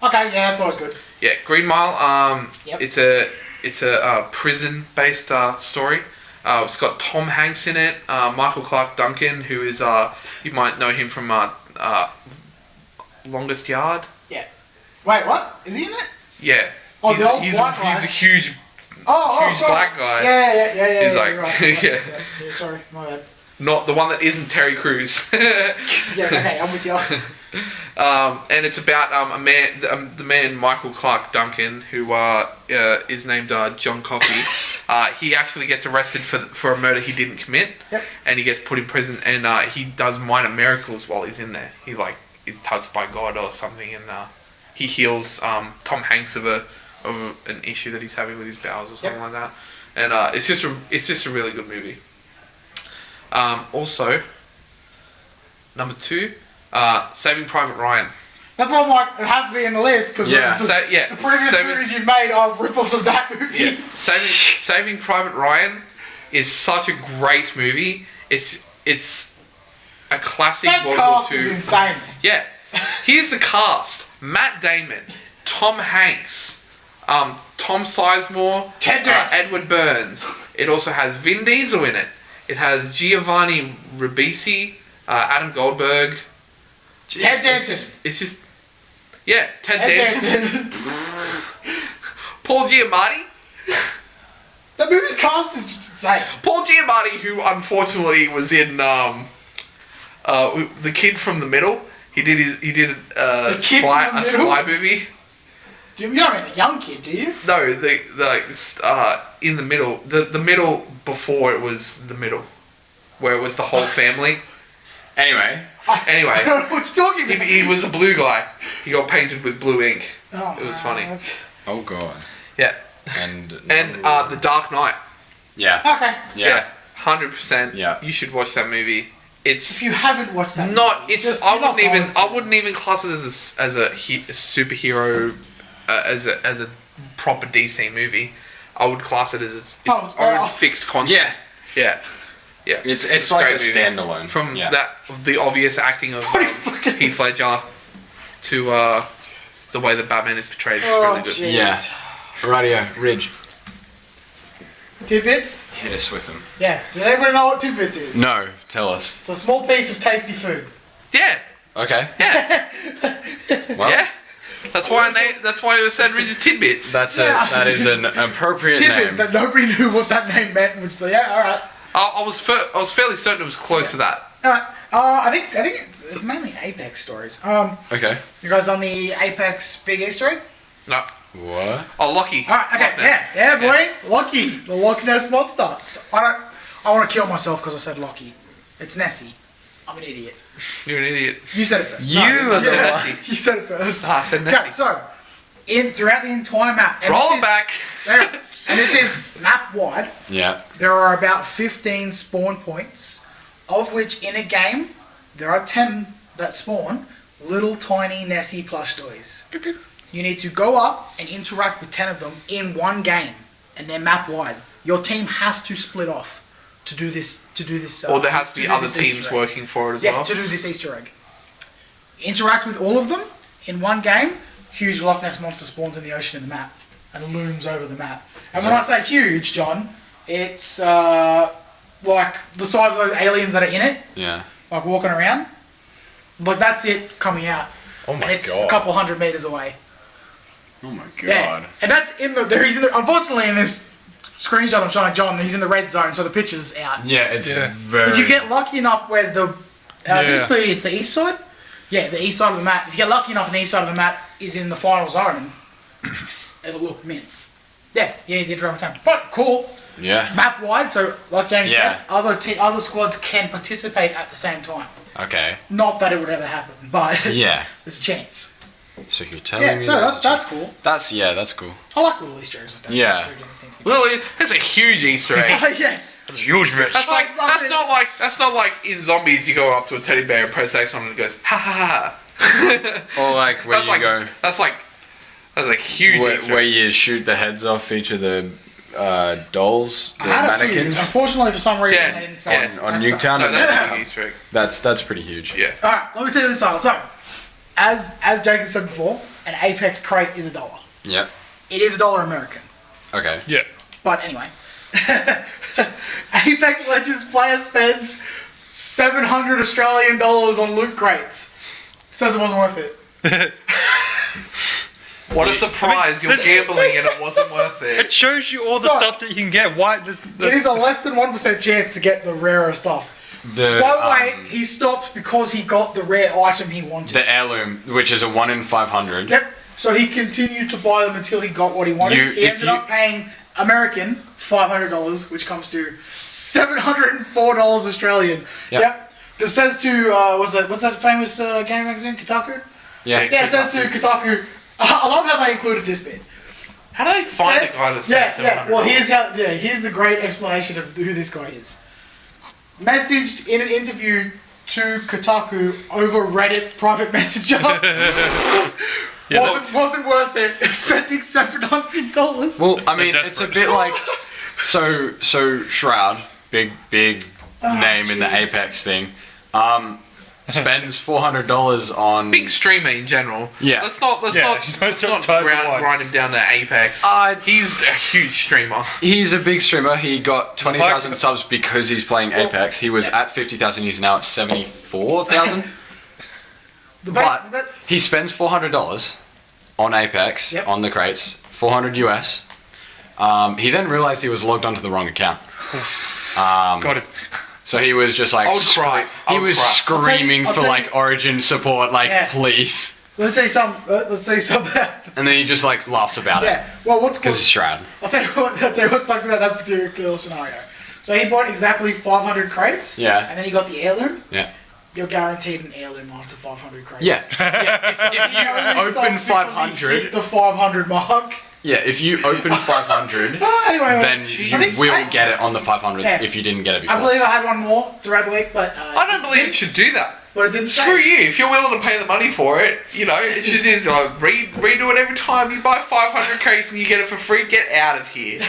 Speaker 3: Okay, yeah, that's always good.
Speaker 2: Yeah, Green Mile.
Speaker 3: Yep.
Speaker 2: It's a prison-based story. It's got Tom Hanks in it, Michael Clarke Duncan, who is you might know him from Longest Yard.
Speaker 3: Yeah. Wait, what? Is he in it?
Speaker 2: Yeah.
Speaker 3: Oh, the old black guy.
Speaker 2: He's a huge
Speaker 3: sorry.
Speaker 2: black guy.
Speaker 3: Yeah.
Speaker 2: He's like,
Speaker 3: you're right. Yeah, sorry, my bad.
Speaker 2: Not the one that isn't Terry Crews.
Speaker 3: Yeah, okay, I'm with you.
Speaker 2: And it's about the man Michael Clarke Duncan, who is named John Coffey. He actually gets arrested for a murder he didn't commit, and he gets put in prison. And he does minor miracles while he's in there. He like is touched by God or something, and he heals Tom Hanks of an issue that he's having with his bowels or something like that. And it's just a really good movie. Also, number 2. Saving Private Ryan.
Speaker 3: That's what I'm like, it has to be in the list because the previous movies you've made are rip-offs of that movie.
Speaker 2: Yeah. Saving Private Ryan is such a great movie. It's a classic
Speaker 3: that
Speaker 2: World
Speaker 3: cast
Speaker 2: War II.
Speaker 3: is insane.
Speaker 2: Yeah. Here's the cast. Matt Damon, Tom Hanks, Tom Sizemore,
Speaker 3: Ted Danson.
Speaker 2: Edward Burns. It also has Vin Diesel in it. It has Giovanni Ribisi, Adam Goldberg.
Speaker 3: Ted Danson.
Speaker 2: It's just... Yeah, Ted Danson. Paul Giamatti.
Speaker 3: That movie's cast is just insane.
Speaker 2: Paul Giamatti, who unfortunately was in The Kid from the Middle. He did a spy movie.
Speaker 3: You don't mean the young kid, do you?
Speaker 2: No, in the middle. The middle before it was the middle, where it was the whole family.
Speaker 1: Anyway.
Speaker 3: I don't know what you're talking about.
Speaker 2: He was a blue guy. He got painted with blue ink.
Speaker 3: Oh,
Speaker 2: it was funny.
Speaker 1: Oh god.
Speaker 2: Yeah.
Speaker 1: And
Speaker 2: The Dark Knight.
Speaker 1: Yeah.
Speaker 3: Okay.
Speaker 2: Yeah. 100%.
Speaker 1: Yeah.
Speaker 2: You should watch that movie.
Speaker 3: If you haven't watched that movie,
Speaker 2: I wouldn't even class it as a superhero, as a proper DC movie. I would class it as its own fixed concept.
Speaker 1: Yeah.
Speaker 2: Yeah.
Speaker 1: It's like a
Speaker 2: great movie.
Speaker 1: standalone.
Speaker 2: From the obvious acting of Heath Ledger to the way that Batman is portrayed is really good.
Speaker 3: Geez.
Speaker 1: Yeah. Radio, Ridge.
Speaker 3: Tidbits?
Speaker 1: Hit us with them.
Speaker 3: Yeah. Does anybody know what tidbits is?
Speaker 1: No, tell us.
Speaker 3: It's a small piece of tasty food.
Speaker 2: Yeah.
Speaker 1: Okay.
Speaker 2: Yeah.
Speaker 1: Well,
Speaker 2: yeah. That's why it was said Ridge's Tidbits.
Speaker 1: That is an appropriate
Speaker 3: Tidbits
Speaker 1: name.
Speaker 3: that nobody knew what that name meant. Which is yeah, all right.
Speaker 2: I was fairly certain it was close to that.
Speaker 3: All right. I think it's mainly Apex stories.
Speaker 1: Okay.
Speaker 3: You guys done the Apex Big Easter egg?
Speaker 2: No.
Speaker 1: What?
Speaker 2: Oh, Lockie.
Speaker 3: All right. Okay. Yeah, boy. Lockie, the Loch Ness monster. So I want to kill myself because I said Lockie. It's Nessie. I'm an idiot.
Speaker 2: You're an idiot.
Speaker 3: You said it first.
Speaker 1: You
Speaker 2: said Nessie.
Speaker 3: You said it first.
Speaker 2: I said Nessie.
Speaker 3: Okay, so throughout the entire map, and
Speaker 2: Roll it back.
Speaker 3: And this is map wide.
Speaker 1: Yeah.
Speaker 3: There are about 15 spawn points, of which in a game there are 10 that spawn little tiny Nessie plush toys. You need to go up and interact with 10 of them in one game, and they're map wide. Your team has to split off to do this.
Speaker 2: Or there has to be other teams working for it as well.
Speaker 3: Yeah, to do this Easter egg. Interact with all of them in one game. Huge Loch Ness monster spawns in the ocean in the map and looms over the map. And when I say huge, John, it's like the size of those aliens that are in it.
Speaker 1: Yeah.
Speaker 3: Like walking around. Like that's it coming out.
Speaker 1: Oh my
Speaker 3: and it's
Speaker 1: god.
Speaker 3: a couple 100 meters away.
Speaker 1: Oh my god.
Speaker 3: Yeah. And that's unfortunately in this screenshot I'm showing John, he's in the red zone, so the picture's out.
Speaker 1: Yeah, it's
Speaker 4: Yeah.
Speaker 3: If you get lucky enough where I think it's the east side? Yeah, the east side of the map. If you get lucky enough and the east side of the map is in the final zone, it'll look mint. Yeah, you need to interact with time. But cool.
Speaker 1: Yeah.
Speaker 3: Map wide, so like James
Speaker 1: Yeah.
Speaker 3: said, other squads can participate at the same time.
Speaker 1: Okay.
Speaker 3: Not that it would ever happen, but
Speaker 1: Yeah.
Speaker 3: there's a chance.
Speaker 1: So you're telling
Speaker 3: Yeah,
Speaker 1: me
Speaker 3: so
Speaker 1: that's
Speaker 3: that's cool.
Speaker 1: that's cool.
Speaker 3: I like little Easter eggs like that.
Speaker 1: Yeah.
Speaker 2: Well, that's a huge Easter egg.
Speaker 3: Yeah.
Speaker 4: That's a huge bitch.
Speaker 2: That's not like in Zombies. You go up to a teddy bear and press X on it and it goes ha ha ha.
Speaker 1: Or like where
Speaker 2: That's
Speaker 1: you
Speaker 2: like
Speaker 1: go,
Speaker 2: that's a huge Easter
Speaker 1: where
Speaker 2: egg.
Speaker 1: you shoot the heads off each of the dolls, the
Speaker 3: I had a few.
Speaker 1: mannequins.
Speaker 3: Unfortunately, for some reason,
Speaker 2: Yeah,
Speaker 3: they didn't sell
Speaker 2: yeah.
Speaker 3: it.
Speaker 1: On
Speaker 3: That
Speaker 1: Nuketown
Speaker 3: sucks.
Speaker 2: So
Speaker 1: and
Speaker 2: that's a big Easter egg.
Speaker 1: That's pretty huge.
Speaker 2: Yeah.
Speaker 3: All right, let me tell you this title. So, as Jacob said before, an Apex crate is $1.
Speaker 1: Yep.
Speaker 3: It is $1 American.
Speaker 1: Okay.
Speaker 4: Yeah.
Speaker 3: But anyway, Apex Legends player spends $700 Australian on loot crates. Says it wasn't worth it.
Speaker 2: What a surprise! You're gambling and it wasn't worth
Speaker 4: It
Speaker 2: it.
Speaker 4: shows you all the
Speaker 3: So-
Speaker 4: stuff that you can get. Why?
Speaker 3: It is a less than 1% chance to get the rarer stuff.
Speaker 1: The
Speaker 3: By the way, he stopped because he got the rare item he wanted.
Speaker 1: the heirloom, which is a 1 in 500.
Speaker 3: Yep. So he continued to buy them until he got what he wanted. He
Speaker 1: If
Speaker 3: ended up paying American $500, which comes to $704 Australian.
Speaker 1: Yep.
Speaker 3: It says to what's that famous game magazine, Kotaku?
Speaker 1: Yeah.
Speaker 3: Yeah, it says to Kotaku. I love how they included this bit.
Speaker 2: How do they find
Speaker 3: Said-
Speaker 2: a guy that's
Speaker 3: Yeah,
Speaker 2: paid
Speaker 3: yeah.
Speaker 2: $700?
Speaker 3: Well, here's the great explanation of who this guy is. Messaged in an interview to Kotaku over Reddit private messenger. wasn't worth it. Spending $700.
Speaker 1: Well, I mean,
Speaker 4: They're
Speaker 1: it's a
Speaker 4: desperate.
Speaker 1: bit like so Shroud, big name in the
Speaker 3: jeez.
Speaker 1: Apex thing. Spends $400 on
Speaker 2: Big streamer in general.
Speaker 1: Yeah.
Speaker 2: Let's not
Speaker 4: Tons of wine.
Speaker 2: grind him down to Apex. He's a huge streamer.
Speaker 1: He's a big streamer. He got 20,000
Speaker 4: Like-
Speaker 1: subs because he's playing Apex. He was at 50,000. He's now at 74,000. But he spends $400 on Apex
Speaker 3: Yep.
Speaker 1: on the crates, 400 US. He then realized he was logged onto the wrong account.
Speaker 4: Got it.
Speaker 1: So he was just like
Speaker 2: I would cry. I
Speaker 1: he
Speaker 2: would
Speaker 1: was
Speaker 2: cry.
Speaker 1: screaming
Speaker 3: I'll
Speaker 1: for
Speaker 3: tell
Speaker 1: like
Speaker 3: you-
Speaker 1: Origin support, like
Speaker 3: Yeah.
Speaker 1: please.
Speaker 3: Let's say something.
Speaker 1: And then he just like laughs about it
Speaker 3: Yeah. Well, what's
Speaker 1: because it's Shroud.
Speaker 3: I'll tell you what sucks about that particular scenario. So he bought exactly 500 crates.
Speaker 1: Yeah.
Speaker 3: And then he got the heirloom.
Speaker 1: Yeah.
Speaker 3: You're guaranteed an heirloom after 500 crates.
Speaker 1: Yeah. If you
Speaker 3: Only stopped
Speaker 1: open
Speaker 3: because he
Speaker 1: 500,
Speaker 3: hit the 500 mark.
Speaker 1: yeah, if you open 500,
Speaker 3: Anyway,
Speaker 1: then
Speaker 3: I
Speaker 1: you
Speaker 3: think-
Speaker 1: will
Speaker 3: I-
Speaker 1: get it on the 500
Speaker 3: Yeah.
Speaker 1: if you didn't get it
Speaker 3: I
Speaker 1: before.
Speaker 3: believe I had one more throughout the week, but
Speaker 2: I don't believe it should do that.
Speaker 3: But it didn't
Speaker 2: Screw
Speaker 3: say.
Speaker 2: you. If you're willing to pay the money for it, you know, it should just redo it every time. You buy 500 crates and you get it for free. Get out of here.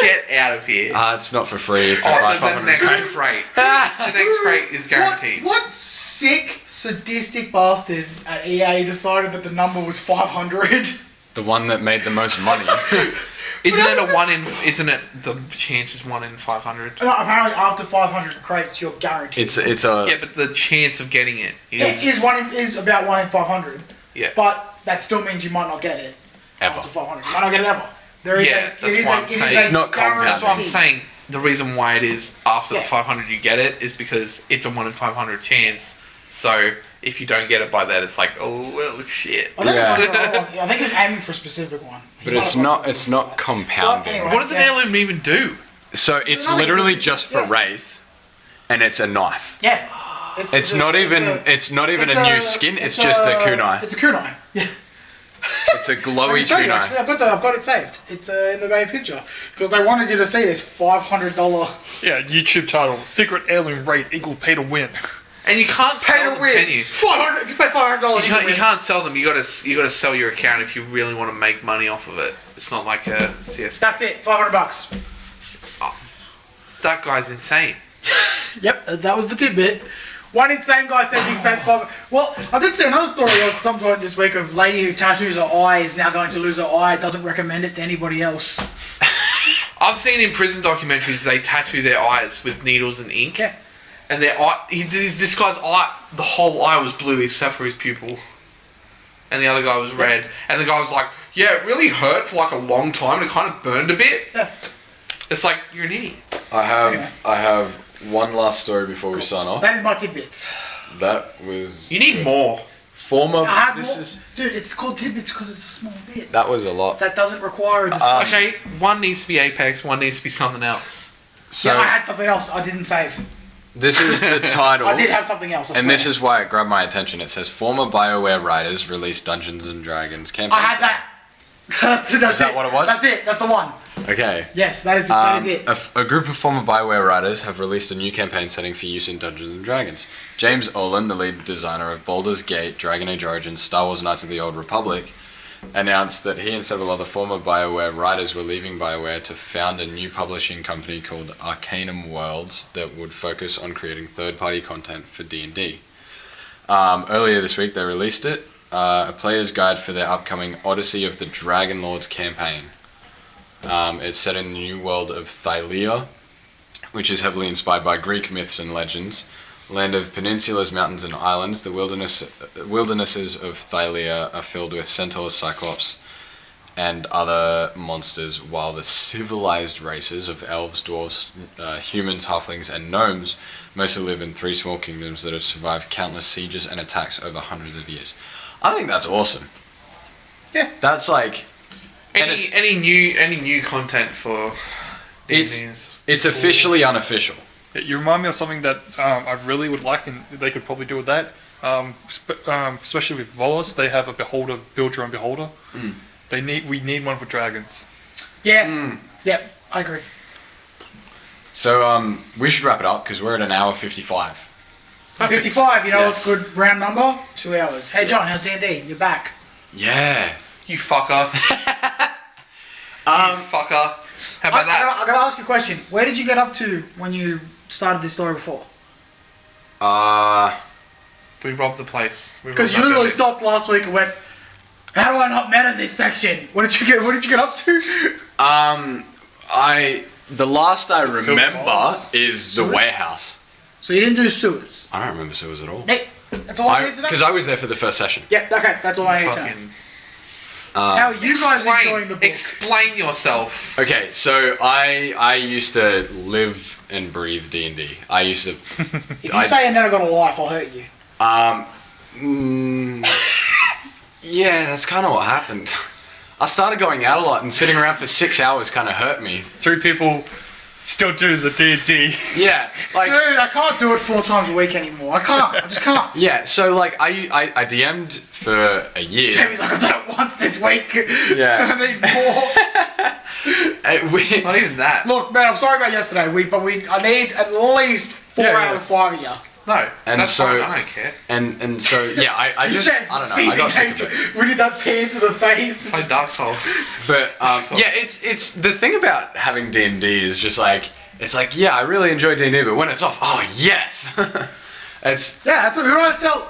Speaker 2: Get out of here.
Speaker 1: It's not for free if you buy
Speaker 2: The
Speaker 1: 500
Speaker 2: next
Speaker 1: crates.
Speaker 2: crate. The next crate is guaranteed.
Speaker 3: What sick, sadistic bastard at EA decided that the number was 500?
Speaker 1: The one that made the most money.
Speaker 2: Isn't it the chance is 1 in 500?
Speaker 3: No, apparently after 500 crates, you're guaranteed.
Speaker 1: it's a
Speaker 2: Yeah, but the chance of getting it
Speaker 3: It
Speaker 2: is...
Speaker 3: is about 1 in 500.
Speaker 2: Yeah.
Speaker 3: But that still means you might not get it
Speaker 1: Ever.
Speaker 3: after 500. You might not get it ever. There is
Speaker 2: Yeah, that's what I'm saying.
Speaker 1: It's not compounded.
Speaker 2: That's what I'm saying. The reason why it is after
Speaker 3: Yeah.
Speaker 2: the 500 you get it is because it's a 1 in 500 chance. So if you don't get it by that, it's like, oh, well, shit.
Speaker 3: I think,
Speaker 1: Yeah.
Speaker 3: I think he was aiming for a specific one. He
Speaker 1: but
Speaker 3: might
Speaker 1: it's
Speaker 3: have got
Speaker 1: not
Speaker 3: something.
Speaker 1: it's not compounding.
Speaker 3: anyway.
Speaker 2: What does an
Speaker 3: Yeah.
Speaker 2: heirloom even do?
Speaker 1: So it's
Speaker 3: nothing.
Speaker 1: literally just for
Speaker 3: Yeah.
Speaker 1: Wraith, and it's a knife.
Speaker 3: Yeah.
Speaker 1: It's not even a new skin. It's just a kunai.
Speaker 3: It's a kunai. Yeah.
Speaker 1: It's a
Speaker 3: I
Speaker 1: glowy
Speaker 3: can show you,
Speaker 1: kunai.
Speaker 3: actually. I've got it saved. It's in the main picture because they wanted you to see this $500
Speaker 4: Yeah, YouTube title: Secret Heirloom Rate equal pay to win.
Speaker 2: And you can't
Speaker 3: pay
Speaker 2: sell
Speaker 3: to
Speaker 2: them,
Speaker 3: win.
Speaker 2: can you?
Speaker 3: 500. If you pay $500,
Speaker 2: You can't sell them. You gotta sell your account if you really want to make money off of it. It's not like a CS.
Speaker 3: That's it. $500.
Speaker 2: That guy's insane.
Speaker 3: Yep, that was the tidbit. One insane guy says he spent Well, I did see another story at some point this week of lady who tattoos her eye is now going to lose her eye. Doesn't recommend it to anybody else.
Speaker 2: I've seen in prison documentaries they tattoo their eyes with needles and ink.
Speaker 3: Yeah.
Speaker 2: And their eye, this guy's eye, the whole eye was blue except for his pupil. And the other guy was red. And the guy was like, yeah, it really hurt for like a long time. It kind of burned a bit.
Speaker 3: Yeah.
Speaker 2: It's like, you're an idiot.
Speaker 1: I
Speaker 3: Anyway.
Speaker 1: have one last story before we sign off.
Speaker 3: That is my tidbits.
Speaker 1: That was
Speaker 2: You need more.
Speaker 1: former.
Speaker 3: I had
Speaker 1: This
Speaker 3: more.
Speaker 1: is
Speaker 3: Dude, it's called tidbits because it's a small bit.
Speaker 1: that was a lot.
Speaker 3: That doesn't require a discussion.
Speaker 2: Okay, one needs to be Apex, one needs to be something else.
Speaker 1: So
Speaker 3: Yeah, I had something else I didn't save.
Speaker 1: This is the title.
Speaker 3: I did have something else.
Speaker 1: And this is why it grabbed my attention. It says, former BioWare writers released Dungeons & Dragons campaign.
Speaker 3: I had that. That's
Speaker 1: Is that what it was?
Speaker 3: That's it. That's the one.
Speaker 1: Okay.
Speaker 3: Yes, that is it.
Speaker 1: A group of former BioWare writers have released a new campaign setting for use in Dungeons & Dragons. James Olin, the lead designer of Baldur's Gate, Dragon Age Origins, Star Wars Knights of the Old Republic, announced that he and several other former BioWare writers were leaving BioWare to found a new publishing company called Arcanum Worlds that would focus on creating third-party content for D&D. Earlier this week, they released it. A player's guide for their upcoming Odyssey of the Dragon Lords campaign. It's set in the new world of Thylia, which is heavily inspired by Greek myths and legends. Land of peninsulas, mountains, and islands, the wildernesses of Thylia are filled with centaurs, cyclops, and other monsters, while the civilized races of elves, dwarves, humans, halflings, and gnomes mostly live in 3 small kingdoms that have survived countless sieges and attacks over hundreds of years. I think that's awesome.
Speaker 3: Yeah.
Speaker 1: That's like...
Speaker 2: Any new content for
Speaker 1: It's officially unofficial.
Speaker 4: You remind me of something that I really would like, and they could probably do with that. Especially with Volos, they have a beholder, build your own beholder. We need one for dragons.
Speaker 3: Yeah. Yep. I agree.
Speaker 1: So we should wrap it up because we're at an hour 55.
Speaker 3: 55. You know
Speaker 1: Yeah.
Speaker 3: what's a good round number? 2 hours. Hey John, how's D&D? You're back.
Speaker 1: Yeah.
Speaker 2: You fucker. You fucker. How about that?
Speaker 3: I gotta ask you a question. Where did you get up to when you started this story before?
Speaker 2: We robbed the place.
Speaker 3: Because you literally stopped last week and went, "How do I not meta this section?" What did you get up to?
Speaker 1: The last I remember
Speaker 4: Walls?
Speaker 1: is the
Speaker 3: Sewers?
Speaker 1: warehouse.
Speaker 3: So you didn't do sewers.
Speaker 1: I don't remember sewers at all.
Speaker 3: Hey, that's all I need to know.
Speaker 1: Because I was there for the first session.
Speaker 3: Yeah, okay, that's all I need to know.
Speaker 2: Fucking
Speaker 3: How are you guys enjoying the book?
Speaker 2: Explain yourself.
Speaker 1: Okay, so I used to live and breathe D&D. I used to...
Speaker 3: If you say "and then I got a life," I'll hurt you.
Speaker 1: Yeah, that's kind of what happened. I started going out a lot, and sitting around for 6 hours kind of hurt me.
Speaker 4: 3 people still do the D&D.
Speaker 1: Yeah, like...
Speaker 3: Dude, I can't do it 4 times a week anymore. I can't. I just can't.
Speaker 1: Yeah, so like I DM'd for a year.
Speaker 3: Jamie's like, "I've done it once this week."
Speaker 1: Yeah.
Speaker 3: I need more.
Speaker 2: Not even that.
Speaker 3: Look, man, I'm sorry about yesterday. I need at least 4
Speaker 4: Yeah,
Speaker 3: out
Speaker 4: yeah.
Speaker 3: of the 5 of you.
Speaker 2: No.
Speaker 1: And
Speaker 2: that's
Speaker 1: so-
Speaker 2: fine. I don't care.
Speaker 1: And so yeah, I
Speaker 3: He
Speaker 1: just
Speaker 3: says,
Speaker 1: I don't know. I got sick of it.
Speaker 3: We did that pan to the face.
Speaker 2: So Dark Souls.
Speaker 1: But yeah, it's the thing about having D&D is just like it's like yeah, I really enjoy D&D, but when it's off, oh yes, it's
Speaker 3: Yeah, that's what we want to tell.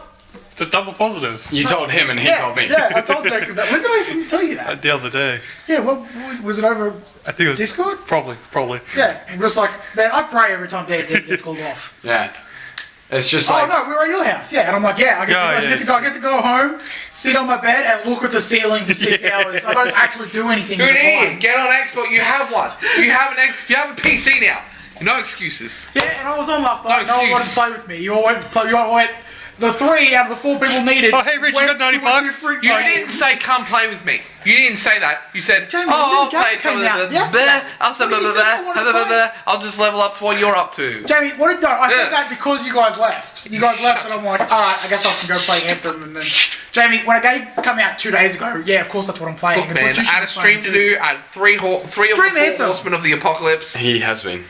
Speaker 4: It's a double positive.
Speaker 1: you told him and he told me.
Speaker 3: Yeah, I told Jacob that. When did I tell you that?
Speaker 4: The other day.
Speaker 3: Yeah, what was it over
Speaker 4: I think it was...
Speaker 3: Discord?
Speaker 4: Probably.
Speaker 3: Yeah, I'm just like, man, I pray every time D&D gets called off.
Speaker 1: Yeah. It's just
Speaker 3: Oh
Speaker 1: like
Speaker 3: no, we're at your house. Yeah, and I'm like, yeah, I get to go home, sit on my bed, and look at the ceiling for 6 hours. I don't actually do anything.
Speaker 2: Good
Speaker 3: with the
Speaker 2: Ian,
Speaker 3: time.
Speaker 2: get on Xbox. You have one. You have a PC now. No excuses.
Speaker 3: Yeah, and I was on last night.
Speaker 2: No
Speaker 3: No one wanted to
Speaker 2: excuse.
Speaker 3: play with me. You all went. The 3 out of the 4 people needed.
Speaker 4: Oh, hey, Rich, you
Speaker 3: went
Speaker 4: got 90
Speaker 3: to a
Speaker 4: bucks?
Speaker 3: different
Speaker 2: You
Speaker 3: game.
Speaker 2: didn't say come play with me. You didn't say that. You said,
Speaker 3: Jamie,
Speaker 2: oh, I'll
Speaker 3: the new
Speaker 2: play
Speaker 3: game
Speaker 2: some of
Speaker 3: came out
Speaker 2: the
Speaker 3: yesterday.
Speaker 2: I'll say
Speaker 3: What do you think I wanna play?
Speaker 2: I'll just level up to what you're up to.
Speaker 3: Jamie, what did I
Speaker 2: Yeah.
Speaker 3: said that because you guys left. You guys left, and I'm like, all right, I guess I can go play Anthem. And then, Jamie, when a game came out 2 days ago, yeah, of course that's what I'm playing.
Speaker 2: Look,
Speaker 3: It's what
Speaker 2: man,
Speaker 3: you should
Speaker 2: I had a
Speaker 3: be
Speaker 2: stream
Speaker 3: playing
Speaker 2: to
Speaker 3: too.
Speaker 2: do. I had three of the
Speaker 3: Stream
Speaker 2: 4
Speaker 3: Anthem.
Speaker 2: horsemen of the apocalypse.
Speaker 1: he has been.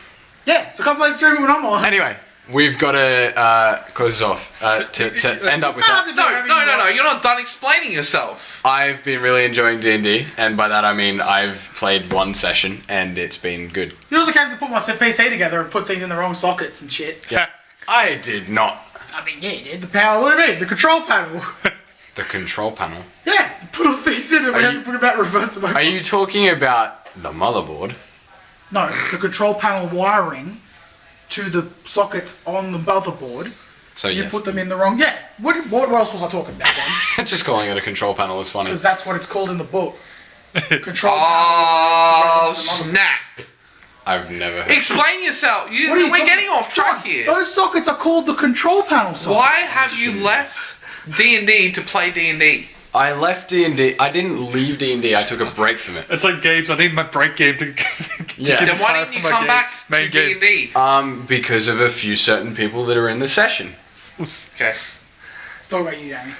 Speaker 3: Yeah, so come play stream when I'm on.
Speaker 1: Anyway, we've got to close this off to end up with that.
Speaker 2: No. You're not done explaining yourself.
Speaker 1: I've been really enjoying D&D, and by that I mean I've played 1 session and it's been good.
Speaker 3: You also came to put my PC together and put things in the wrong sockets and shit.
Speaker 1: Yeah, I did not.
Speaker 3: I mean, yeah, you did. The power, what do you mean? The control panel.
Speaker 1: The control panel.
Speaker 3: Yeah, put all things in and we
Speaker 1: Are
Speaker 3: have
Speaker 1: you-
Speaker 3: to put it back reverse them over.
Speaker 1: Are you talking about the motherboard?
Speaker 3: No, the control panel wiring to the sockets on the motherboard.
Speaker 1: So
Speaker 3: You
Speaker 1: yes.
Speaker 3: put them in the wrong. Yeah. What else was I talking about then?
Speaker 1: Just calling it a control panel is funny.
Speaker 3: Because that's what it's called in the book. Control
Speaker 2: Oh,
Speaker 3: panel. is to run into the motherboard.
Speaker 2: snap.
Speaker 1: I've never heard.
Speaker 2: Explain yourself.
Speaker 3: What are you
Speaker 2: We're
Speaker 3: talking-
Speaker 2: getting off track
Speaker 3: John,
Speaker 2: here.
Speaker 3: Those sockets are called the control panel sockets.
Speaker 2: Why have you left D&D to play D&D?
Speaker 1: I left D&D. I didn't leave D&D. I took a break from it.
Speaker 4: It's like games. I need my break game to.
Speaker 1: Yeah.
Speaker 2: Then why didn't you come back to
Speaker 4: Main game.
Speaker 2: D&D?
Speaker 1: Because of a few certain people that are in the session.
Speaker 2: Okay.
Speaker 3: Talk about you, Jamie.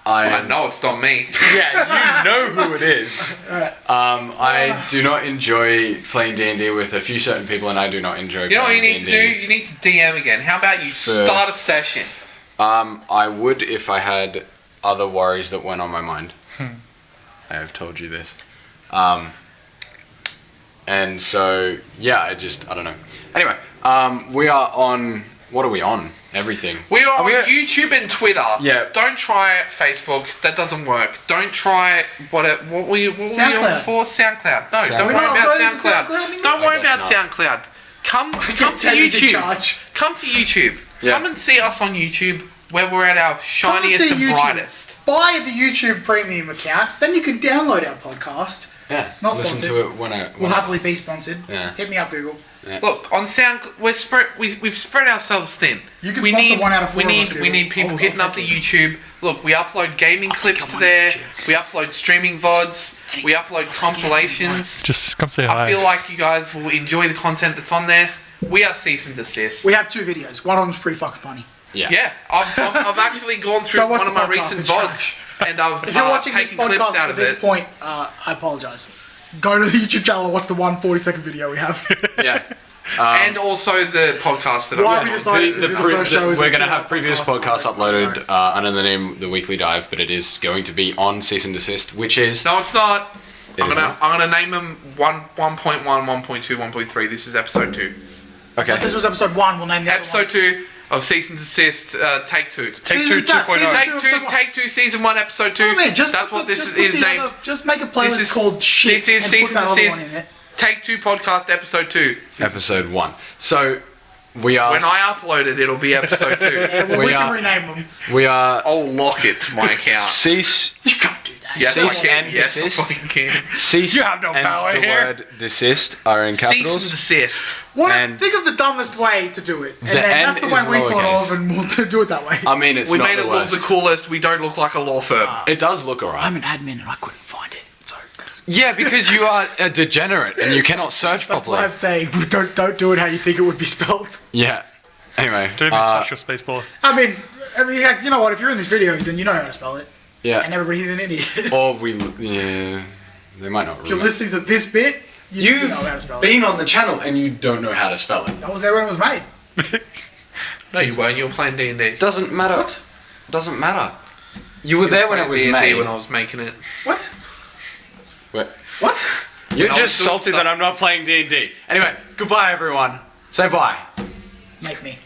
Speaker 2: I know it's not me.
Speaker 1: Yeah, you know who it is.
Speaker 3: Alright.
Speaker 1: I do not enjoy playing D&D with a few certain people, and I do not enjoy.
Speaker 2: You know what you
Speaker 1: playing
Speaker 2: need to
Speaker 1: D&D.
Speaker 2: do? You need to DM again. How about you start a session?
Speaker 1: I would if I had other worries that went on my mind. I have told you this. And so, yeah, I don't know. Anyway, we are on, what are we on? Everything.
Speaker 2: We are on YouTube and Twitter.
Speaker 1: Yeah.
Speaker 2: Don't try Facebook. That doesn't work. Don't try what were you on for? SoundCloud. No, don't worry about SoundCloud. Don't worry about SoundCloud. Come to YouTube. Come to YouTube.
Speaker 1: Yeah.
Speaker 2: Come and see us on YouTube where we're at our shiniest and brightest.
Speaker 3: Buy the YouTube premium account, then you can download our podcast.
Speaker 1: Yeah.
Speaker 3: Not
Speaker 1: Listen
Speaker 3: sponsored.
Speaker 1: to it when
Speaker 3: We'll happily be sponsored.
Speaker 1: Yeah.
Speaker 3: Hit me up, Google.
Speaker 1: Yeah.
Speaker 2: Look, on we've spread ourselves thin.
Speaker 3: You can sponsor 1 out of 4
Speaker 2: We
Speaker 3: of us,
Speaker 2: need
Speaker 3: Google.
Speaker 2: people
Speaker 3: I'll
Speaker 2: hitting up the
Speaker 3: take it.
Speaker 2: YouTube. Look, we upload gaming clips
Speaker 3: take
Speaker 2: to
Speaker 3: them on
Speaker 2: there.
Speaker 3: YouTube.
Speaker 2: We upload streaming VODs. We upload compilations.
Speaker 4: Just come say hi.
Speaker 2: I feel like you guys will enjoy the content that's on there. We are Cease and Desist.
Speaker 3: We have 2 videos. One of them's pretty fucking funny.
Speaker 1: Yeah.
Speaker 2: Yeah, I've actually gone through
Speaker 3: Don't watch
Speaker 2: one of
Speaker 3: the
Speaker 2: my
Speaker 3: podcast,
Speaker 2: recent
Speaker 3: it's
Speaker 2: VODs,
Speaker 3: trash.
Speaker 2: and I've
Speaker 3: If you're watching this
Speaker 2: taken clips
Speaker 3: podcast
Speaker 2: out
Speaker 3: to
Speaker 2: of
Speaker 3: this
Speaker 2: it.
Speaker 3: point, I apologise. Go to the YouTube channel and watch the 1 40-second video we have.
Speaker 1: Yeah.
Speaker 2: And also the podcast that
Speaker 3: Why
Speaker 2: I'm
Speaker 3: we
Speaker 2: on.
Speaker 3: decided to do the first show is
Speaker 1: we're
Speaker 3: a
Speaker 1: going to
Speaker 3: 2
Speaker 1: have
Speaker 3: hour
Speaker 1: previous
Speaker 3: podcast.
Speaker 1: podcasts uploaded under the name The Weekly Dive, but it is going to be on Cease and Desist, which is...
Speaker 2: No, it's not. I'm
Speaker 1: is
Speaker 2: gonna name them 1.1, 1.2, 1.3. This is episode 2.
Speaker 1: Okay.
Speaker 3: This was episode 1. We'll name the
Speaker 2: Episode 2 of Cease and Desist. Take 2.
Speaker 4: Take two,
Speaker 3: Season-
Speaker 4: 2.0.
Speaker 3: season-
Speaker 2: Take two, season 1, episode 2.
Speaker 3: Oh, man, just
Speaker 2: That's
Speaker 3: put
Speaker 2: what
Speaker 3: the-
Speaker 2: this
Speaker 3: just put
Speaker 2: is
Speaker 3: the
Speaker 2: named.
Speaker 3: other- just make a playlist
Speaker 2: This is-
Speaker 3: called shit.
Speaker 2: this is
Speaker 3: and
Speaker 2: Cease
Speaker 3: put that
Speaker 2: and
Speaker 3: other
Speaker 2: Desist.
Speaker 3: one in it.
Speaker 2: Take 2 podcast, episode 2.
Speaker 1: Episode 1. So, we are...
Speaker 2: When I upload it, it'll be episode 2.
Speaker 3: Yeah, well,
Speaker 1: We
Speaker 3: we can
Speaker 1: are-
Speaker 3: rename them.
Speaker 1: We are...
Speaker 2: I'll lock it to my account.
Speaker 1: Cease...
Speaker 3: You can't do that.
Speaker 2: Yes,
Speaker 1: Cease
Speaker 2: I can.
Speaker 1: and
Speaker 2: Yes, I
Speaker 1: desist.
Speaker 2: fucking can.
Speaker 1: Cease
Speaker 4: You have no
Speaker 1: and
Speaker 4: power
Speaker 1: the
Speaker 4: here.
Speaker 1: word desist are in
Speaker 2: Cease and
Speaker 1: capitals.
Speaker 2: desist.
Speaker 1: And-
Speaker 3: Think of the dumbest way to do it. And
Speaker 1: The
Speaker 3: then
Speaker 1: N
Speaker 3: that's the way
Speaker 1: is
Speaker 3: we thought
Speaker 1: lowercase.
Speaker 3: of, and we'll do it that way.
Speaker 1: I mean, it's
Speaker 2: We
Speaker 1: not
Speaker 2: made
Speaker 1: the
Speaker 2: it look
Speaker 1: worst.
Speaker 2: the coolest. We don't look like a law firm.
Speaker 1: It does look alright.
Speaker 3: I'm an admin and I couldn't find it. So that's
Speaker 1: Yeah, because you are a degenerate and you cannot search
Speaker 3: what
Speaker 1: properly.
Speaker 3: I'm saying. Don't do it how you think it would be spelled.
Speaker 1: Yeah. Anyway.
Speaker 4: Don't even touch your space bar.
Speaker 3: I mean, heck, you know what? If you're in this video, then you know how to spell it. And
Speaker 1: Yeah.
Speaker 3: everybody's an idiot.
Speaker 1: Or yeah. They might not
Speaker 3: If you're
Speaker 1: remember.
Speaker 3: listening to this bit, you
Speaker 1: You've
Speaker 3: know how to spell it.
Speaker 1: been on the channel and you don't know how to spell it.
Speaker 3: I was there when it was made.
Speaker 2: No, you weren't. You were playing D&D.
Speaker 1: Doesn't matter.
Speaker 3: What?
Speaker 1: Doesn't matter. You were there when it was
Speaker 2: D&D
Speaker 1: made.
Speaker 2: when I was making it.
Speaker 3: What?
Speaker 1: What?
Speaker 3: What?
Speaker 1: You're
Speaker 2: I was
Speaker 1: just
Speaker 2: doing
Speaker 1: salty
Speaker 2: stuff.
Speaker 1: that I'm not playing D&D. Anyway, goodbye everyone. Say bye.
Speaker 3: Make me.